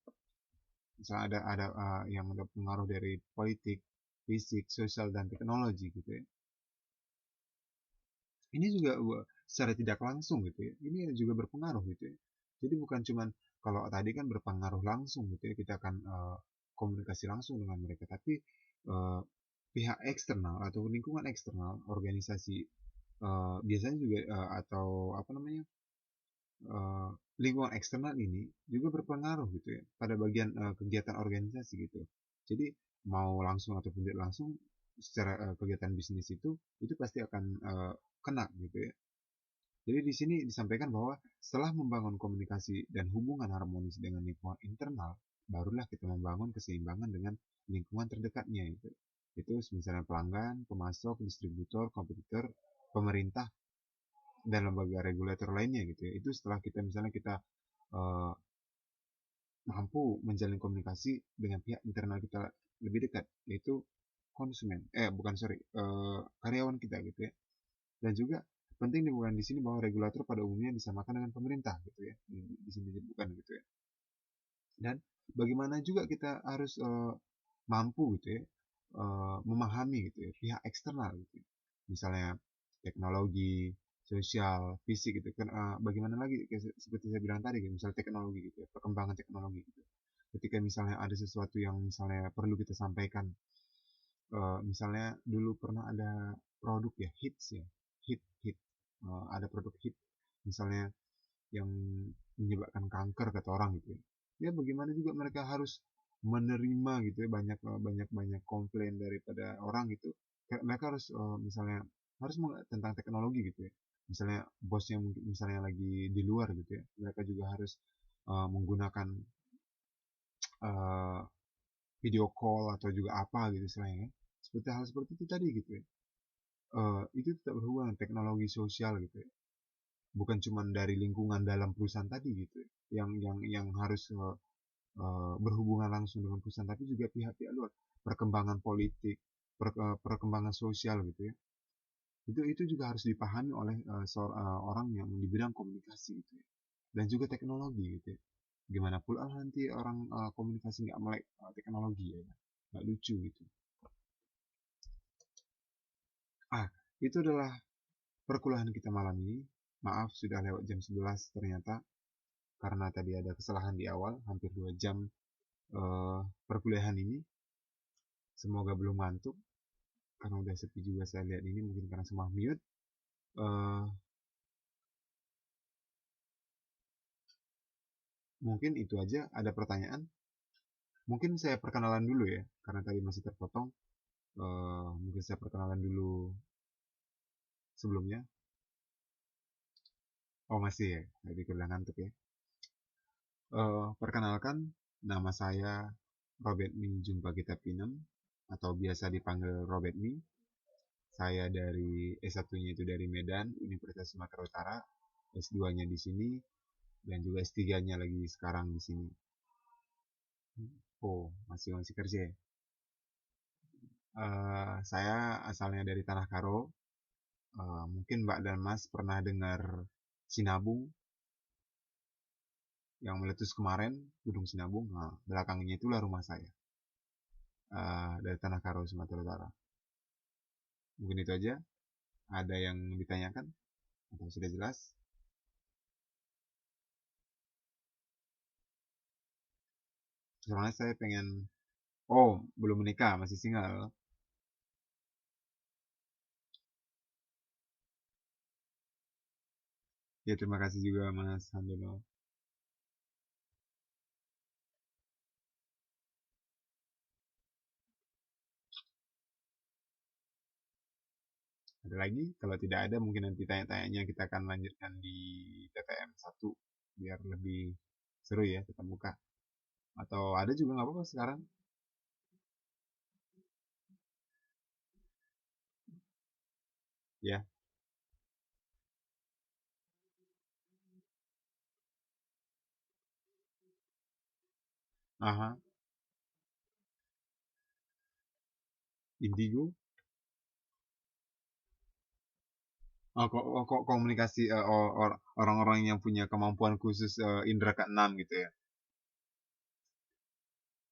Misalnya ada yang ada pengaruh dari politik, fisik, sosial, dan teknologi gitu ya. Ini juga secara tidak langsung gitu ya. Ini juga berpengaruh gitu ya. Jadi bukan cuman kalau tadi kan berpengaruh langsung gitu ya, kita akan komunikasi langsung dengan mereka, tapi pihak eksternal atau lingkungan eksternal organisasi biasanya juga atau apa namanya lingkungan eksternal ini juga berpengaruh gitu ya pada bagian kegiatan organisasi gitu. Jadi mau langsung ataupun tidak langsung secara kegiatan bisnis itu pasti akan kena gitu ya. Jadi di sini disampaikan bahwa setelah membangun komunikasi dan hubungan harmonis dengan lingkungan internal, barulah kita membangun keseimbangan dengan lingkungan terdekatnya itu. Itu misalnya pelanggan, pemasok, distributor, kompetitor, pemerintah, dan lembaga regulator lainnya gitu ya. Itu setelah kita misalnya kita uh, mampu menjalin komunikasi dengan pihak internal kita lebih dekat, yaitu konsumen, bukan sorry, karyawan kita gitu ya. Dan juga penting bukan di sini bahwa regulator pada umumnya disamakan dengan pemerintah gitu ya, di sini bukan gitu ya. Dan bagaimana juga kita harus mampu gitu ya, memahami gitu ya pihak eksternal gitu ya. Misalnya teknologi, sosial, fisik gitu kan, bagaimana lagi seperti saya bilang tadi gitu, misalnya teknologi gitu ya, perkembangan teknologi gitu. Ketika misalnya ada sesuatu yang misalnya perlu kita sampaikan, misalnya dulu pernah ada produk ya, hits ya, hit, ada produk hit misalnya yang menyebabkan kanker kata orang gitu ya. Ya bagaimana juga mereka harus menerima gitu ya banyak banyak komplain daripada orang gitu. Mereka harus misalnya harus tentang teknologi gitu ya. Misalnya bosnya mungkin misalnya lagi di luar gitu ya. Mereka juga harus menggunakan uh, video call atau juga apa gitu istilahnya. Seperti hal seperti itu tadi gitu ya. Itu tetap berhubungan dengan teknologi sosial gitu ya. Bukan cuma dari lingkungan dalam perusahaan tadi gitu ya. Yang harus berhubungan langsung dengan perusahaan, tapi juga pihak-pihak luar, perkembangan politik, perkembangan sosial gitu ya. Itu juga harus dipahami oleh orang yang di bidang komunikasi gitu ya. Dan juga teknologi gitu ya. Gimana pula nanti orang komunikasi nggak melek teknologi ya, nggak lucu gitu. Itu adalah perkuliahan kita malam ini. Maaf sudah lewat jam 11 ternyata, karena tadi ada kesalahan di awal, hampir 2 jam perkuliahan ini. Semoga belum ngantuk, karena udah sepi juga saya lihat ini, mungkin karena semua mute. Mungkin itu aja. Ada pertanyaan? Mungkin saya perkenalan dulu ya, karena tadi masih terpotong. Mungkin saya perkenalan dulu sebelumnya. Oh masih ya, jadi kurang ngantuk ya. Perkenalkan, nama saya Robert Mi Jumpa Kita Pinem, atau biasa dipanggil Robert Mi. Saya dari S1-nya itu dari Medan, Universitas Sumatera Utara, S2-nya di sini, dan juga S3-nya lagi sekarang di sini. Oh, masih kerja ya? Saya asalnya dari Tanah Karo. Mungkin Mbak dan Mas pernah dengar Sinabung yang meletus kemarin, Gunung Sinabung. Nah, belakangnya itulah rumah saya. Dari Tanah Karo, Sumatera Utara. Mungkin itu aja. Ada yang ditanyakan? Atau sudah jelas? Soalnya saya pengen... Oh, belum menikah, masih single. Ya, terima kasih juga Mas Handono. Ada lagi? Kalau tidak ada, mungkin nanti tanya-tanyanya kita akan lanjutkan di TTM 1 biar lebih seru ya, tetap muka. Atau ada juga nggak apa-apa sekarang? Ya, aha, Indigo. Oh, kok komunikasi orang-orang yang punya kemampuan khusus indera keenam gitu ya.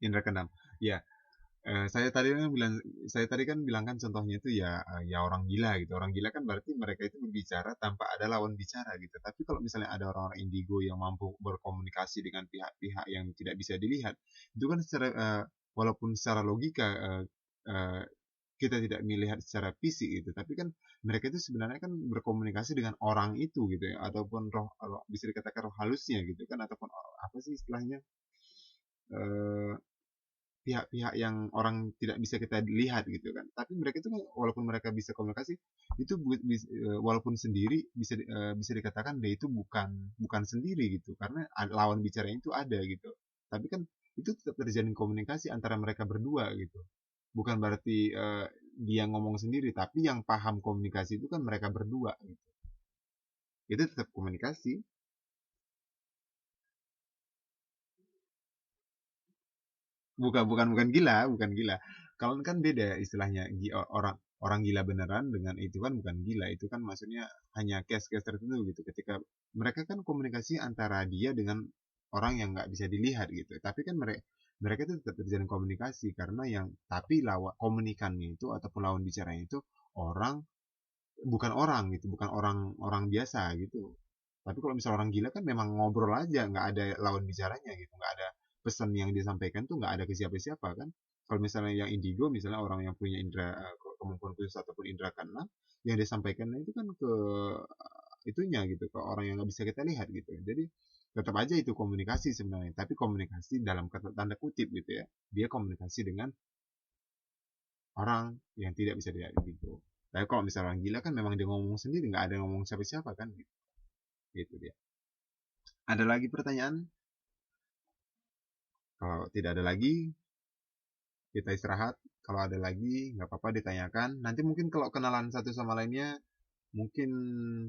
Indra keenam. Ya, saya tadi kan bilang kan contohnya itu ya ya orang gila gitu. Orang gila kan berarti mereka itu berbicara tanpa ada lawan bicara gitu. Tapi kalau misalnya ada orang-orang indigo yang mampu berkomunikasi dengan pihak-pihak yang tidak bisa dilihat, itu kan secara walaupun secara logika eh, kita tidak melihat secara fisik gitu, tapi kan mereka itu sebenarnya kan berkomunikasi dengan orang itu gitu ya, ataupun roh bisa dikatakan roh halusnya gitu kan, ataupun apa sih istilahnya, eh, pihak-pihak yang orang tidak bisa kita lihat gitu kan. Tapi mereka itu walaupun mereka bisa komunikasi itu walaupun sendiri bisa dikatakan dia itu bukan bukan sendiri gitu karena lawan bicaranya itu ada gitu. Tapi kan itu tetap terjalin komunikasi antara mereka berdua gitu. Bukan berarti dia ngomong sendiri, tapi yang paham komunikasi itu kan mereka berdua gitu. Itu tetap komunikasi. Bukan gila, bukan gila. Kalau kan beda istilahnya, orang orang gila beneran dengan itu kan bukan gila, itu kan maksudnya hanya case-case tertentu gitu. Ketika mereka kan komunikasi antara dia dengan orang yang nggak bisa dilihat gitu. Tapi kan mereka mereka itu tetap terjalin komunikasi karena yang tapi lawan komunikannya itu ataupun lawan bicaranya itu orang, bukan orang gitu, bukan orang orang biasa gitu. Tapi kalau misalnya orang gila kan memang ngobrol aja, nggak ada lawan bicaranya gitu, nggak ada pesan yang disampaikan tuh nggak ada ke siapa-siapa kan. Kalau misalnya yang indigo, misalnya orang yang punya indera kemampuan khusus ataupun indera keenam, yang disampaikan itu kan ke itunya gitu, ke orang yang nggak bisa kita lihat gitu. Jadi tetap aja itu komunikasi sebenarnya, tapi komunikasi dalam tanda kutip gitu ya. Dia komunikasi dengan orang yang tidak bisa dilihat gitu. Tapi kalau misalnya orang gila kan memang dia ngomong sendiri, nggak ada ngomong siapa-siapa kan gitu. Gitu dia. Ada lagi pertanyaan? Kalau tidak ada lagi, kita istirahat. Kalau ada lagi, nggak apa-apa ditanyakan. Nanti mungkin kalau kenalan satu sama lainnya, mungkin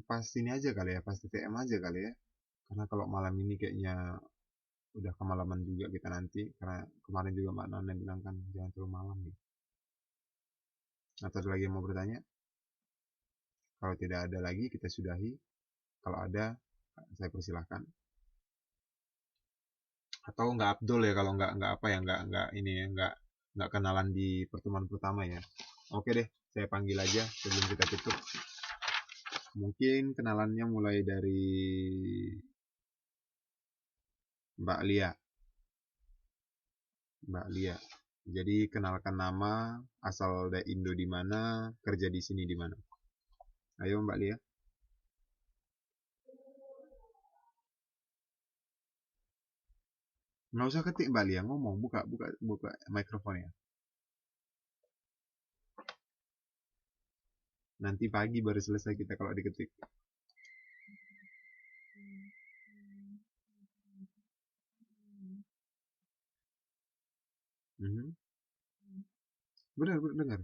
pas ini aja kali ya, pas TTM aja kali ya. Karena kalau malam ini kayaknya udah kemalaman juga kita nanti. Karena kemarin juga Mbak Nana bilang kan jangan terlalu malam nih. Atau ada lagi yang mau bertanya? Kalau tidak ada lagi, kita sudahi. Kalau ada, saya persilahkan. Atau nggak Abdul ya, kalau nggak apa ya, nggak ini ya, nggak kenalan di pertemuan pertama ya. Oke deh, saya panggil aja sebelum kita tutup. Mungkin kenalannya mulai dari Mbak Lia. Mbak Lia. Jadi kenalkan nama, asal dari Indo di mana, kerja di sini di mana. Ayo Mbak Lia. Nggak usah ketik Mbak Lia, ngomong, buka buka buka mikrofonnya. Nanti pagi baru selesai kita kalau diketik. Mhm. Benar, benar dengar.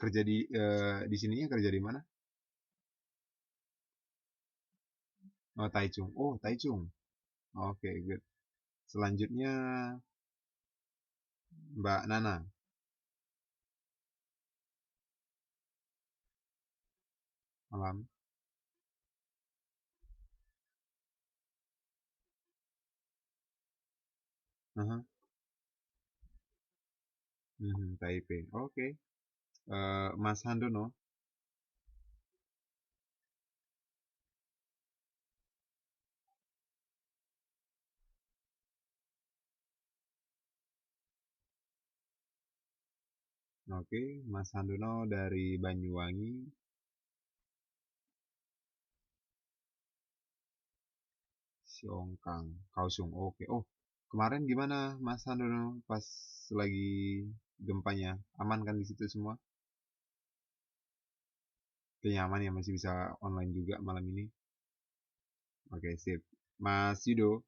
Kerja di sininya kerja di mana? Oh, Taichung. Oh, Taichung. Oke, good. Selanjutnya Mbak Nana. Malam. Aha. Mhm, Taipei. Oke. Mas Handono. Oke, Mas Handono dari Banyuwangi. Siongkang, Kaohsiung. Oke. Oh, kemarin gimana Mas Handono pas lagi gempanya? Aman kan di situ semua? Kayaknya aman ya, masih bisa online juga malam ini. Oke, sip. Mas Yudo.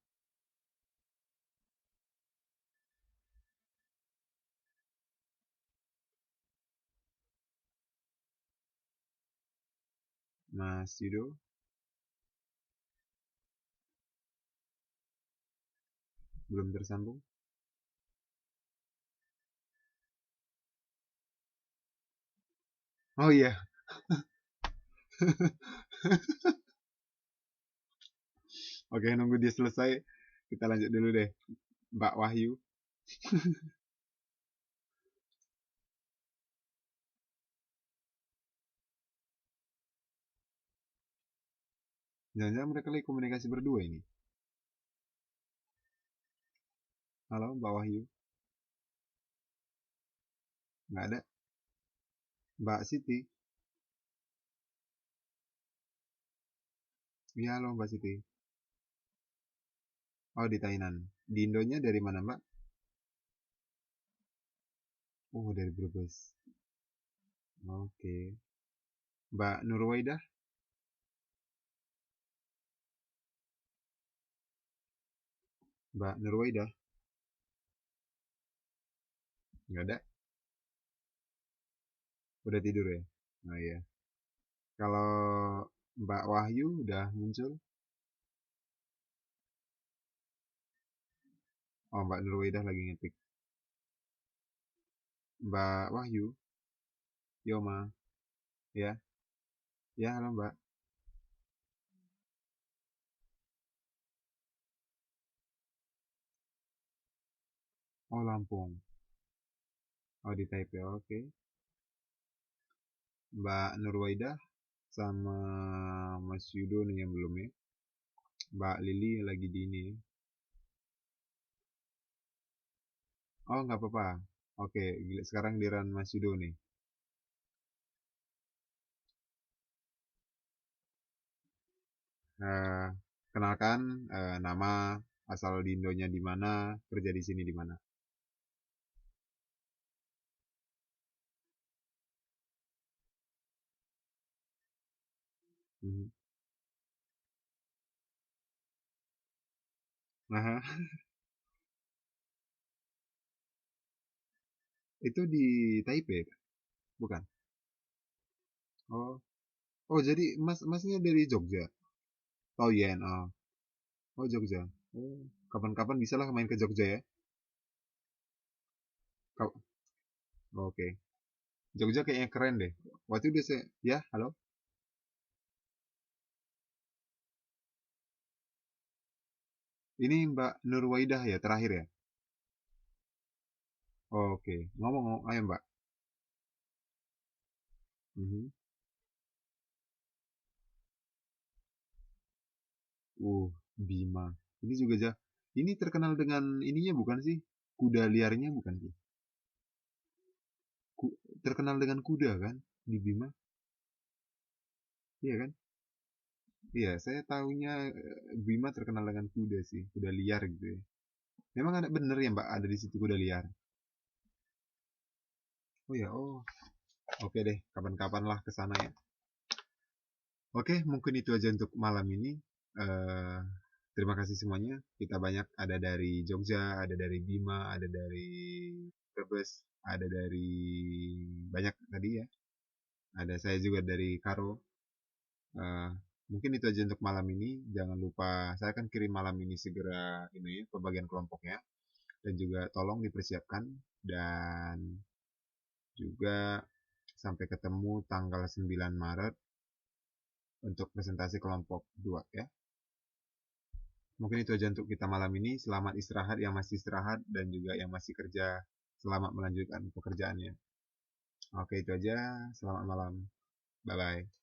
Mas Yudo. Belum tersambung. Oh iya. Oke, nunggu dia selesai. Kita lanjut dulu deh. Mbak Wahyu. Jangan-jangan mereka lagi komunikasi berdua ini. Halo, Mbak Wahyu. Nggak ada. Mbak Siti. Iya, halo Mbak Siti. Oh, di Thailand. Di Indonya dari mana, Mbak? Oh, dari Brebes. Oke. Mbak Nurwaidah. Mbak Nurwaidah, nggak ada, udah tidur ya. Oh iya. Kalau Mbak Wahyu udah muncul. Oh, Mbak Nurwaidah lagi ngetik. Mbak Wahyu, Yoma, ya, ya halo Mbak. Oh Lampung, oh di Taipei, oke. Mbak Nurwaidah sama Mas Yudo nih yang belum ya. Mbak Lili lagi di ini. Oh nggak apa-apa. Oke, sekarang giliran Mas Yudo nih. Eh, Kenalkan, nama, asal di Indonya di mana, kerja di sini di mana. Mhm. Nah, itu di Taipei, bukan? Oh, oh jadi masnya dari Jogja. Oh Yen, oh, oh Jogja. Oh, kapan-kapan bisa lah main ke Jogja ya. Oke, Jogja kayaknya keren deh. Waktu itu saya, ya, halo. Ini Mbak Nurwaidah ya terakhir ya. Oke, ngomong-ngomong, ayo Mbak. Mhm. Bima. Ini juga ini terkenal dengan ininya bukan sih? Kuda liarnya bukan sih? Terkenal dengan kuda kan di Bima? Iya kan? Iya, saya tahunya Bima terkenal dengan kuda sih, kuda liar gitu ya. Memang ada bener ya Mbak, ada di situ kuda liar. Oh ya, oh. Oke deh, kapan-kapan lah ke sana ya. Oke, mungkin itu aja untuk malam ini. Eh, Terima kasih semuanya. Kita banyak ada dari Jogja, ada dari Bima, ada dari Brebes, ada dari banyak tadi ya. Ada saya juga dari Karo. Eh, Mungkin itu aja untuk malam ini. Jangan lupa, saya akan kirim malam ini segera ini pembagian kelompoknya dan juga tolong dipersiapkan dan juga sampai ketemu tanggal 9 Maret untuk presentasi kelompok 2 ya. Mungkin itu aja untuk kita malam ini. Selamat istirahat yang masih istirahat dan juga yang masih kerja. Selamat melanjutkan pekerjaannya. Oke, itu aja. Selamat malam. Bye bye.